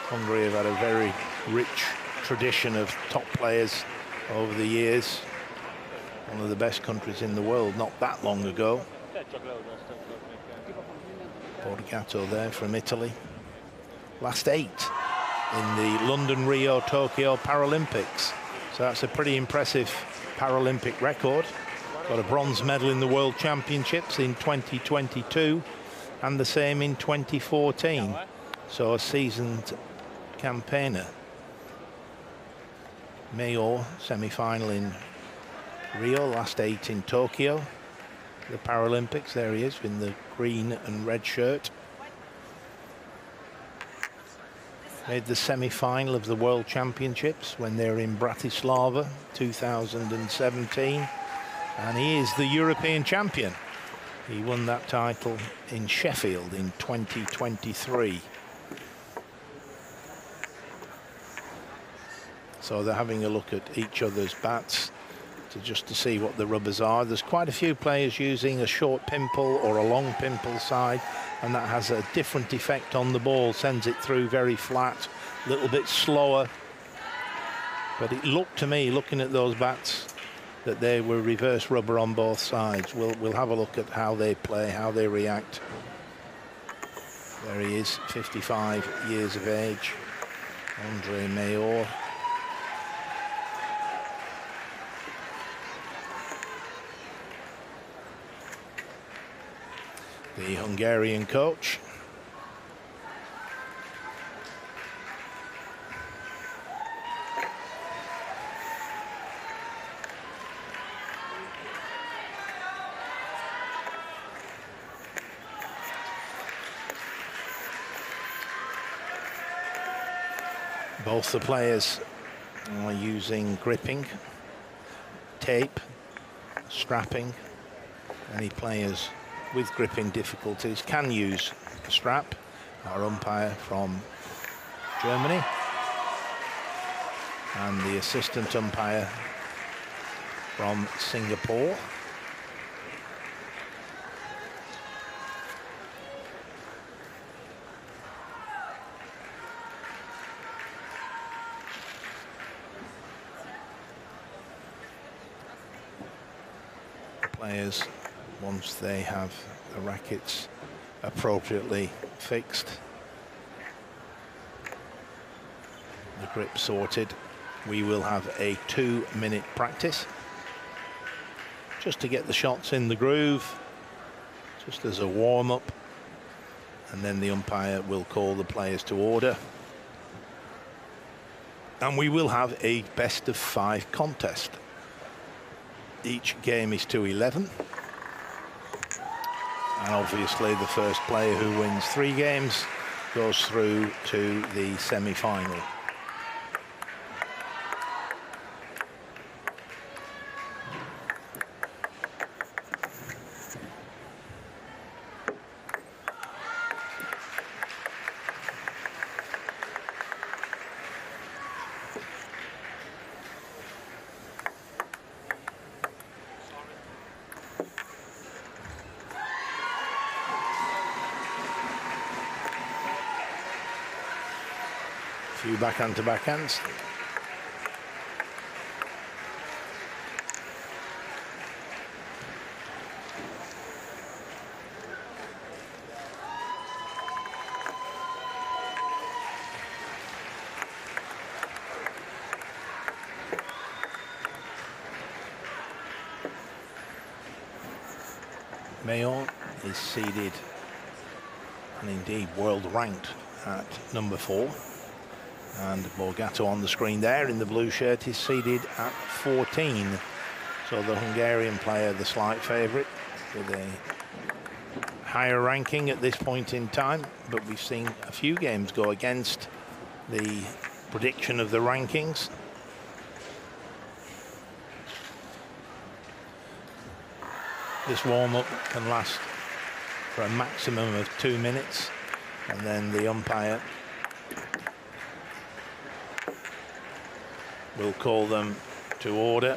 Hungary have had a very rich tradition of top players over the years. One of the best countries in the world not that long ago. Borgato there from Italy. Last 8 in the London, Rio, Tokyo Paralympics. So that's a pretty impressive Paralympic record. Got a bronze medal in the World Championships in 2022 and the same in 2014. So a seasoned campaigner. Mayor, semi-final in Rio, last 8 in Tokyo. The Paralympics, there he is in the green and red shirt. Made the semi-final of the World Championships when they were in Bratislava 2017, and he is the European champion. He won that title in Sheffield in 2023. So they're having a look at each other's bats to see what the rubbers are. There's quite a few players using a short pimple or a long pimple side, and that has a different effect on the ball, sends it through very flat, a little bit slower. But it looked to me, looking at those bats, that they were reverse rubber on both sides. We'll have a look at how they play, how they react. There he is, 55 years of age, Andre Mayor. The Hungarian coach. Both the players are using gripping, tape, strapping. Any players with gripping difficulties can use a strap. Our umpire from Germany and the assistant umpire from Singapore. Players, once they have the rackets appropriately fixed, the grip sorted, we will have a 2-minute practice just to get the shots in the groove, just as a warm-up, and then the umpire will call the players to order. And we will have a best-of-5 contest. Each game is to 11. And obviously the first player who wins 3 games goes through to the semi-final. Few backhand to backhands. Mayon is seeded and indeed world ranked at number 4. And Borgato on the screen there in the blue shirt is seeded at 14. So the Hungarian player, the slight favourite, with a higher ranking at this point in time. But we've seen a few games go against the prediction of the rankings. This warm-up can last for a maximum of 2 minutes, and then the umpire will call them to order.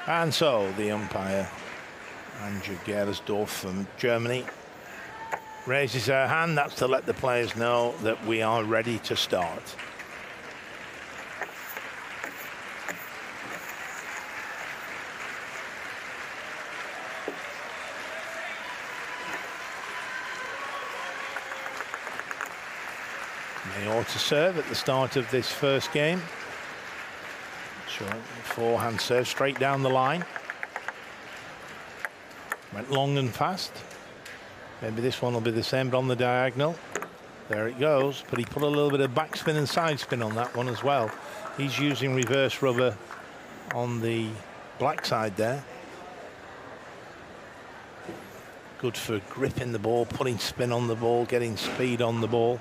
And so the umpire, Anja Gersdorf from Germany, raises her hand. That's to let the players know that we are ready to start. Mayor to serve at the start of this first game. Short forehand serve straight down the line. Went long and fast. Maybe this one will be the same, but on the diagonal. There it goes, but he put a little bit of backspin and side spin on that one as well. He's using reverse rubber on the black side there. Good for gripping the ball, putting spin on the ball, getting speed on the ball.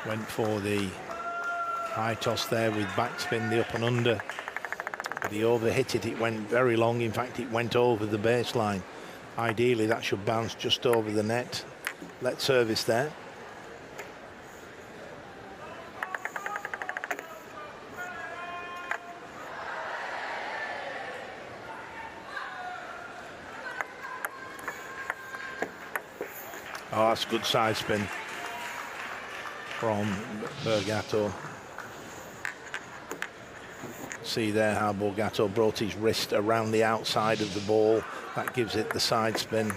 Went for the high toss there with backspin, the up and under. But he overhit it, it went very long. In fact, it went over the baseline. Ideally, that should bounce just over the net. Let service there. Oh, that's a good side spin from Borgato. See there how Borgato brought his wrist around the outside of the ball. That gives it the side spin.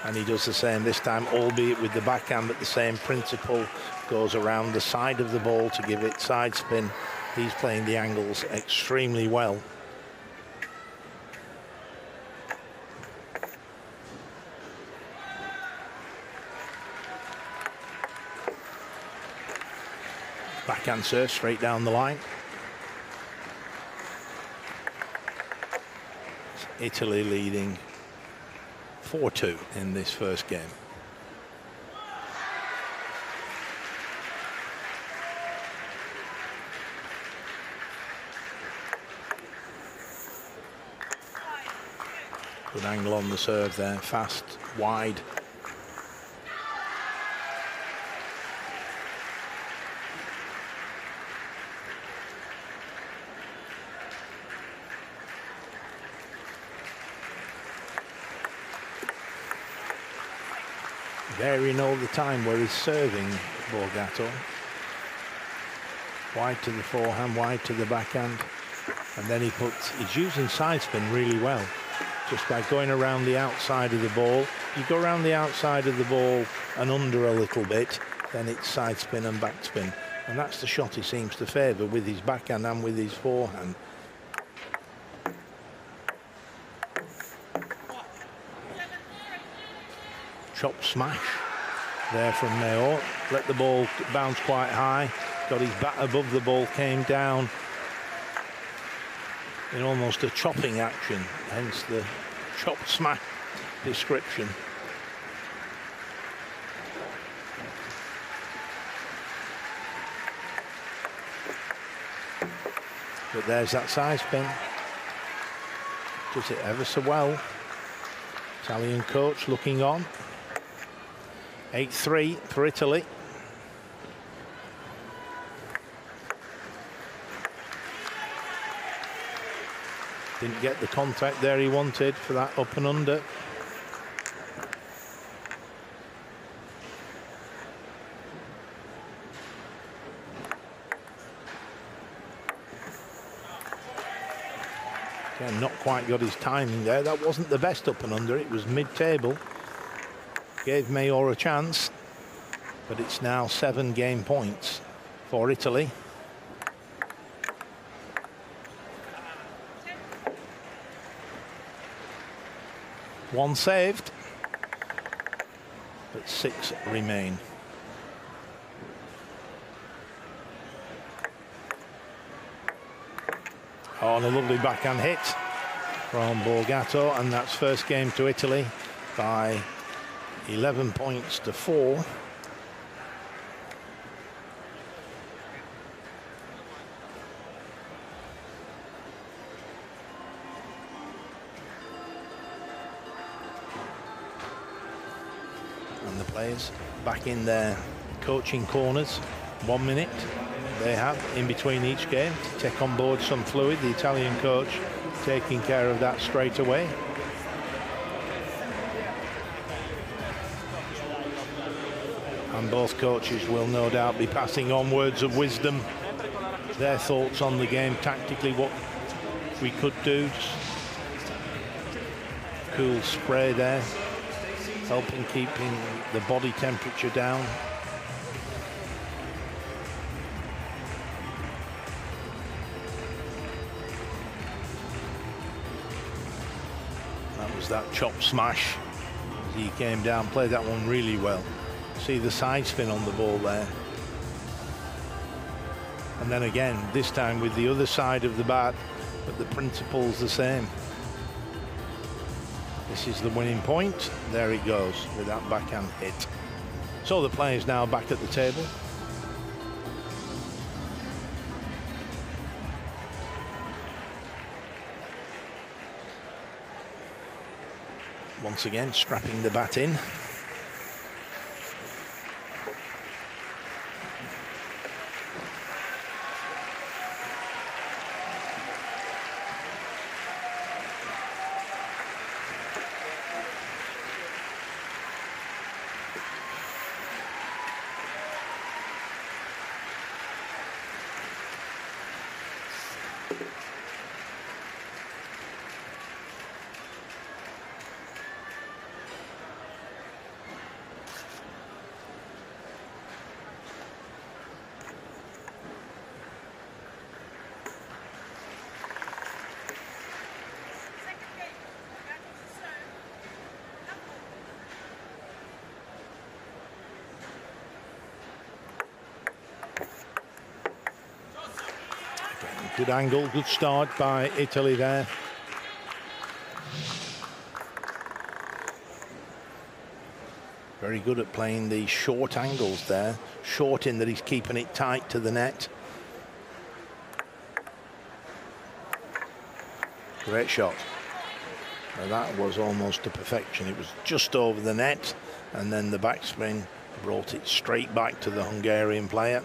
And he does the same this time, albeit with the backhand, but the same principle. Goes around the side of the ball to give it side spin. He's playing the angles extremely well. Backhand serve straight down the line. Italy leading 4-2 in this first game. Good angle on the serve there, fast, wide. Varying all the time where he's serving, Borgato. Wide to the forehand, wide to the backhand. And then he's using side spin really well. Just by going around the outside of the ball. You go around the outside of the ball and under a little bit, then it's side spin and back spin. And that's the shot he seems to favour with his backhand and with his forehand. Chop smash there from Mayor. Let the ball bounce quite high. Got his bat above the ball, came down in almost a chopping action, hence the chop smash description. But there's that side spin. Does it ever so well. Italian coach looking on. 8-3 for Italy. Didn't get the contact there he wanted for that up and under. Again, not quite got his timing there. That wasn't the best up and under. It was mid-table. Gave Mayor a chance, but it's now 7 game points for Italy. One saved, but 6 remain. Oh, and a lovely backhand hit from Borgato, and that's first game to Italy by 11 points to 4. And the players back in their coaching corners. 1 minute they have in between each game to take on board some fluid. The Italian coach taking care of that straight away. And both coaches will no doubt be passing on words of wisdom their thoughts on the game tactically, what we could do. Just cool spray there, helping keeping the body temperature down. That was that chop smash as he came down, played that one really well. See the side spin on the ball there. And then again, this time with the other side of the bat, but the principle's the same. This is the winning point. There it goes with that backhand hit. So the players now back at the table. Once again, strapping the bat in. Good angle, good start by Italy there. Very good at playing the short angles there. Short in that he's keeping it tight to the net. Great shot. Now that was almost to perfection. It was just over the net, and then the backspin brought it straight back to the Hungarian player.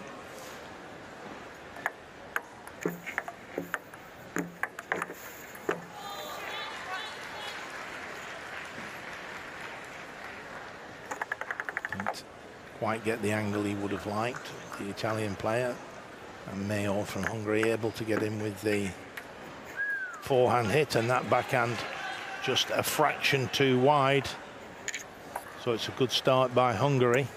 Quite get the angle he would have liked, the Italian player, and Mayo from Hungary able to get in with the forehand hit, and that backhand just a fraction too wide. So it's a good start by Hungary.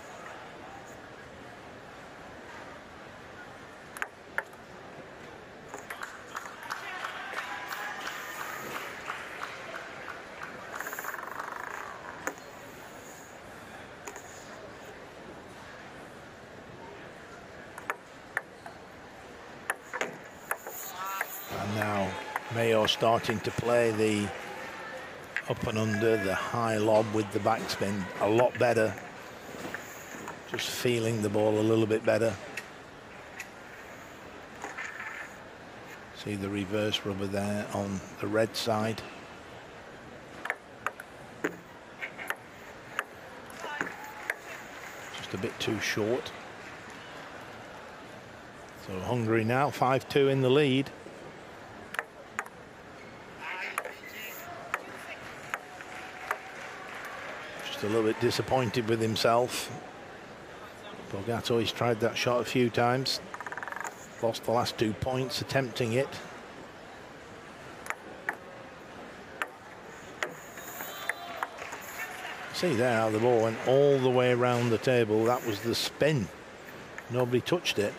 Starting to play the up and under, the high lob with the backspin a lot better. Just feeling the ball a little bit better. See the reverse rubber there on the red side. Just a bit too short. So Hungary now 5-2 in the lead. A little bit disappointed with himself. Borgato, he's tried that shot a few times. Lost the last 2 points attempting it. See there how the ball went all the way around the table. That was the spin. Nobody touched it.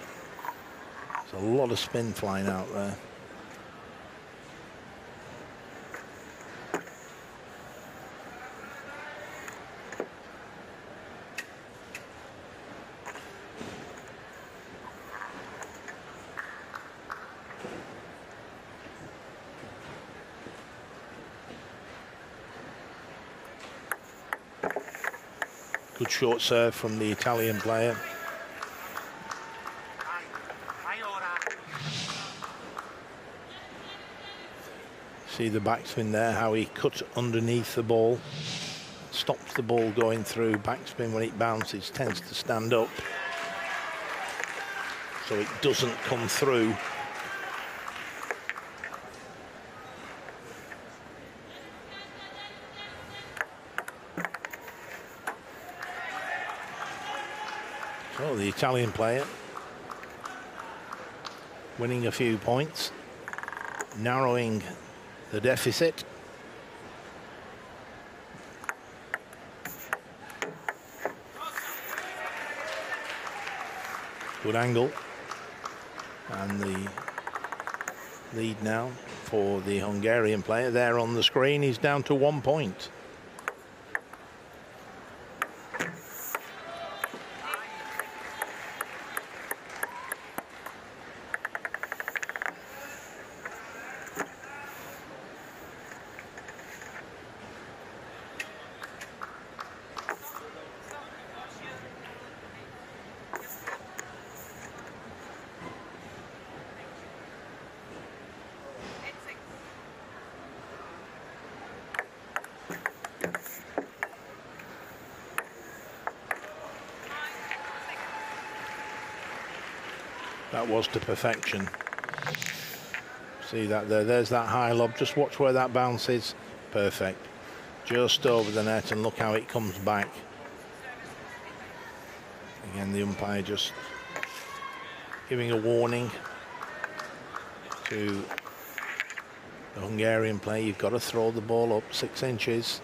There's a lot of spin flying out there. Good short serve from the Italian player. See the backspin there, how he cut underneath the ball. Stops the ball going through. Backspin when it bounces tends to stand up, so it doesn't come through. So the Italian player winning a few points, narrowing the deficit. Good angle, and the lead now for the Hungarian player there on the screen is down to 1 point. That was to perfection. See that there? There's that high lob. Just watch where that bounces. Perfect. Just over the net, and look how it comes back. Again, the umpire just giving a warning to the Hungarian player. You've got to throw the ball up 6 inches.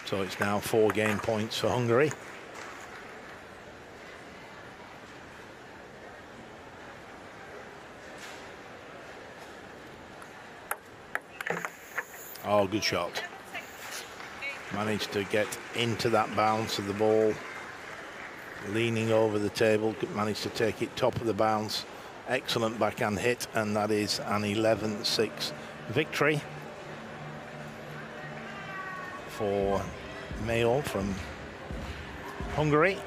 So it's now 4 game points for Hungary. Oh, good shot. Managed to get into that bounce of the ball. Leaning over the table, managed to take it top of the bounce. Excellent backhand hit, and that is an 11-6 victory for Mayo from Hungary,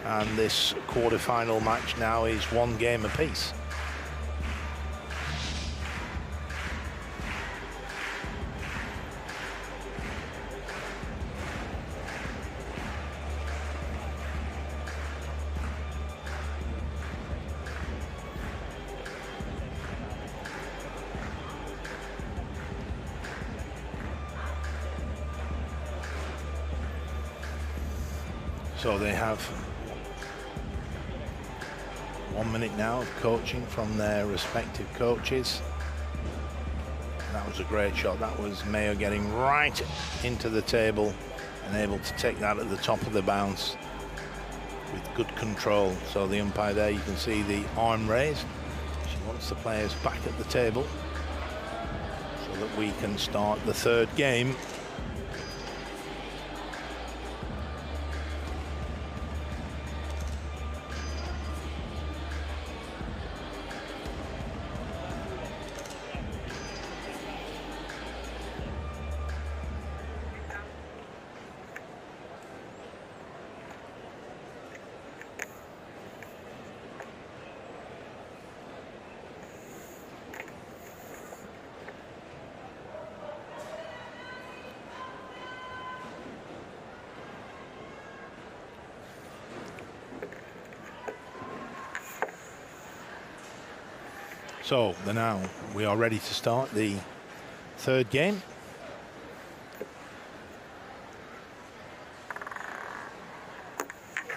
and this quarter-final match now is 1 game apiece. So they have 1 minute now of coaching from their respective coaches. That was a great shot. That was Mayo getting right into the table and able to take that at the top of the bounce with good control. So the umpire there, you can see the arm raised. She wants the players back at the table so that we can start the 3rd game. So now we are ready to start the 3rd game.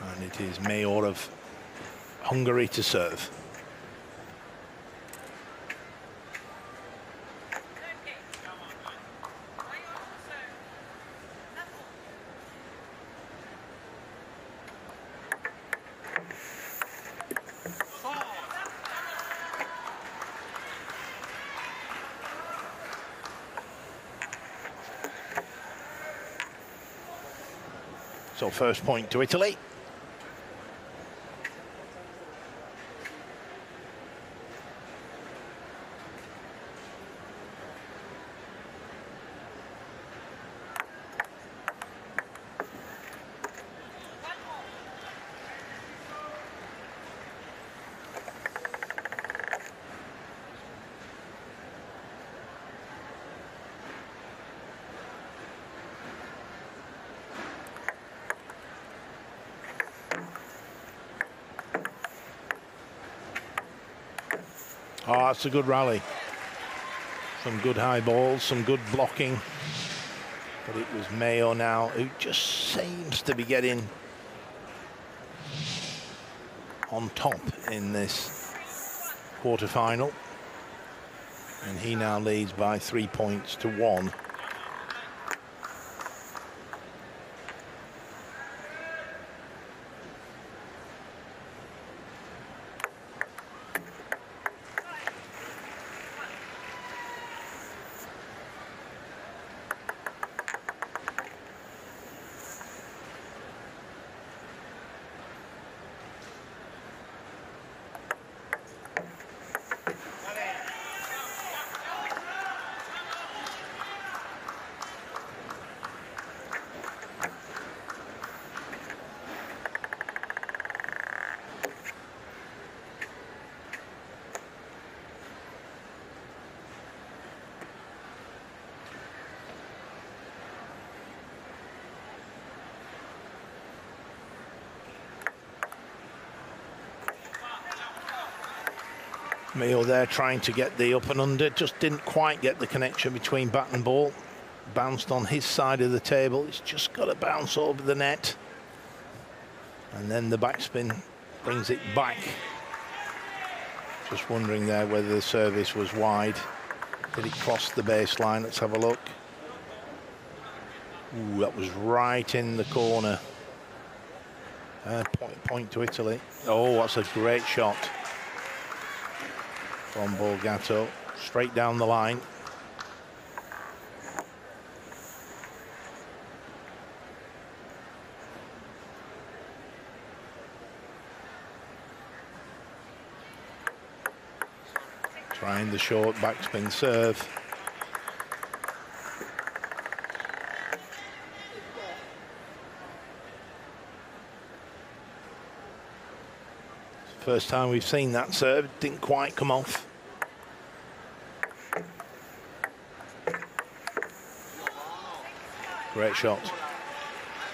And it is Mayor of Hungary to serve. So first point to Italy. Oh, that's a good rally. Some good high balls, some good blocking. But it was Mayo now who just seems to be getting on top in this quarter-final. And he now leads by 3 points to 1. Mayo there trying to get the up and under, just didn't quite get the connection between bat and ball. Bounced on his side of the table, it's just got to bounce over the net. And then the backspin brings it back. Just wondering there whether the service was wide. Did it cross the baseline? Let's have a look. Ooh, that was right in the corner. Point to Italy. Oh, that's a great shot from Borgato, straight down the line. Trying the short backspin serve. First time we've seen that serve, didn't quite come off. Great shot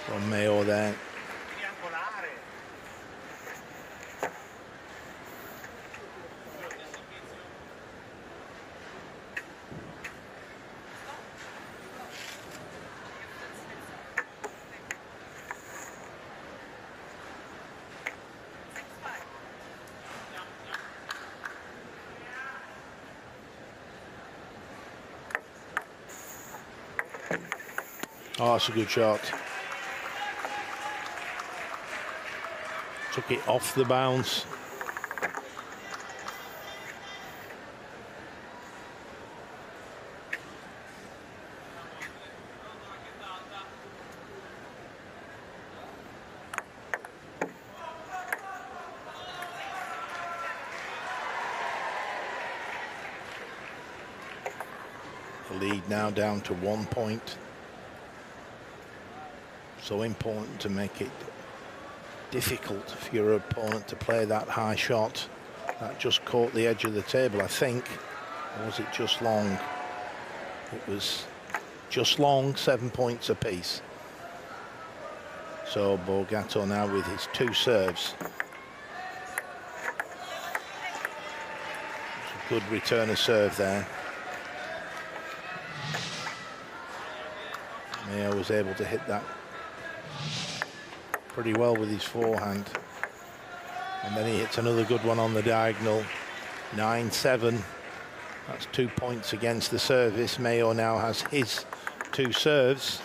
from Mayo there. Oh, that's a good shot. Took it off the bounce. The lead now down to 1 point. So important to make it difficult for your opponent to play that high shot. That just caught the edge of the table, I think. Or was it just long? It was just long, 7 points apiece. So Borgato now with his 2 serves. It's a good return of serve there. Mayo was able to hit that pretty well with his forehand. And then he hits another good one on the diagonal. 9-7. That's 2 points against the service. Mayo now has his 2 serves.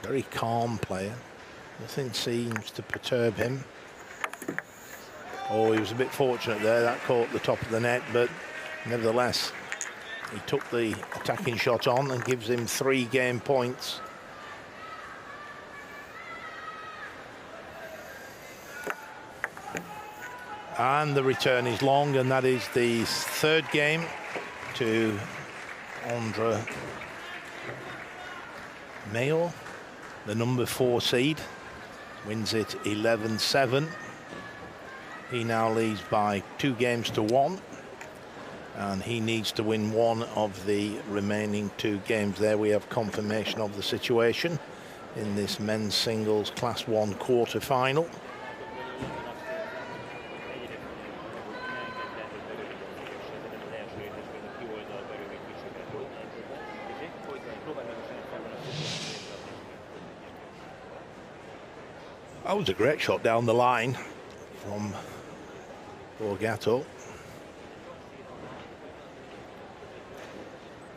Very calm player. Nothing seems to perturb him. Oh, he was a bit fortunate there. That caught the top of the net, but nevertheless, he took the attacking shot on and gives him 3 game points. And the return is long, and that is the 3rd game to Andre Mayo, the number 4 seed. Wins it 11-7. He now leads by 2 games to 1. And he needs to win 1 of the remaining 2 games. There we have confirmation of the situation in this men's singles Class 1 quarter-final. That was a great shot down the line from Borgato.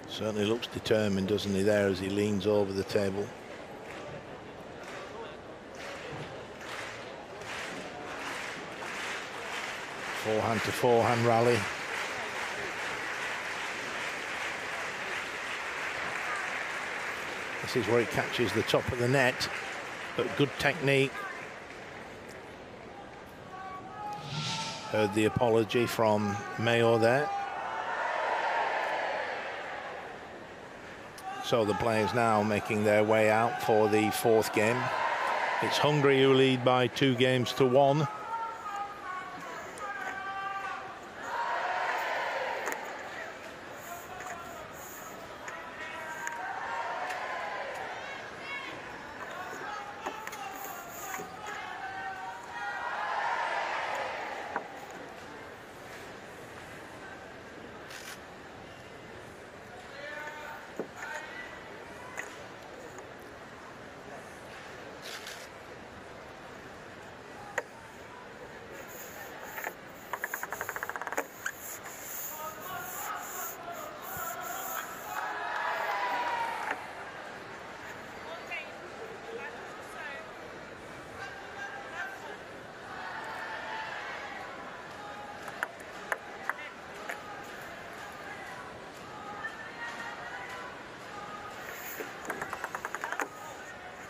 Certainly looks determined, doesn't he, there as he leans over the table. Forehand to forehand rally. This is where he catches the top of the net, but good technique. Heard the apology from Mayo there. So the players now making their way out for the fourth game. It's Hungary who lead by 2-1.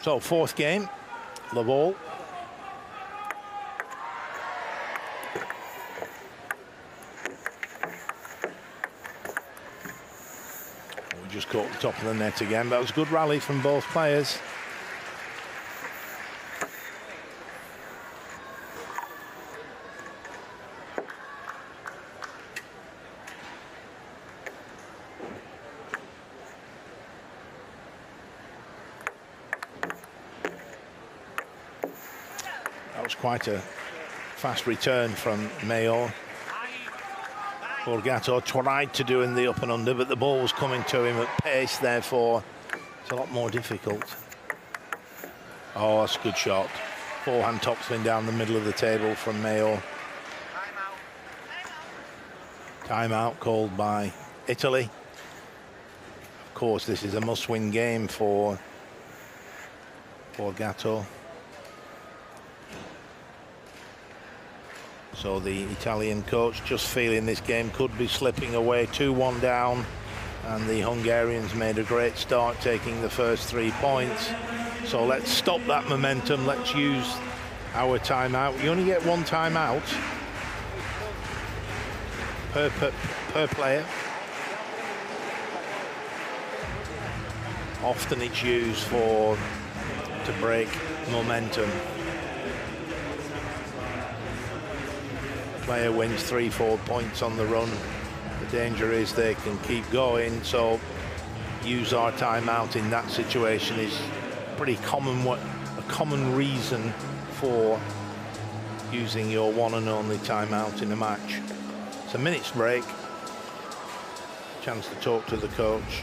So fourth game, Laval. We just caught the top of the net again. That was a good rally from both players. Quite a fast return from Mayo. Borgato tried to do in the up and under, but the ball was coming to him at pace, therefore it's a lot more difficult. Oh, that's a good shot. Forehand topspin down the middle of the table from Mayo. Timeout called by Italy. Of course, this is a must-win game for Borgato. So the Italian coach just feeling this game could be slipping away, 2-1 down, and the Hungarians made a great start taking the first 3 points. So let's stop that momentum. Let's use our timeout. You only get 1 timeout per player. Often it's used to break momentum. Player wins 3-4 points on the run. The danger is they can keep going, so use our timeout in that situation is pretty common. A common reason for using your one and only timeout in a match. It's a minute's break. Chance to talk to the coach.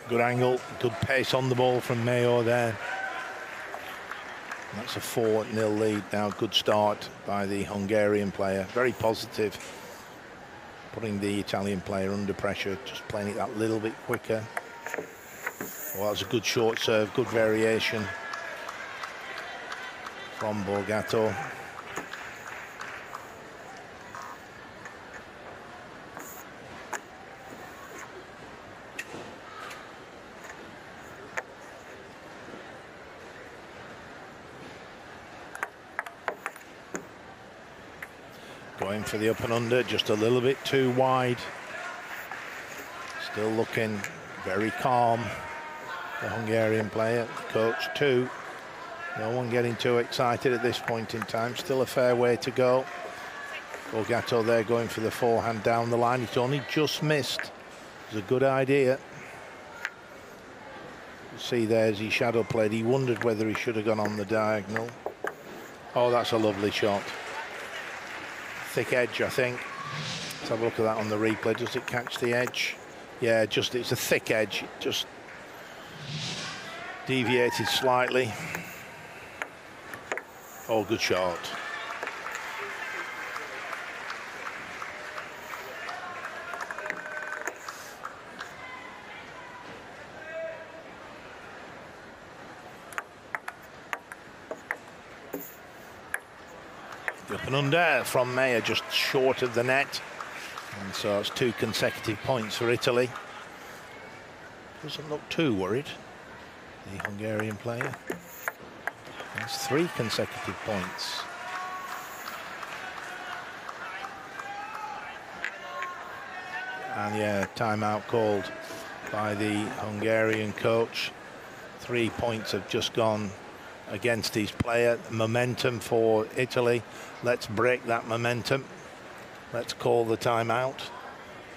Good angle, good pace on the ball from Mayo there. That's a 4-0 lead now. Good start by the Hungarian player. Very positive. Putting the Italian player under pressure, just playing it that little bit quicker. Well, that was a good short serve, good variation from Borgato. Going for the up and under, just a little bit too wide. Still looking very calm, the Hungarian player. Coach too. No one getting too excited at this point in time. Still a fair way to go. Chateau there going for the forehand down the line. It's only just missed. It was a good idea. You see there as he shadow played, he wondered whether he should have gone on the diagonal. Oh, that's a lovely shot. Thick edge, I think. Let's have a look at that on the replay. Does it catch the edge? Yeah, just it's a thick edge. It just deviated slightly. Oh, good shot. Up and under from Mayer, just short of the net. And so it's 2 consecutive points for Italy. Doesn't look too worried, the Hungarian player. It's 3 consecutive points. And yeah, timeout called by the Hungarian coach. 3 points have just gone against his player. Momentum for Italy. Let's break that momentum. Let's call the timeout,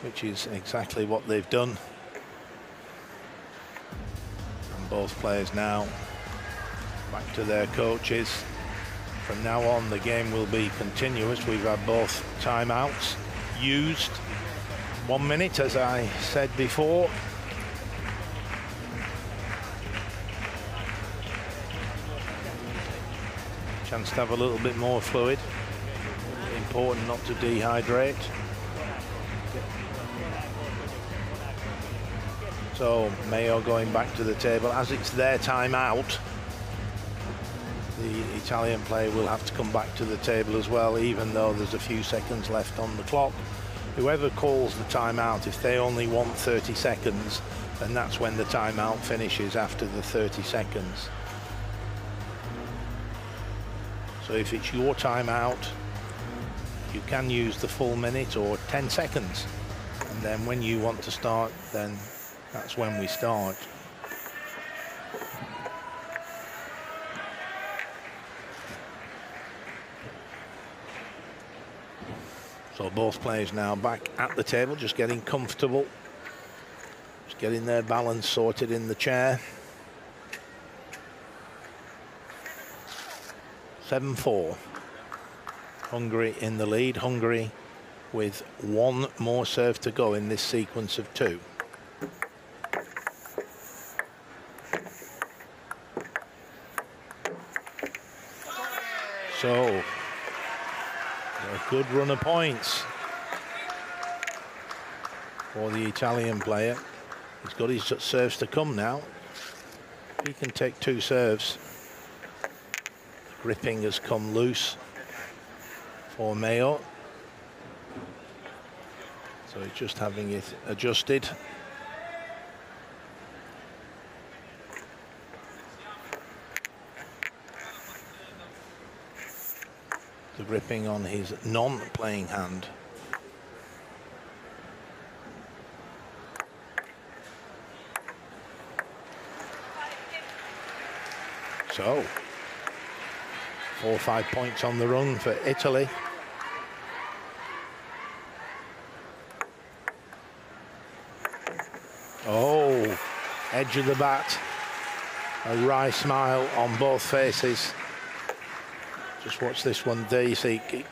which is exactly what they've done. And both players now back to their coaches. From now on, the game will be continuous. We've had both timeouts used. 1 minute, as I said before. Chance to have a little bit more fluid. Important not to dehydrate. So Mayo going back to the table. As it's their timeout, the Italian player will have to come back to the table as well, even though there's a few seconds left on the clock. Whoever calls the timeout, if they only want 30 seconds, then that's when the timeout finishes, after the 30 seconds. So if it's your timeout, you can use the full minute or 10 seconds. And then when you want to start, then that's when we start. So both players now back at the table, just getting comfortable, just getting their balance sorted in the chair. 7-4. Hungary in the lead. Hungary with 1 more serve to go in this sequence of 2. So a good run of points for the Italian player. He's got his serves to come now. He can take 2 serves. Gripping has come loose for Mayo. So he's just having it adjusted. The gripping on his non-playing hand. So 4 or 5 points on the run for Italy. Oh, edge of the bat. A wry smile on both faces. Just watch this one there. You see, it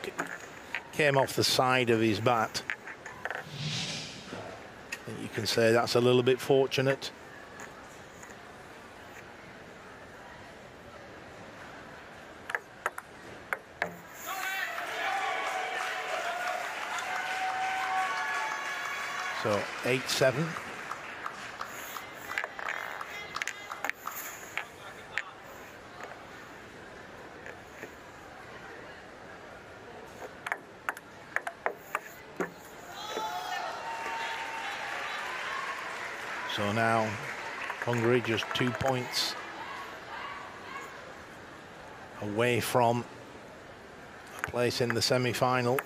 came off the side of his bat. I think you can say that's a little bit fortunate. So 8-7. So now Hungary just 2 points away from a place in the semi-final.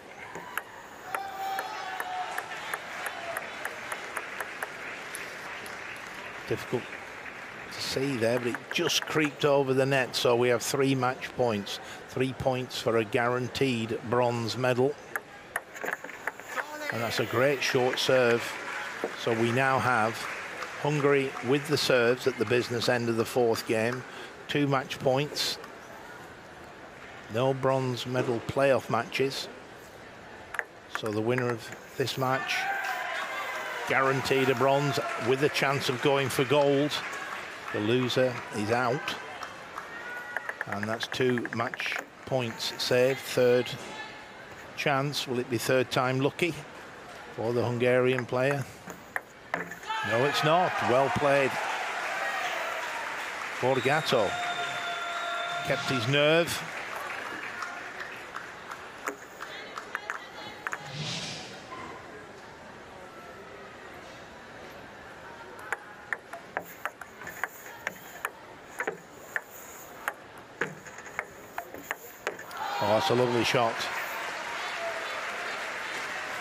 difficult to see there, but it just creeped over the net. So we have 3 match points, 3 points for a guaranteed bronze medal. And that's a great short serve. So we now have Hungary with the serves at the business end of the 4th game. 2 match points. No bronze medal playoff matches. So the winner of this match guaranteed a bronze with a chance of going for gold. The loser is out. And that's 2 match points saved. 3rd chance. Will it be 3rd time lucky for the Hungarian player? No, it's not. Well played. Borgato kept his nerve. Oh, that's a lovely shot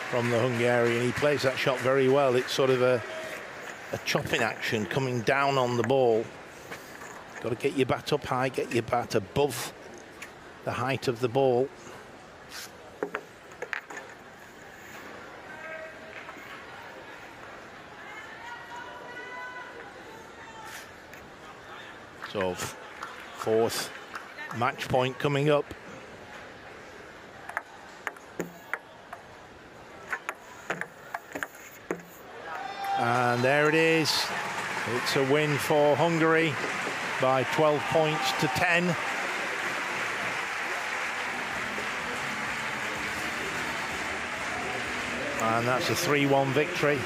from the Hungarian. He plays that shot very well. It's sort of a chopping action coming down on the ball. Got to get your bat up high, get your bat above the height of the ball. So 4th match point coming up. And there it is. It's a win for Hungary by 12 points to 10. And that's a 3-1 victory.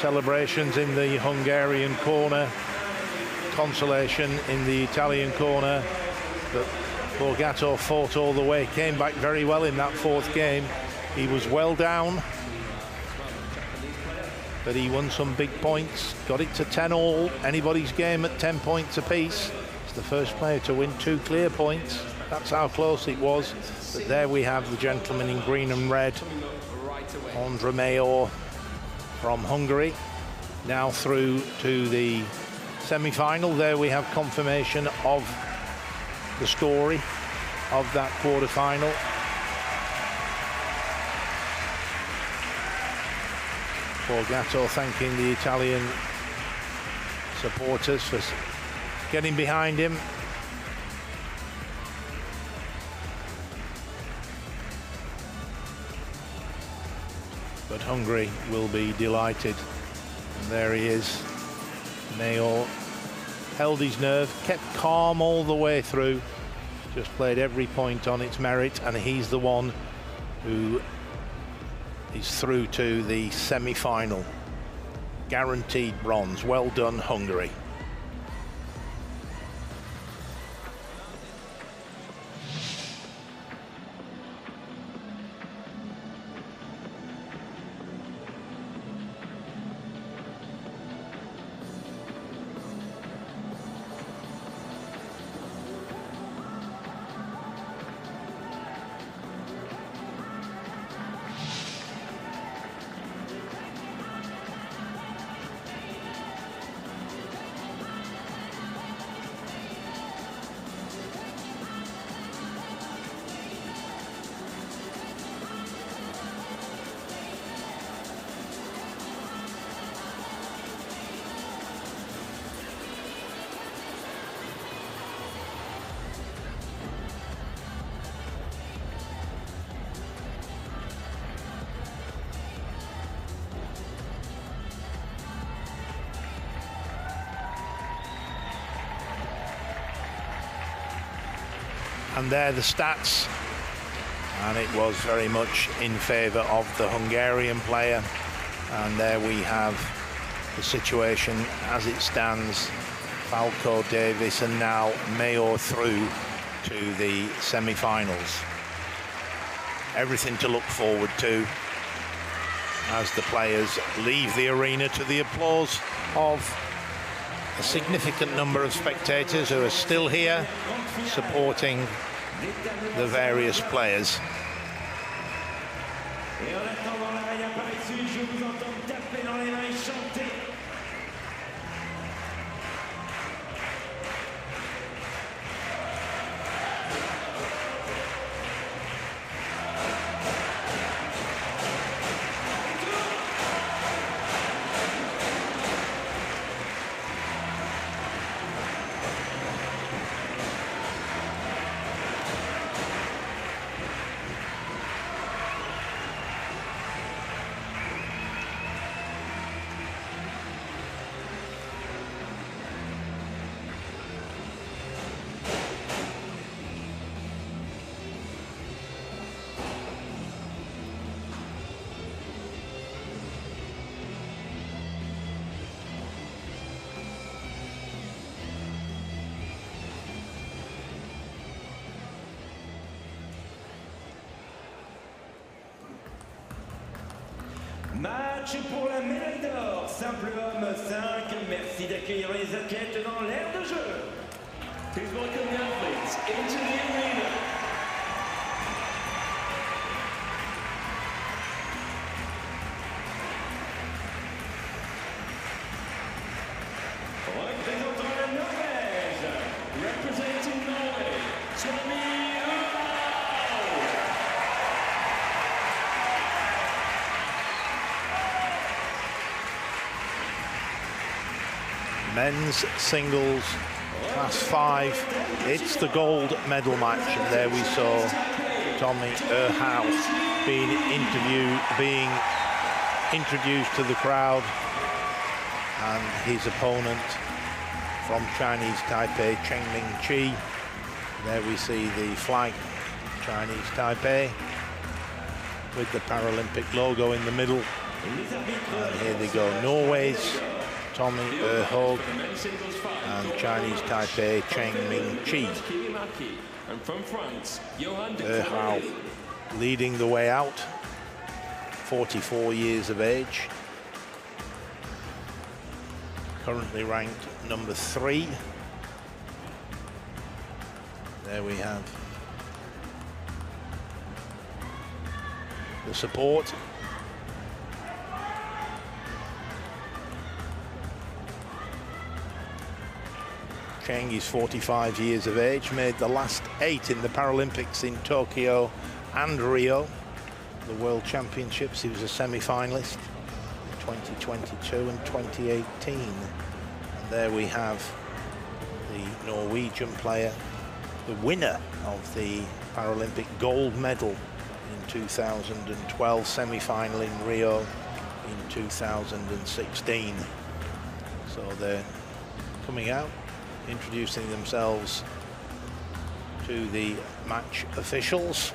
Celebrations in the Hungarian corner. Consolation in the Italian corner. But Borgato fought all the way. Came back very well in that 4th game. He was well down, but he won some big points, got it to 10-all, anybody's game at 10 points apiece. He's the first player to win 2 clear points. That's how close it was. But there we have the gentleman in green and red, Ondra Mayor from Hungary, now through to the semi-final. There we have confirmation of the story of that quarter-final. Borgato thanking the Italian supporters for getting behind him. But Hungary will be delighted. And there he is. Mayor held his nerve, kept calm all the way through, just played every point on its merit, and he's the one who is through to the semi-final. Guaranteed bronze. Well done, Hungary. And there the stats, and it was very much in favour of the Hungarian player. And there we have the situation as it stands. Falco, Davis and now Mayor through to the semi-finals. Everything to look forward to as the players leave the arena to the applause of a significant number of spectators who are still here supporting the various players. Match pour la médaille d'or, simple homme 5. Merci d'accueillir les athlètes dans l'aire de jeu. Please welcome the athletes into the arena. Représentant la Norvège. Representing Norway, Tommy Men's singles class 5. It's the gold medal match, and there we saw Tommy Erhao being introduced to the crowd, and his opponent from Chinese Taipei, Cheng Ming Chi. There we see the flag, Chinese Taipei, with the Paralympic logo in the middle. And here they go, Norway's Tommy Erhao and Chinese Taipei, Cheng Ming Chi. And from France, Erhao leading the way out, 44 years of age. Currently ranked number 3. There we have the support. Cheng is 45 years of age, made the last 8 in the Paralympics in Tokyo and Rio. The World Championships, he was a semi-finalist in 2022 and 2018. And there we have the Norwegian player, the winner of the Paralympic gold medal in 2012, semi-final in Rio in 2016. So they're coming out, introducing themselves to the match officials.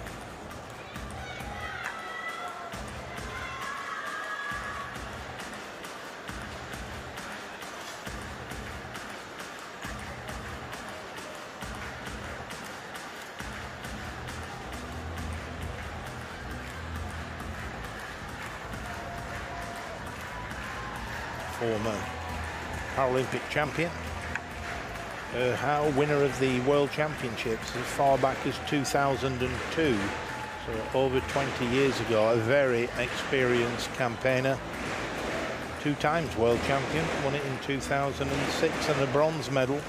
Former Paralympic champion Erhao, winner of the World Championships as far back as 2002, so over 20 years ago. A very experienced campaigner, 2 times world champion, won it in 2006 and a bronze medal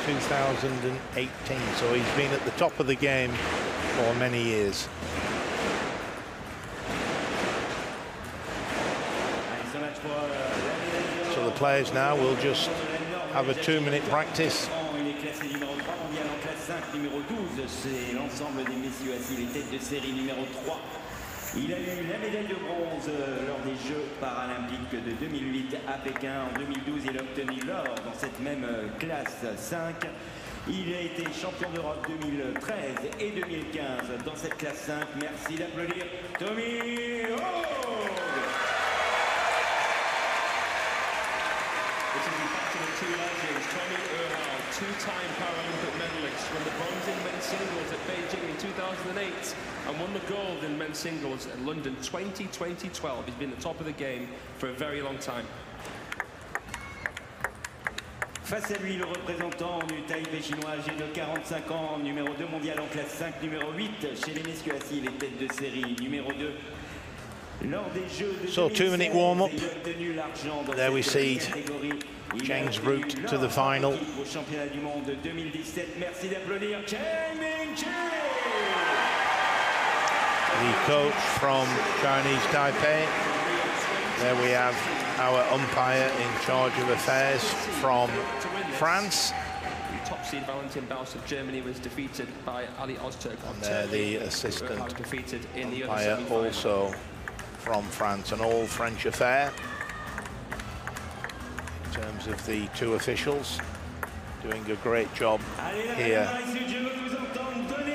2018, so he's been at the top of the game for many years. So the players now will just have a 2-minute practice. Numéro 12, c'est l'ensemble des messieurs assis, les têtes de série numéro 3. Il a eu la médaille de bronze lors des Jeux paralympiques de 2008 à Pékin. En 2012, il a obtenu l'or dans cette même classe 5. Il a été champion d'Europe 2013 et 2015 dans cette classe 5. Merci d'applaudir Tommy Erhao. This is in fact the 2 legends, Tommy Erhao, 2-time Paralympic medalist, won the bronze in men's singles at Beijing in 2008 and won the gold in men's singles at London 2012. He's been at the top of the game for a very long time. Face à lui, le représentant du Taipei chinois, âgé de 45 ans, numéro 2 mondial en classe 5, numéro 8 chez les messieurs assis, les têtes de série, numéro 2. So 2-minute warm-up. There we see Cheng's route to the final. The coach from Chinese Taipei. There we have our umpire in charge of affairs from France. The top seed Valentin Baus of Germany was defeated by Ali Ozturk. And there the assistant umpire also also from France, an all-French affair in terms of the 2 officials doing a great job here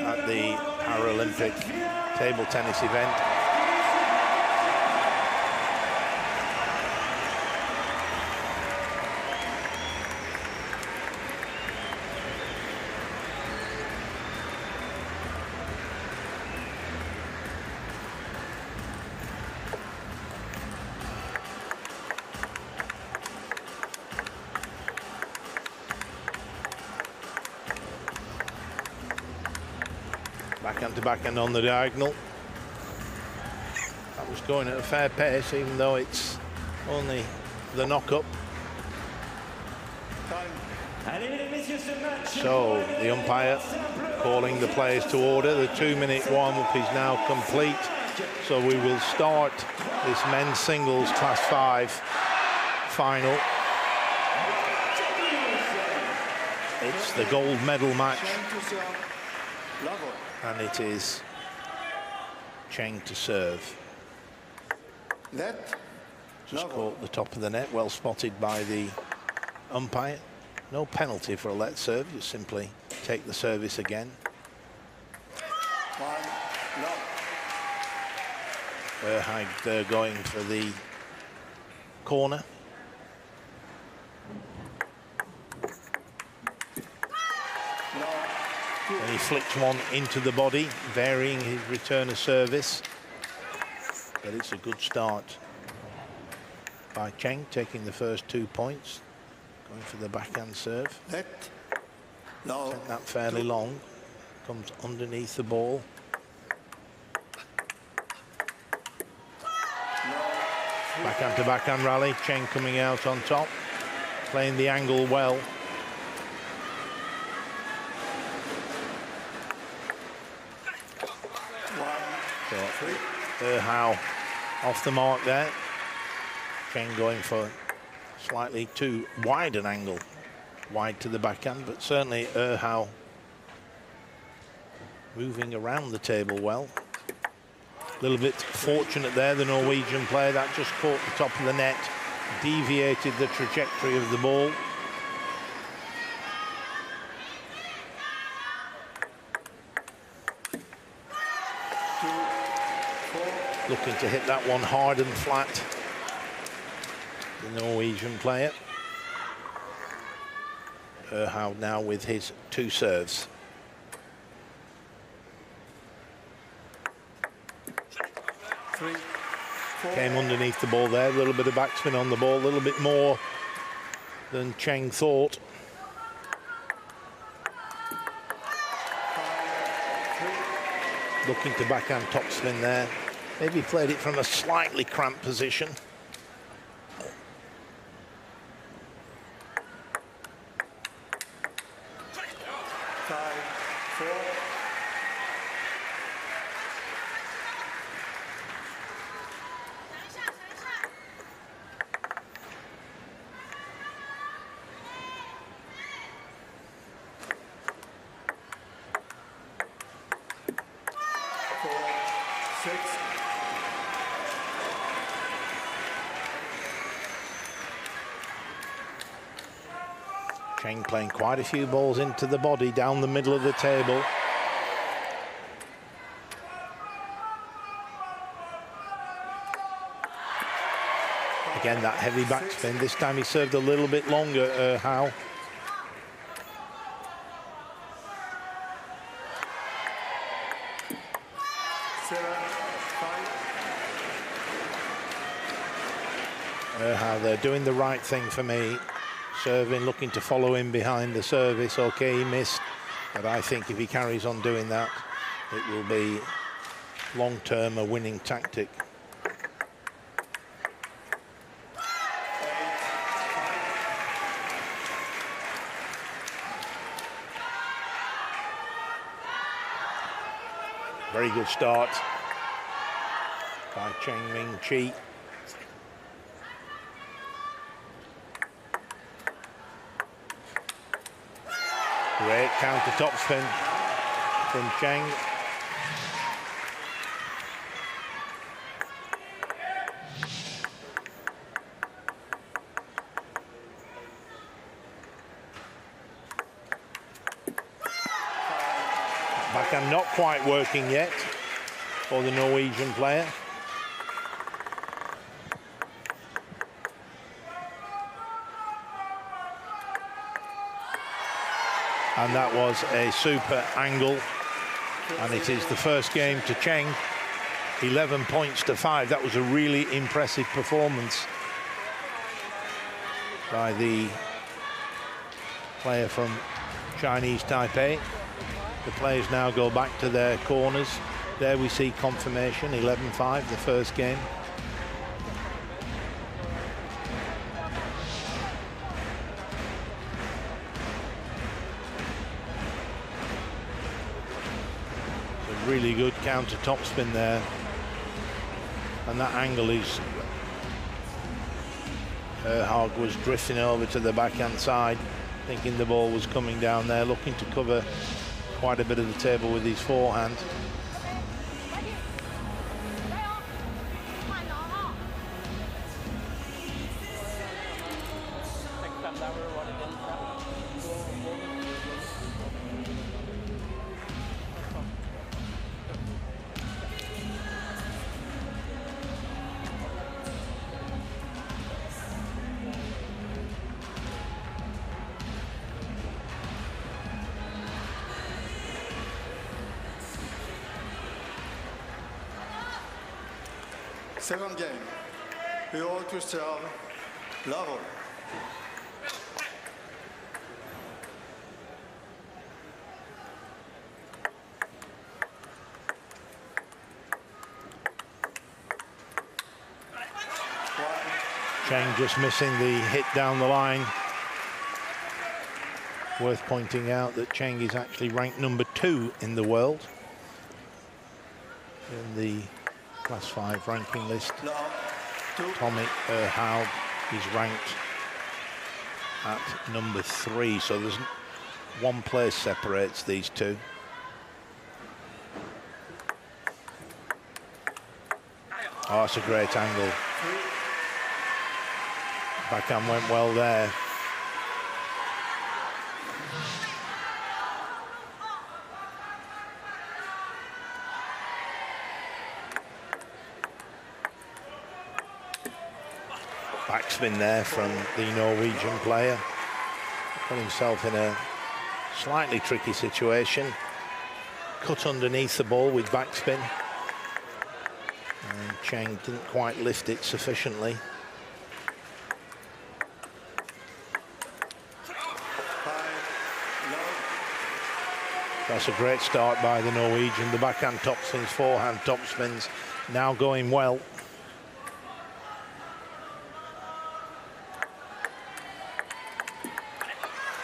at the Paralympic table tennis event. Backhand to backhand on the diagonal. That was going at a fair pace, even though it's only the knock-up. So the umpire calling the players to order. The 2-minute warm-up is now complete. So we will start this men's singles class 5 final. It's the gold medal match. And it is Cheng to serve. Just caught the top of the net, well spotted by the umpire. No penalty for a let serve, you simply take the service again. Verhaeg there going for the corner. And he flicks one into the body, varying his return of service. But it's a good start by Cheng, taking the first 2 points. Going for the backhand serve. Sent that fairly long. Comes underneath the ball. Backhand to backhand rally. Cheng coming out on top. Playing the angle well. Verhaeg off the mark there. Cheng going for slightly too wide an angle. Wide to the backhand, but certainly Verhaeg moving around the table well. A little bit fortunate there, the Norwegian player. That just caught the top of the net, deviated the trajectory of the ball. Looking to hit that one hard and flat, the Norwegian player. Verhaeg now with his 2 serves. Came underneath the ball there, a little bit of backspin on the ball, a little bit more than Cheng thought. Looking to backhand topspin there. Maybe played it from a slightly cramped position. Cheng playing quite a few balls into the body down the middle of the table. Again, that heavy backspin. This time he served a little bit longer, Verhaeg. Verhaeg, they're doing the right thing for me. Serving, looking to follow in behind the service. Okay, he missed, but I think if he carries on doing that, it will be long-term a winning tactic. Very good start by Cheng Ming Chi. Great counter topspin from Cheng. Backhand not quite working yet for the Norwegian player. And that was a super angle, and it is the first game to Cheng. 11 points to 5. That was a really impressive performance by the player from Chinese Taipei. The players now go back to their corners. There we see confirmation, 11-5, the first game. A really good counter topspin there. And that angle is... Hag was drifting over to the backhand side, thinking the ball was coming down there, looking to cover quite a bit of the table with his forehand. Second game, we all to serve level. Cheng just missing the hit down the line. Worth pointing out that Cheng is actually ranked number 2 in the world in the Class 5 ranking list. Tommy Erhaug is ranked at number 3, so there's one place separates these two. Oh, that's a great angle. Backhand went well there. Backspin there from the Norwegian player. Put himself in a slightly tricky situation. Cut underneath the ball with backspin. And Cheng didn't quite lift it sufficiently. That's a great start by the Norwegian. The backhand topspins, forehand topspins, now going well.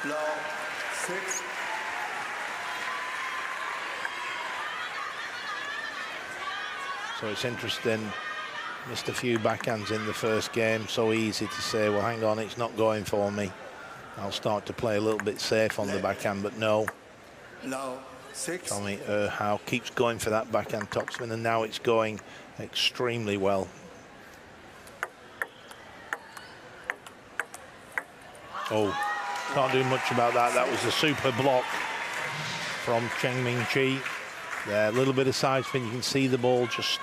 Low, 6. So it's interesting, missed a few backhands in the first game, so easy to say, well, hang on, it's not going for me. I'll start to play a little bit safe on the backhand, but no. Low, 6. Tommy Erhaug keeps going for that backhand topspin, and now it's going extremely well. Oh, can't do much about that. That was a super block from Cheng Ming Chi. There, a little bit of side spin. You can see the ball just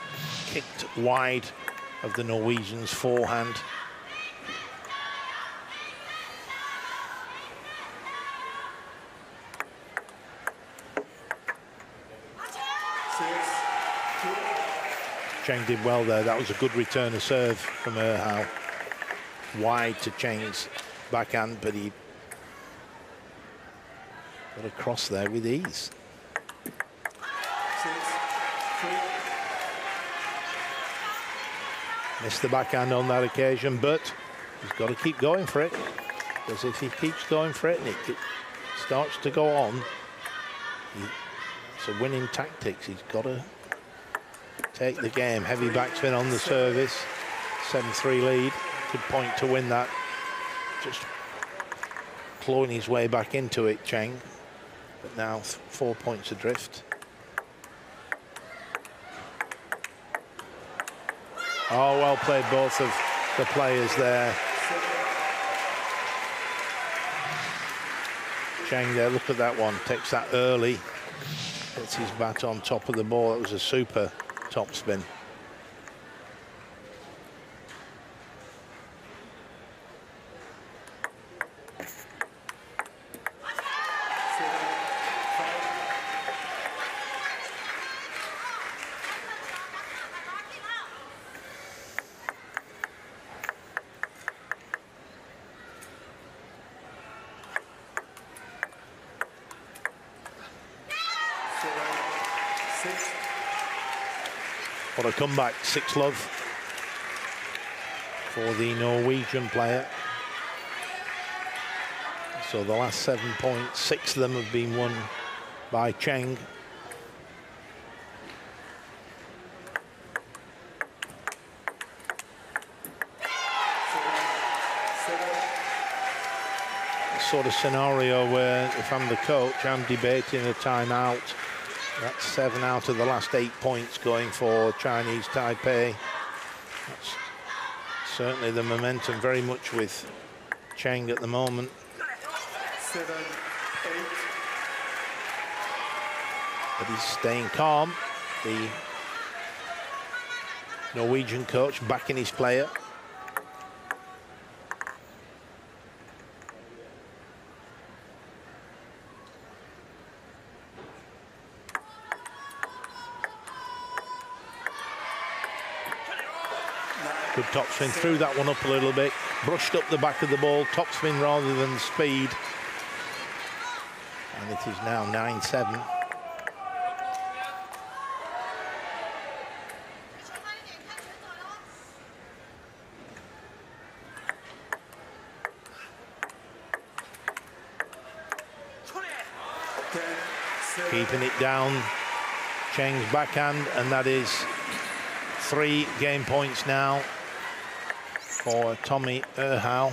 kicked wide of the Norwegian's forehand. Cheng did well there. That was a good return of serve from Erhaug. Wide to Cheng's backhand, but he got across there with ease. 6, 3. Missed the backhand on that occasion, but he's got to keep going for it. Because if he keeps going for it and it starts to go on, it's a winning tactics. He's got to take the game. Heavy backspin on the service. 7-3 lead. Good point to win that. Just clawing his way back into it, Cheng. But now 4 points adrift. Oh, well played, both of the players there. Cheng there, look at that one. Takes that early. Gets his bat on top of the ball. That was a super top spin. What a comeback, 6-love for the Norwegian player. So the last 7 points, 6 of them have been won by Cheng. Sort of scenario where if I'm the coach, I'm debating a timeout. That's 7 out of the last 8 points going for Chinese Taipei. That's certainly the momentum very much with Cheng at the moment. 7, 8. But he's staying calm. The Norwegian coach backing his player. Good topspin, threw that one up a little bit, brushed up the back of the ball, topspin rather than speed. And it is now 9-7. Keeping it down, Cheng's backhand, and that is 3 game points now for Tommy Erhau.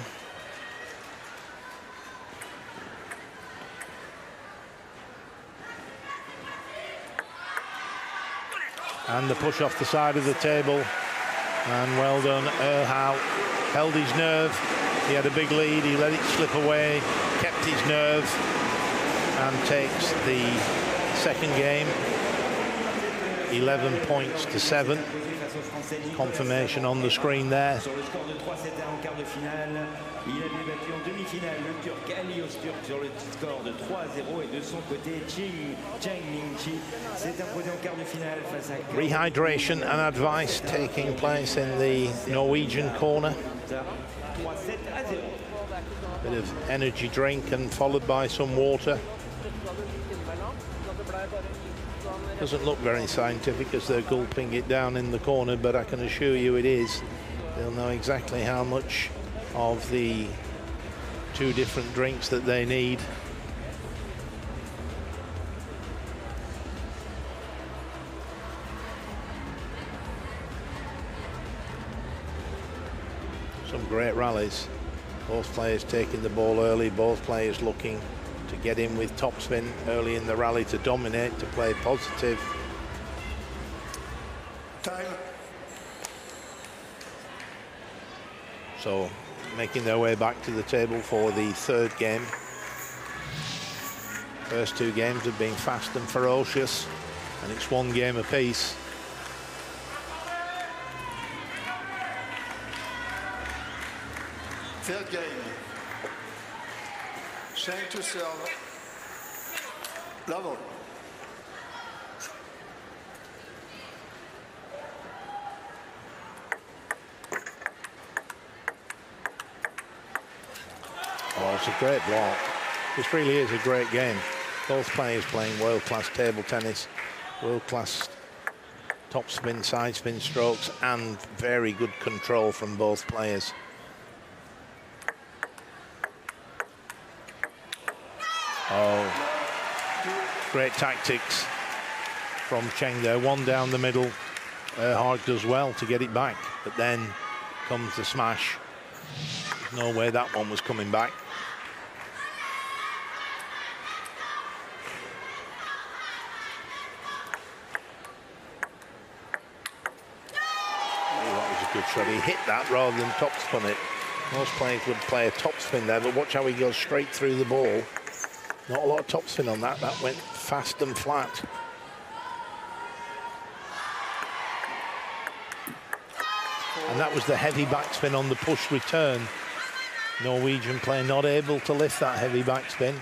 And the push off the side of the table, and well done. Erhau held his nerve. He had a big lead, he let it slip away, kept his nerve, and takes the second game, 11 points to 7. Confirmation on the screen there. Rehydration and advice taking place in the Norwegian corner. Bit of energy drink and followed by some water. Doesn't look very scientific as they're gulping it down in the corner, but I can assure you it is. They'll know exactly how much of the 2 different drinks that they need. Some great rallies. Both players taking the ball early, both players looking to get in with topspin early in the rally, to dominate, to play positive. Time. So making their way back to the table for the 3rd game. First 2 games have been fast and ferocious, and it's 1 game apiece. Third game. Cheng to serve. Level. Oh, it's a great block. This really is a great game. Both players playing world-class table tennis, world-class topspin, side spin strokes, and very good control from both players. Oh, great tactics from Cheng there. 1 down the middle. Erhard does well to get it back, but then comes the smash. There's no way that one was coming back. Oh, that was a good shot. He hit that rather than topspin it. Most players would play a topspin there, but watch how he goes straight through the ball. Not a lot of topspin on that. That went fast and flat. And that was the heavy backspin on the push return. Norwegian player not able to lift that heavy backspin,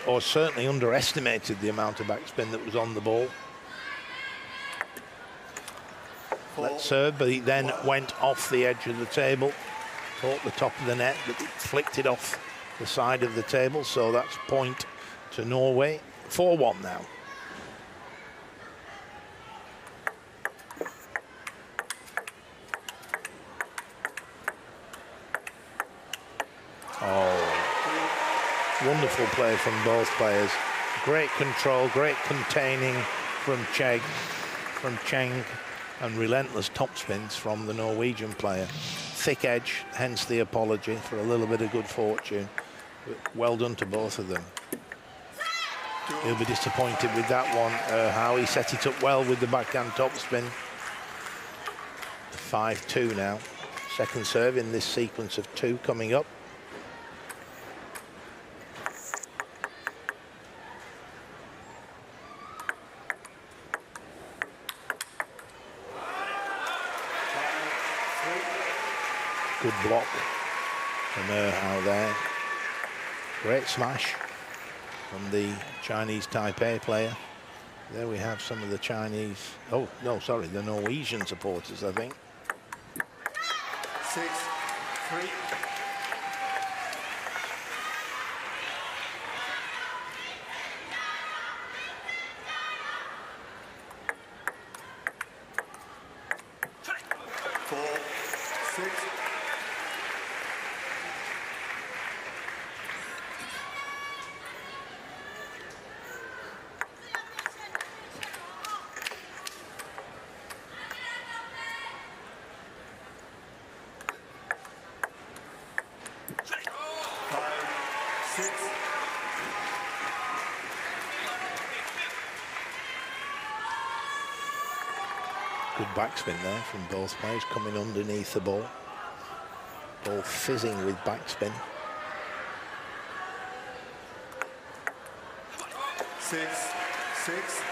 or certainly underestimated the amount of backspin that was on the ball. Let's serve, but he then went off the edge of the table, caught the top of the net, but it flicked it off the side of the table, so that's point to Norway. 4-1 now. Wonderful play from both players. Great control, great containing from Cheng, and relentless topspins from the Norwegian player. Thick edge, hence the apology for a little bit of good fortune. But well done to both of them. He'll be disappointed with that one. How he set it up well with the backhand topspin. 5-2 now. Second serve in this sequence of 2 coming up. Good block from How there. Great smash from the Chinese Taipei player. There we have some of the Chinese, oh no, sorry, the Norwegian supporters, I think. 6-3. Good backspin there from both players, coming underneath the ball. Ball fizzing with backspin. 6-6.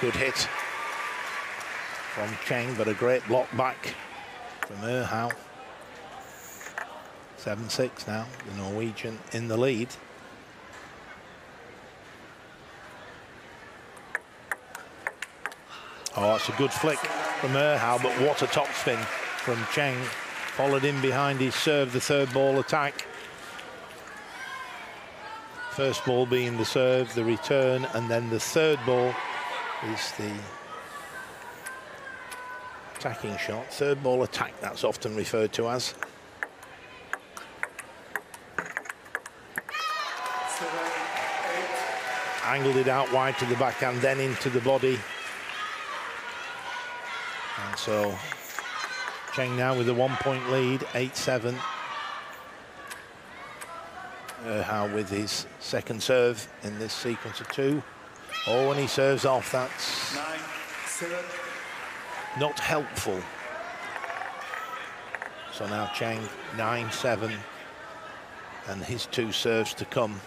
Good hit from Cheng, but a great block back from How. 7-6 now, the Norwegian in the lead. Oh, it's a good flick from How, but what a topspin from Cheng. Followed in behind his serve, the third ball attack. First ball being the serve, the return, and then the third ball is the attacking shot. Third ball attack, that's often referred to as. 7-8. Angled it out wide to the backhand, then into the body. And so Cheng now with a 1-point lead, 8-7. How with his second serve in this sequence of 2. Oh, and he serves off. That's 9-7. not helpful. So now Cheng 9-7, and his 2 serves to come.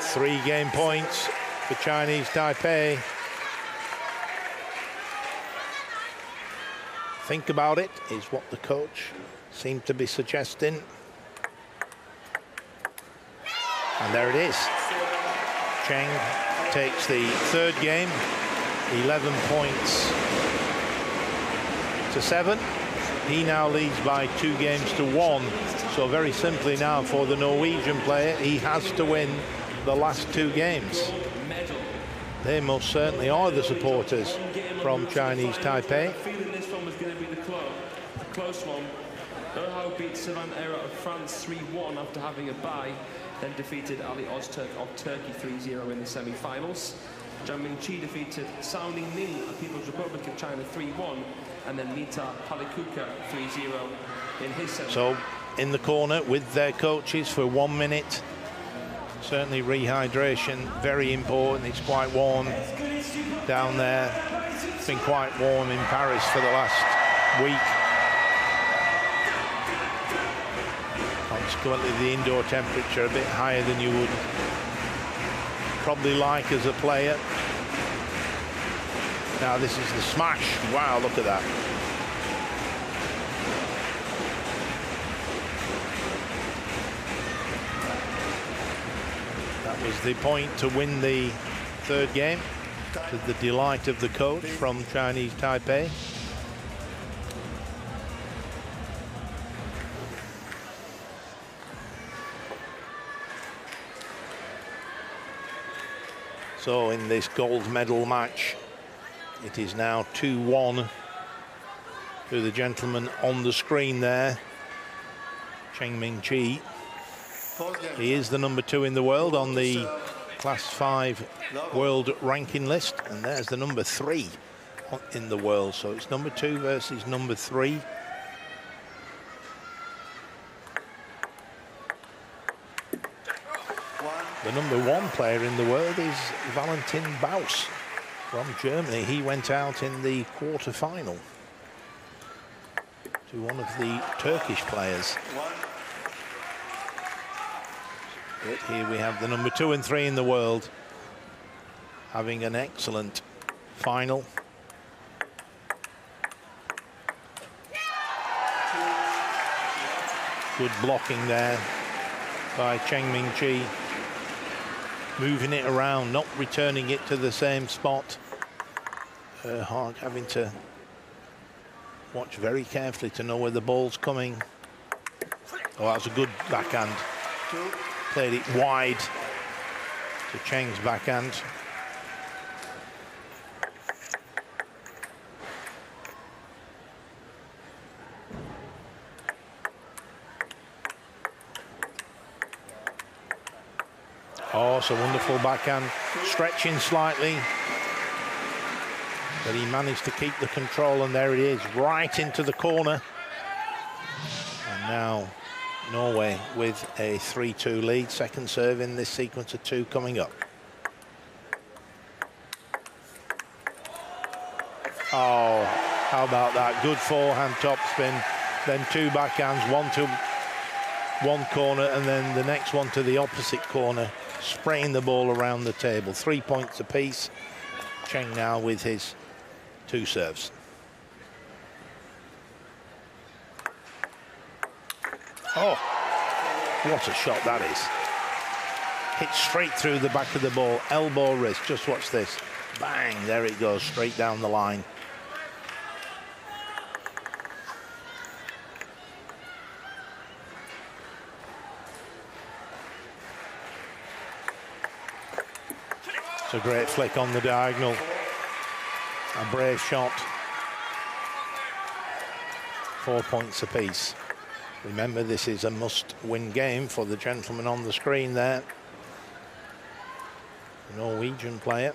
Three game points for Chinese Taipei. Think about it is what the coach seemed to be suggesting. And there it is. Cheng takes the third game, 11 points to 7. He now leads by 2 games to 1. So very simply now for the Norwegian player, he has to win the last 2 games. They most certainly are the supporters from Chinese Taipei. Feeling this one was going to be the close one. How beat Sivan Era of France 3-1 after having a bye, then defeated Ali Ozturk of Turkey 3-0 in the semi-finals. Zhang Mingqi defeated Sao Ningning of People's Republic of China 3-1, and then Mita Palikuka 3-0 in his semi. So in the corner with their coaches for 1 minute. Certainly rehydration, very important. It's quite warm down there. It's been quite warm in Paris for the last week. Consequently, the indoor temperature a bit higher than you would probably like as a player. Now this is the smash. Wow, look at that. was the point to win the third game, to the delight of the coach from Chinese Taipei. So in this gold medal match, it is now 2-1 to the gentleman on the screen there, Cheng Ming-chi. He is the number 2 in the world on the Class 5 world ranking list, and there's the number 3 in the world. So it's number 2 versus number 3. The number 1 player in the world is Valentin Baus from Germany. He went out in the quarterfinal to one of the Turkish players. But here we have the number 2 and 3 in the world having an excellent final. Good blocking there by Cheng Ming-chi. Moving it around, not returning it to the same spot. Haag having to watch very carefully to know where the ball's coming. Oh, that was a good backhand. Played it wide to Cheng's backhand. Oh, it's a wonderful backhand, stretching slightly, but he managed to keep the control, and there it is, right into the corner. And now Norway with a 3-2 lead, second serve in this sequence of 2 coming up. Oh, how about that? Good forehand topspin, then 2 backhands, one to one corner and then the next one to the opposite corner, spraying the ball around the table. 3 points apiece. Cheng now with his 2 serves. Oh, what a shot that is. Hit straight through the back of the ball, elbow wrist. Just watch this. Bang, there it goes, straight down the line. It's a great flick on the diagonal. A brave shot. 4 points apiece. Remember, this is a must-win game for the gentleman on the screen there. The Norwegian player.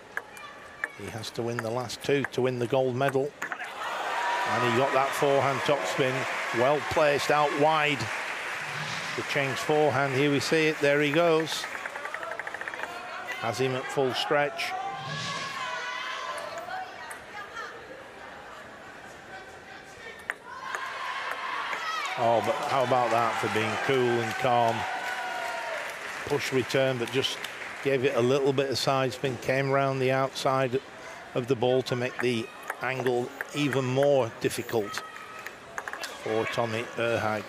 He has to win the last 2 to win the gold medal. And he got that forehand topspin. Well placed out wide. The Cheng's forehand, here we see it, there he goes. Has him at full stretch. Oh, but how about that for being cool and calm? Push return, but just gave it a little bit of side spin, came around the outside of the ball to make the angle even more difficult for Tommy Erhag.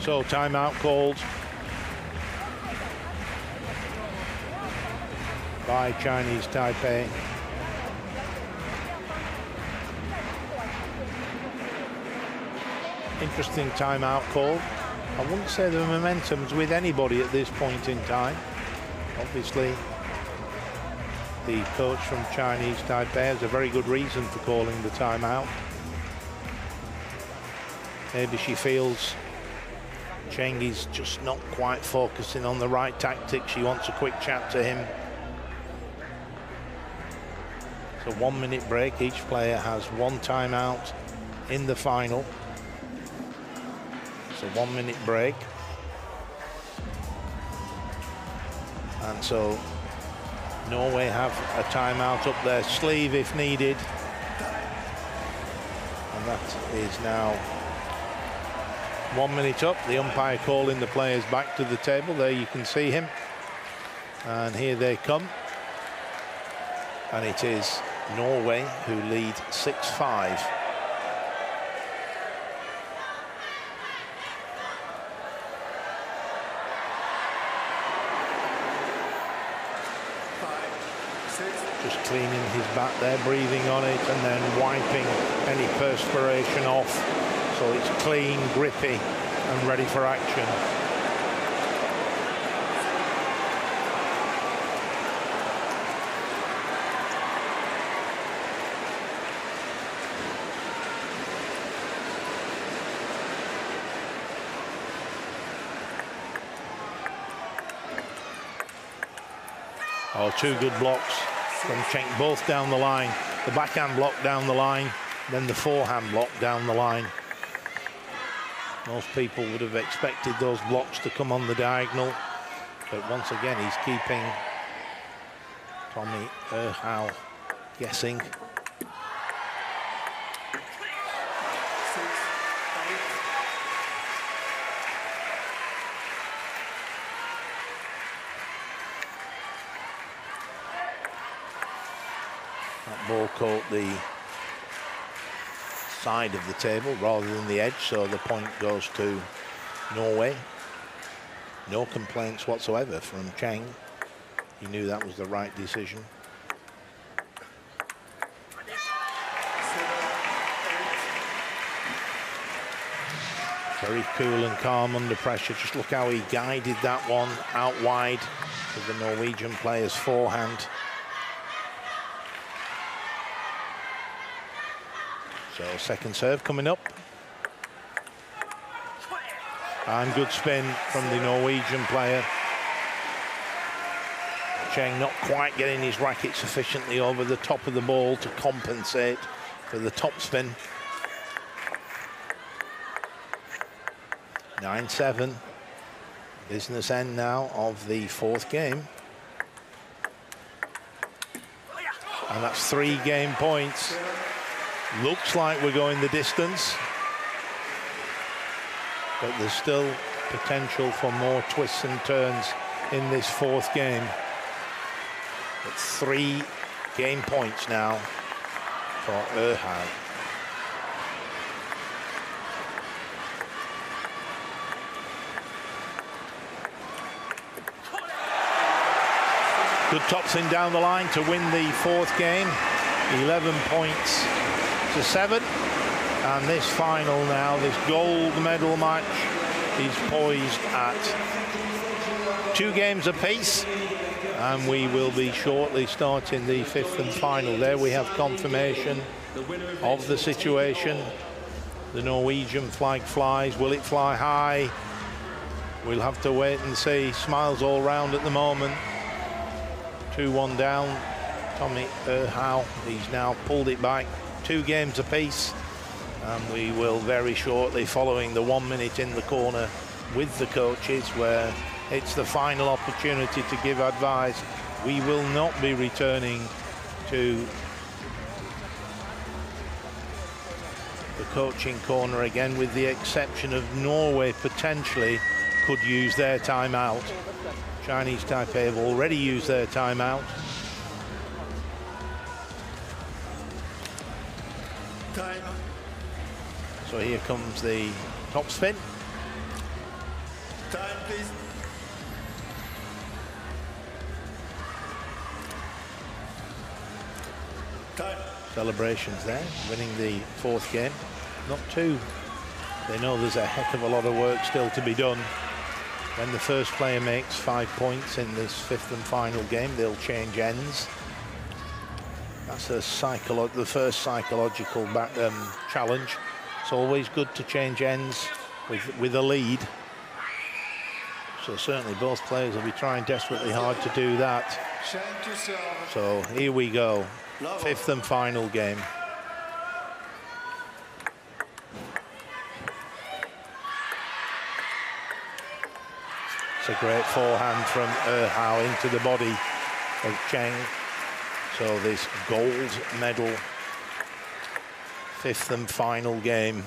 So timeout called by Chinese Taipei. Interesting timeout call. I wouldn't say the momentum's with anybody at this point in time. Obviously, the coach from Chinese Taipei has a very good reason for calling the timeout. Maybe she feels Cheng is just not quite focusing on the right tactics. She wants a quick chat to him. It's a 1 minute break. Each player has 1 timeout in the final. It's a 1 minute break. And so Norway have a timeout up their sleeve if needed. that is now 1 minute up. The umpire calling the players back to the table. There you can see him. And here they come. And it is Norway who lead 6-5. Just cleaning his bat there, breathing on it, and then wiping any perspiration off. So it's clean, grippy, and ready for action. Oh, two good blocks from Cheng, both down the line. The backhand block down the line, then the forehand block down the line. Most people would have expected those blocks to come on the diagonal, but once again he's keeping Tommy Erhau guessing. That ball caught the side of the table rather than the edge, so the point goes to Norway. No complaints whatsoever from Cheng. He knew that was the right decision. Very cool and calm under pressure. Just look how he guided that one out wide with the Norwegian player's forehand. So second serve coming up. And good spin from the Norwegian player. Cheng not quite getting his racket sufficiently over the top of the ball to compensate for the top spin. 9-7. Business end now of the fourth game. And that's 3 game points. Looks like we're going the distance, but there's still potential for more twists and turns in this fourth game. But 3 game points now for Erhau. Good topspin down the line to win the fourth game. 11 points to 7, and this final now, this gold medal match, is poised at 2 games apiece, and we will be shortly starting the 5th and final. There we have confirmation of the situation. The Norwegian flag flies. Will it fly high? We'll have to wait and see. Smiles all round at the moment. 2-1 down. Tommy Erhau, he's now pulled it back. 2 games apiece, and we will very shortly, following the 1 minute in the corner with the coaches, where it's the final opportunity to give advice. We will not be returning to the coaching corner again, with the exception of Norway potentially could use their timeout. Chinese Taipei have already used their timeout. Time. So here comes the top spin. Time, please. Time. Celebrations there, winning the fourth game. Not too. They know there's a heck of a lot of work still to be done. When the first player makes 5 points in this 5th and final game, they'll change ends. That's the first psychological challenge. It's always good to change ends with a lead. So certainly both players will be trying desperately hard to do that. So here we go, 5th and final game. It's a great forehand from Erhau into the body of Cheng. So this gold medal Fifth and final game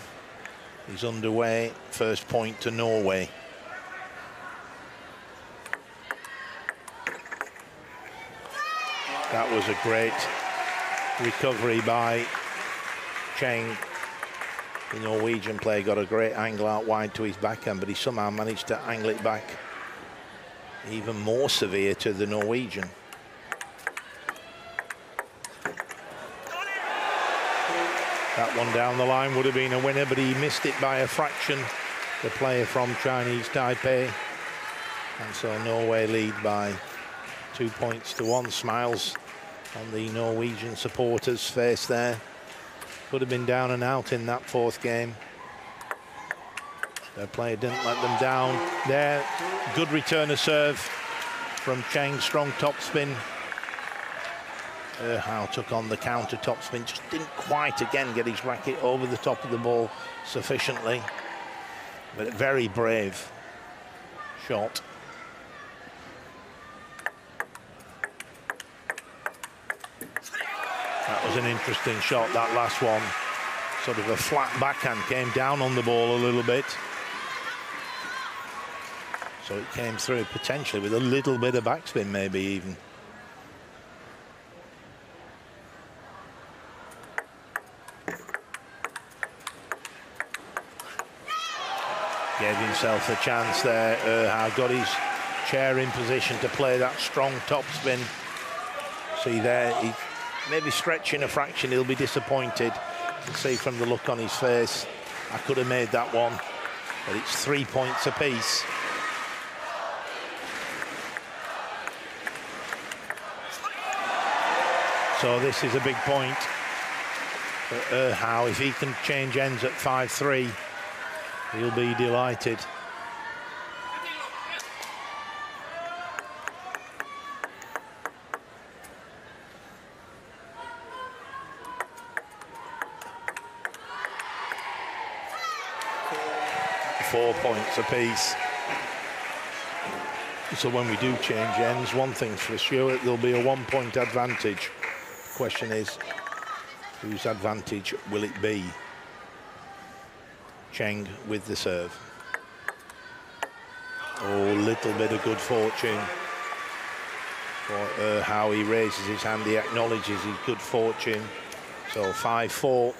is underway. First point to Norway. That was a great recovery by Cheng. The Norwegian player got a great angle out wide to his backhand, but he somehow managed to angle it back even more severe to the Norwegian. That one down the line would have been a winner, but he missed it by a fraction, the player from Chinese Taipei. And so Norway lead by 2 points to 1. Smiles on the Norwegian supporters' face there. Could have been down and out in that fourth game. Their player didn't let them down there. Good return of serve from Cheng, strong topspin. How took on the counter topspin, just didn't quite again get his racket over the top of the ball sufficiently, but a very brave shot. That was an interesting shot, that last one. Sort of a flat backhand, came down on the ball a little bit. So it came through potentially with a little bit of backspin, maybe even. Gave himself a chance there. Got his chair in position to play that strong topspin. See there, he maybe stretching a fraction. He'll be disappointed. You can see from the look on his face, I could have made that one, but it's 3 points apiece. So this is a big point for how if he can change ends at 5-3, he'll be delighted. Four points apiece. So when we do change ends, one thing's for sure, there'll be a 1 point advantage. The question is, whose advantage will it be? Cheng with the serve. Oh, little bit of good fortune for how he raises his hand. He acknowledges his good fortune. So 5-4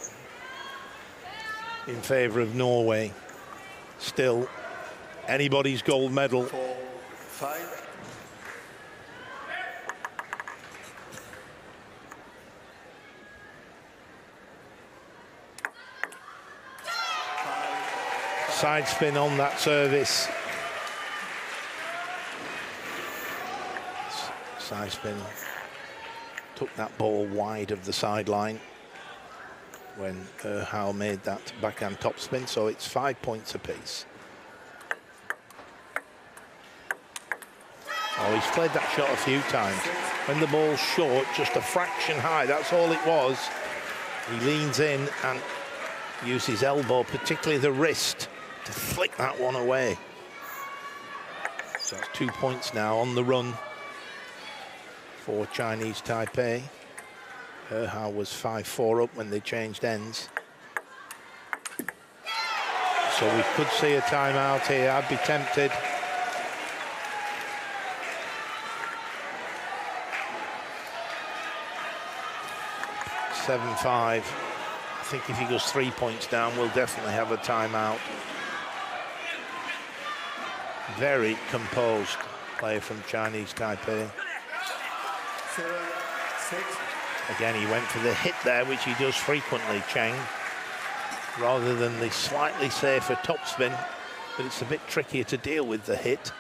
in favour of Norway. Still, anybody's gold medal. 4-5. Side spin on that service. Side spin took that ball wide of the sideline when Hao made that backhand topspin, so it's 5 points apiece. Oh, he's played that shot a few times. When the ball's short, just a fraction high, that's all it was. He leans in and uses his elbow, particularly the wrist, to flick that one away. So that's 2 points now on the run for Chinese Taipei. Hao was 5-4 up when they changed ends. So we could see a timeout here. I'd be tempted. (7-5). I think if he goes 3 points down, we'll definitely have a timeout. Very composed player from Chinese Taipei. 7-6. Again, he went for the hit there, which he does frequently, Cheng, rather than the slightly safer topspin. But it's a bit trickier to deal with the hit.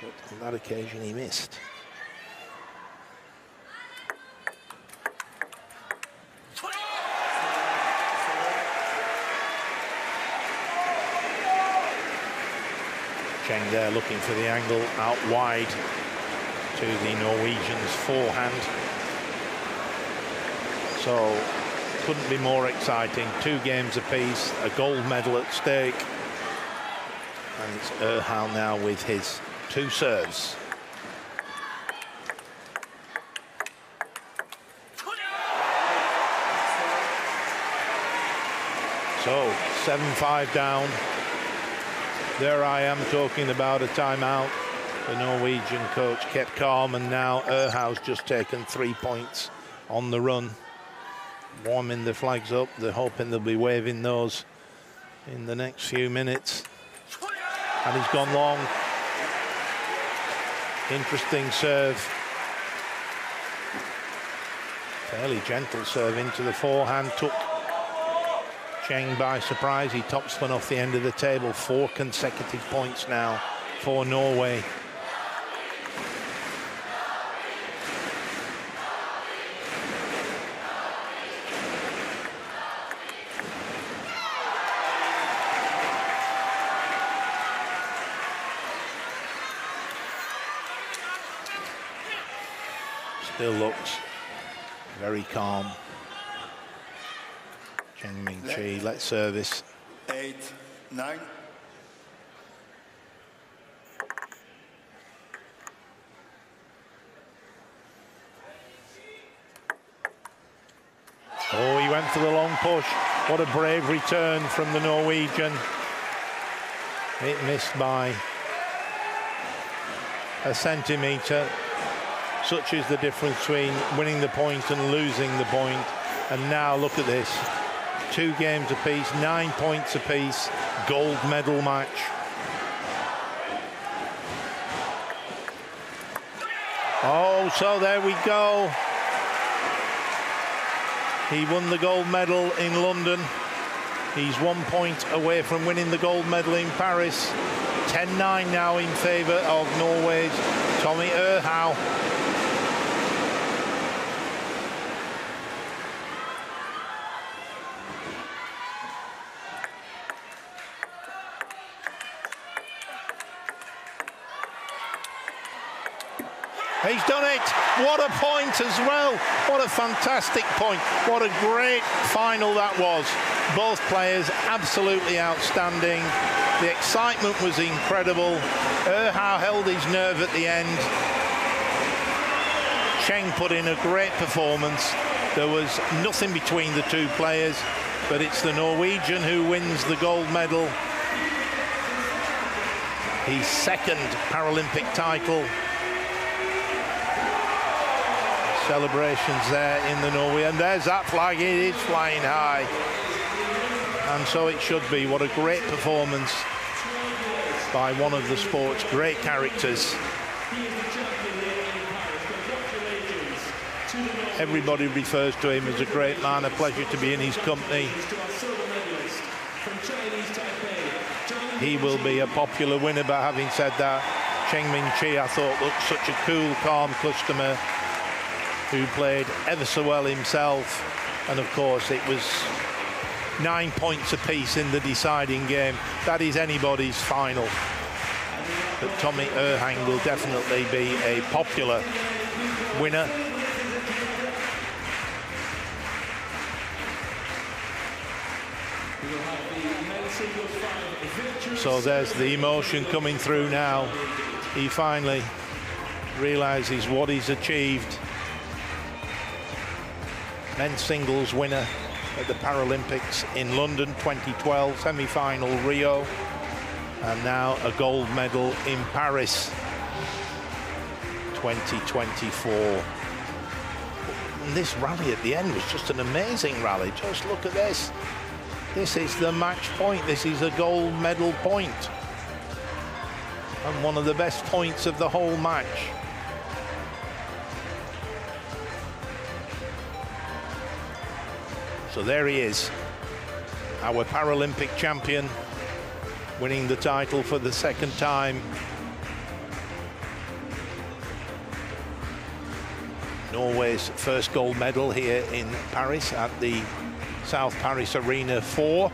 But on that occasion, he missed. Cheng there looking for the angle out wide to the Norwegian's forehand. So couldn't be more exciting. 2 games apiece, a gold medal at stake. And it's Hao now with his 2 serves. So 7-5 down. There I am talking about a timeout. The Norwegian coach kept calm, and now Erhaus just taken 3 points on the run. Warming the flags up. They're hoping they'll be waving those in the next few minutes. And he's gone long. Interesting serve. Fairly gentle serve into the forehand. Took Cheng by surprise. He top spun off the end of the table. 4 consecutive points now for Norway. Still looks very calm. Cheng Ming-chi, let's service. 8-9. Oh, he went for the long push. What a brave return from the Norwegian. It missed by a centimetre. Such is the difference between winning the point and losing the point. And now look at this. 2 games apiece, 9 points apiece, gold medal match. Oh, so there we go. He won the gold medal in London. He's 1 point away from winning the gold medal in Paris. 10-9 now in favour of Norway's Tommy Erhaus. He's done it. What a point as well. What a fantastic point. What a great final that was. Both players absolutely outstanding. The excitement was incredible. Erhaus held his nerve at the end. Cheng put in a great performance. There was nothing between the two players, but it's the Norwegian who wins the gold medal. His 2nd Paralympic title. Celebrations there in the Norway, and there's that flag. It is flying high, and so it should be. What a great performance by one of the sport's great characters. Everybody refers to him as a great man. A pleasure to be in his company. He will be a popular winner, but having said that, Cheng Ming-chi, I thought, looked such a cool, calm customer who played ever so well himself. And of course it was 9 points apiece in the deciding game. That is anybody's final. But Tommy Erhaus will definitely be a popular winner. So there's the emotion coming through now. He finally realizes what he's achieved. Men's singles winner at the Paralympics in London 2012, semi-final Rio, and now a gold medal in Paris 2024. And this rally at the end was just an amazing rally. Just look at this. This is the match point. This is a gold medal point. And one of the best points of the whole match. So there he is, our Paralympic champion, winning the title for the 2nd time. Norway's first gold medal here in Paris at the South Paris Arena 4.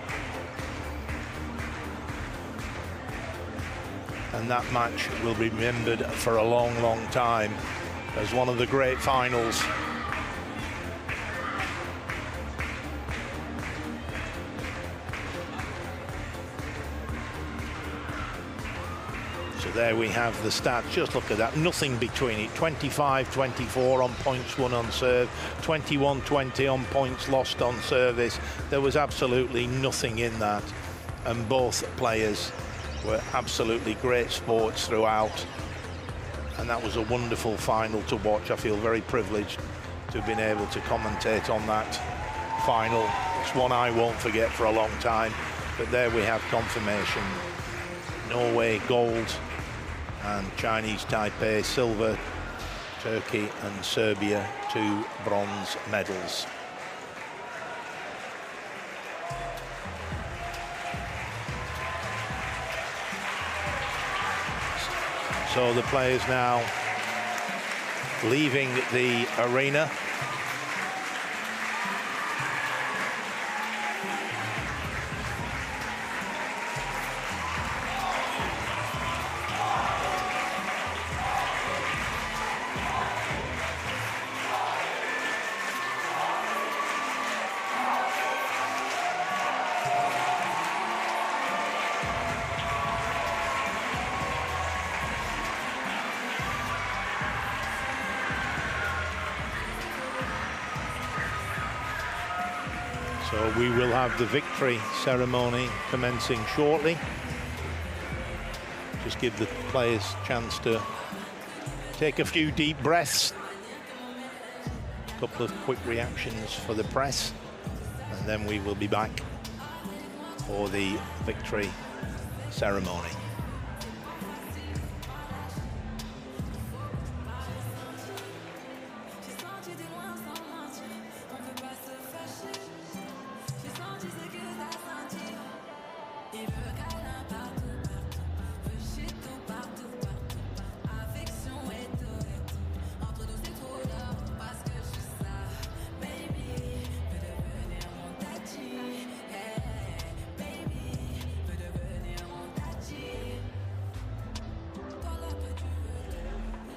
And that match will be remembered for a long, long time as one of the great finals. So there we have the stats. Just look at that, nothing between it. 25-24 on points won on serve, 21-20 on points lost on service. There was absolutely nothing in that, and both players were absolutely great sports throughout, and that was a wonderful final to watch. I feel very privileged to have been able to commentate on that final. It's one I won't forget for a long time, but there we have confirmation. Norway gold and Chinese Taipei silver, Turkey and Serbia 2 bronze medals. So the players now leaving the arena. So we will have the victory ceremony commencing shortly. Just give the players a chance to take a few deep breaths. A couple of quick reactions for the press, and then we will be back for the victory ceremony.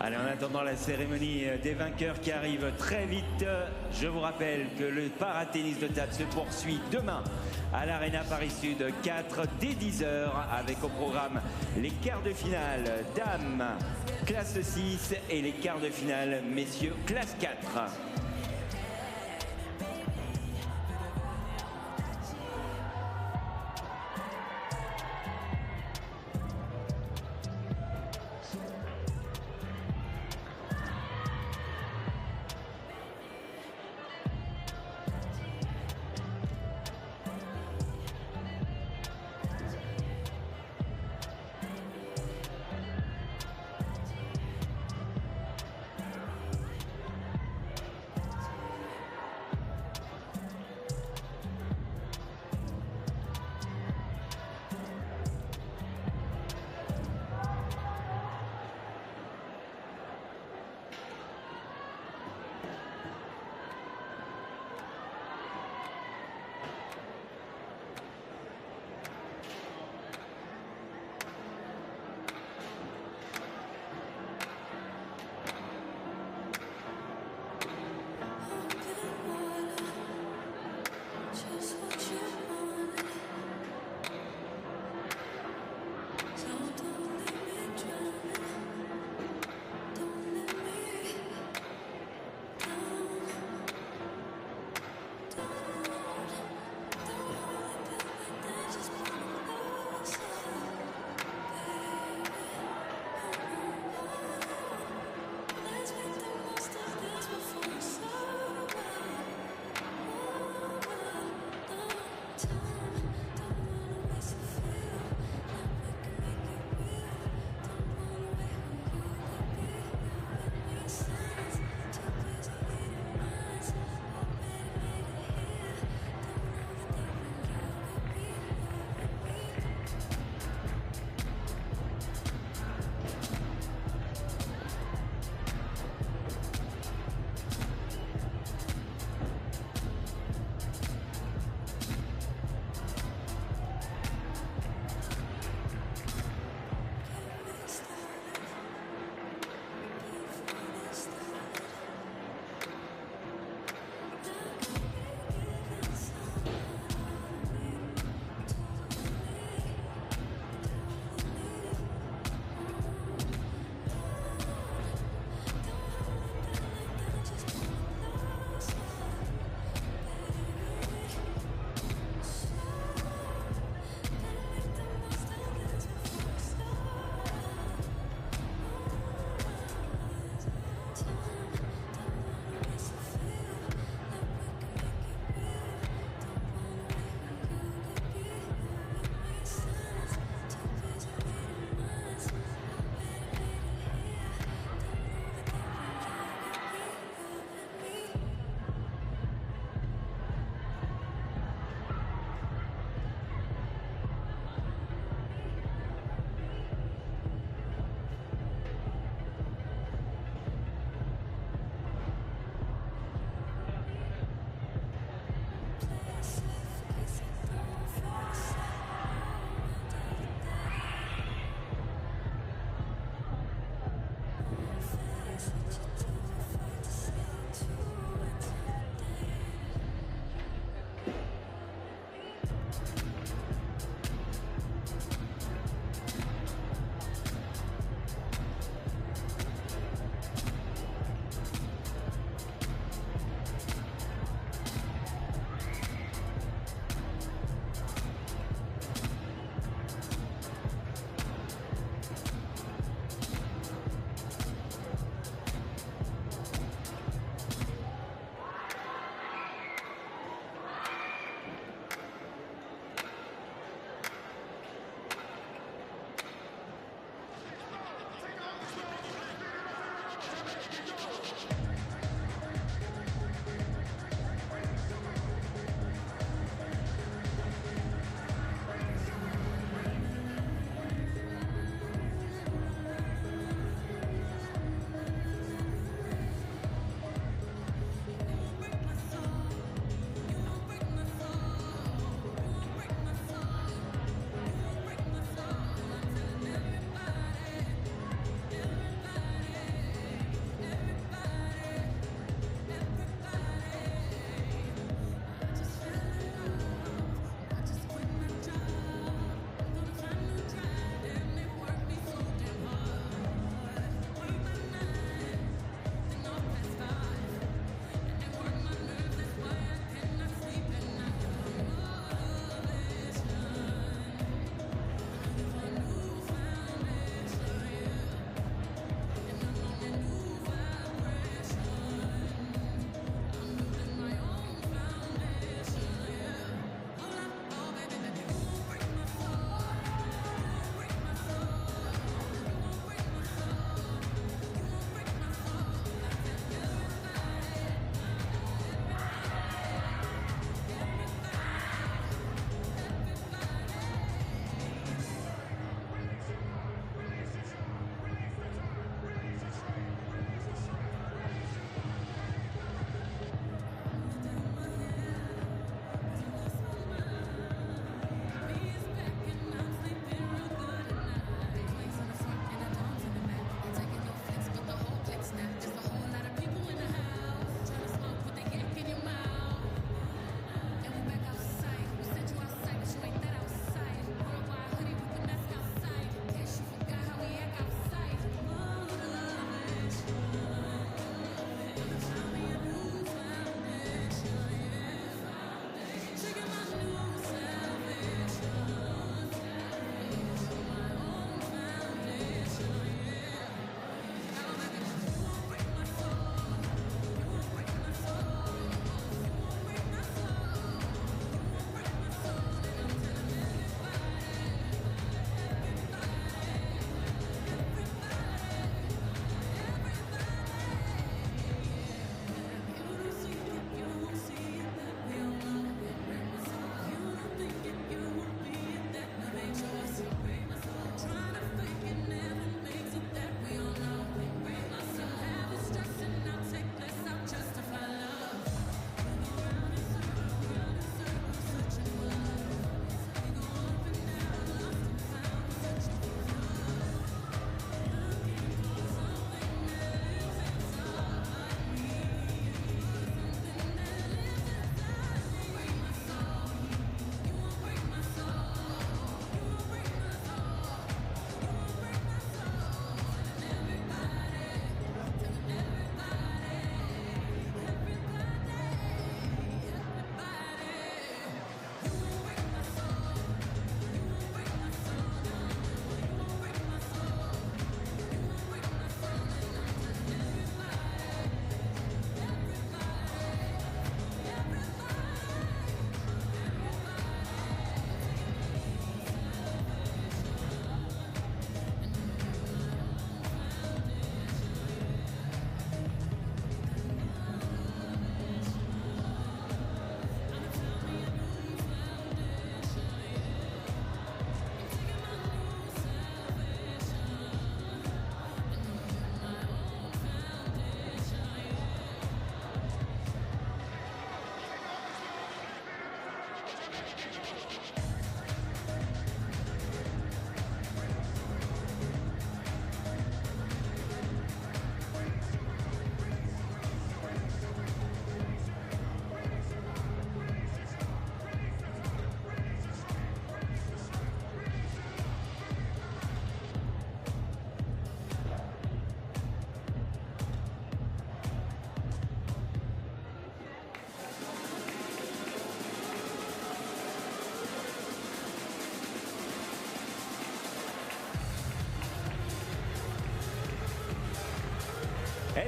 Allez, en attendant la cérémonie des vainqueurs qui arrive très vite, je vous rappelle que le paratennis de table se poursuit demain à l'Arena Paris Sud, 4 dès 10h, avec au programme les quarts de finale dames classe 6 et les quarts de finale messieurs classe 4.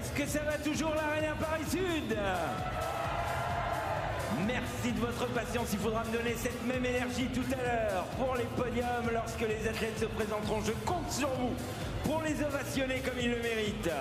Est-ce que ça va toujours la Ryanair Paris-Sud? Merci de votre patience, il faudra me donner cette même énergie tout à l'heure pour les podiums lorsque les athlètes se présenteront. Je compte sur vous pour les ovationner comme ils le méritent.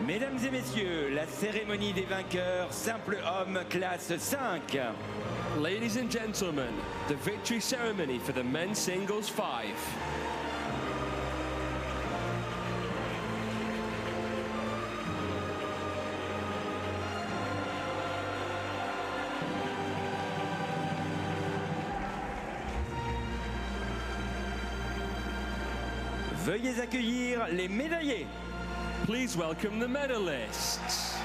Mesdames et messieurs, la cérémonie des vainqueurs, simple homme, classe 5. Ladies and gentlemen, the victory ceremony for the men's singles 5. Veuillez accueillir les médaillés. Please welcome the medalists.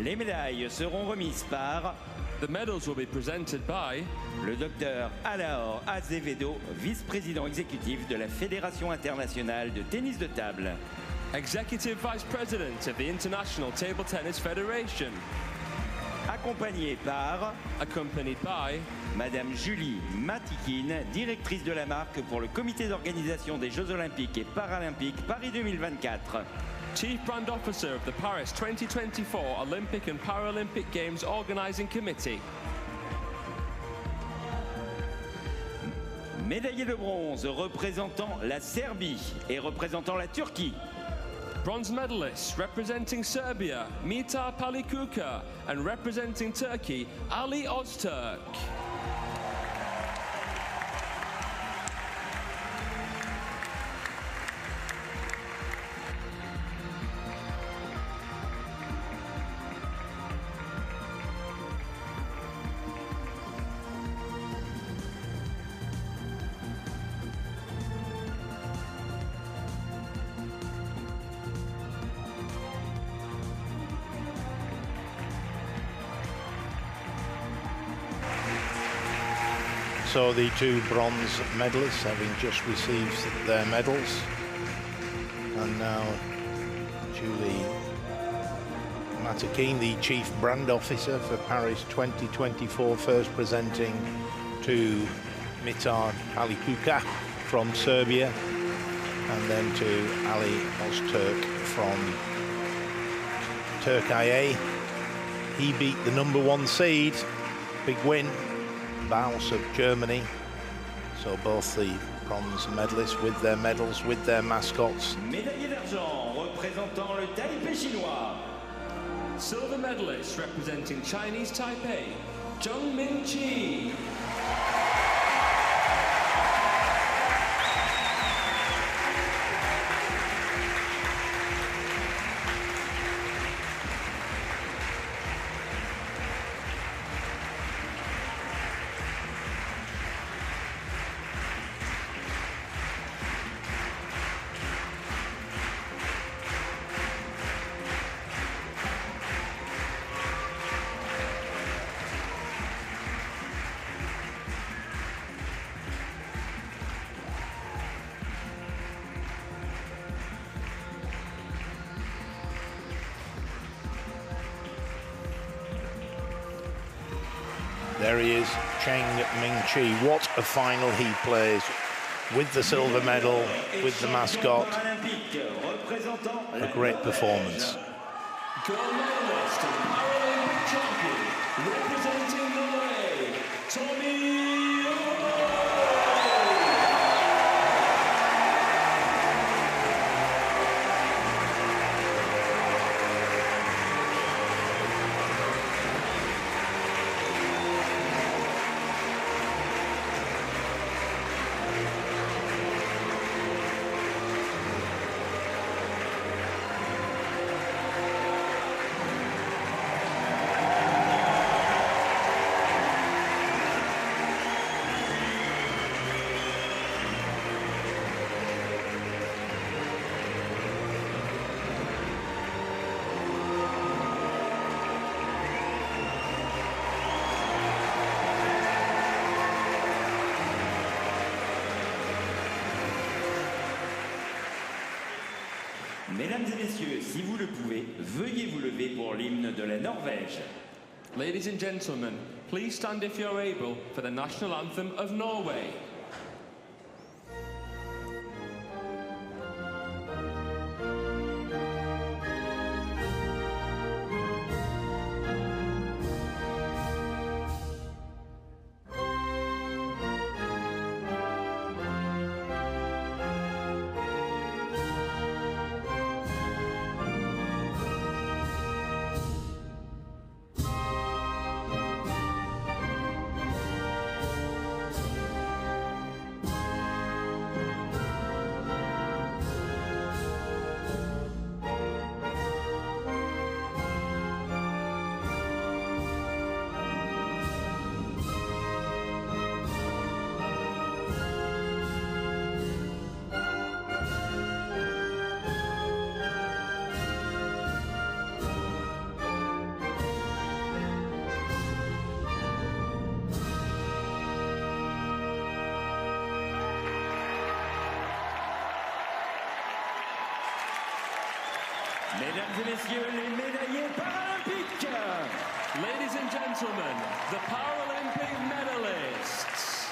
Les médailles seront remises par The medals will be presented by le docteur Alaor Azevedo, vice-président exécutif de la Fédération internationale de tennis de table. Executive Vice President of the International Table Tennis Federation. Accompagné par Accompanied by Madame Julie Matikine, directrice de la marque pour le comité d'organisation des Jeux Olympiques et Paralympiques Paris 2024. Chief Brand Officer of the Paris 2024 Olympic and Paralympic Games Organizing Committee. Médaillé de bronze représentant la Serbie et représentant la Turquie. Bronze medalists representing Serbia, Mitar Palikuka, and representing Turkey, Ali Ozturk. also the two bronze medalists having just received their medals. And now Julie Matakin, the Chief Brand Officer for Paris 2024, first presenting to Mitar Halikuka from Serbia, and then to Ali Ozturk from Turkey. He beat the #1 seed, big win, Baus of Germany. So both the bronze medalists with their medals, with their mascots. Médaillé d'argent représentant le Taipei chinois. Silver medalist representing Chinese Taipei, Zheng Mingqi. There he is, Zheng Mingqi. What a final he plays, with the silver medal, with the mascot. A great performance. Gold medalist and Paralympic champion, representing Norway, Tommy. Mesdames et messieurs, si vous le pouvez, veuillez vous lever pour l'hymne de la Norvège. Ladies and gentlemen, please stand if you're able for the national anthem of Norway. Mesdames et messieurs, les médaillés paralympiques. Ladies and gentlemen, the Paralympic medalists.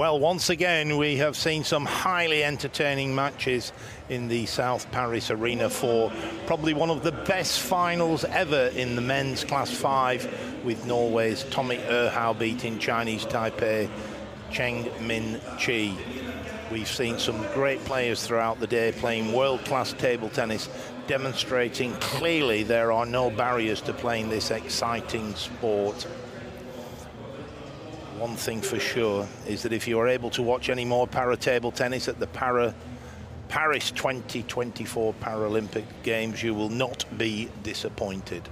Well, once again, we have seen some highly entertaining matches in the South Paris Arena for probably one of the best finals ever in the men's Class 5, with Norway's Tommy Erhau beating Chinese Taipei Cheng Min Chi. We've seen some great players throughout the day playing world-class table tennis, demonstrating clearly there are no barriers to playing this exciting sport. One thing for sure is that if you are able to watch any more para-table tennis at the Paris 2024 Paralympic Games, you will not be disappointed.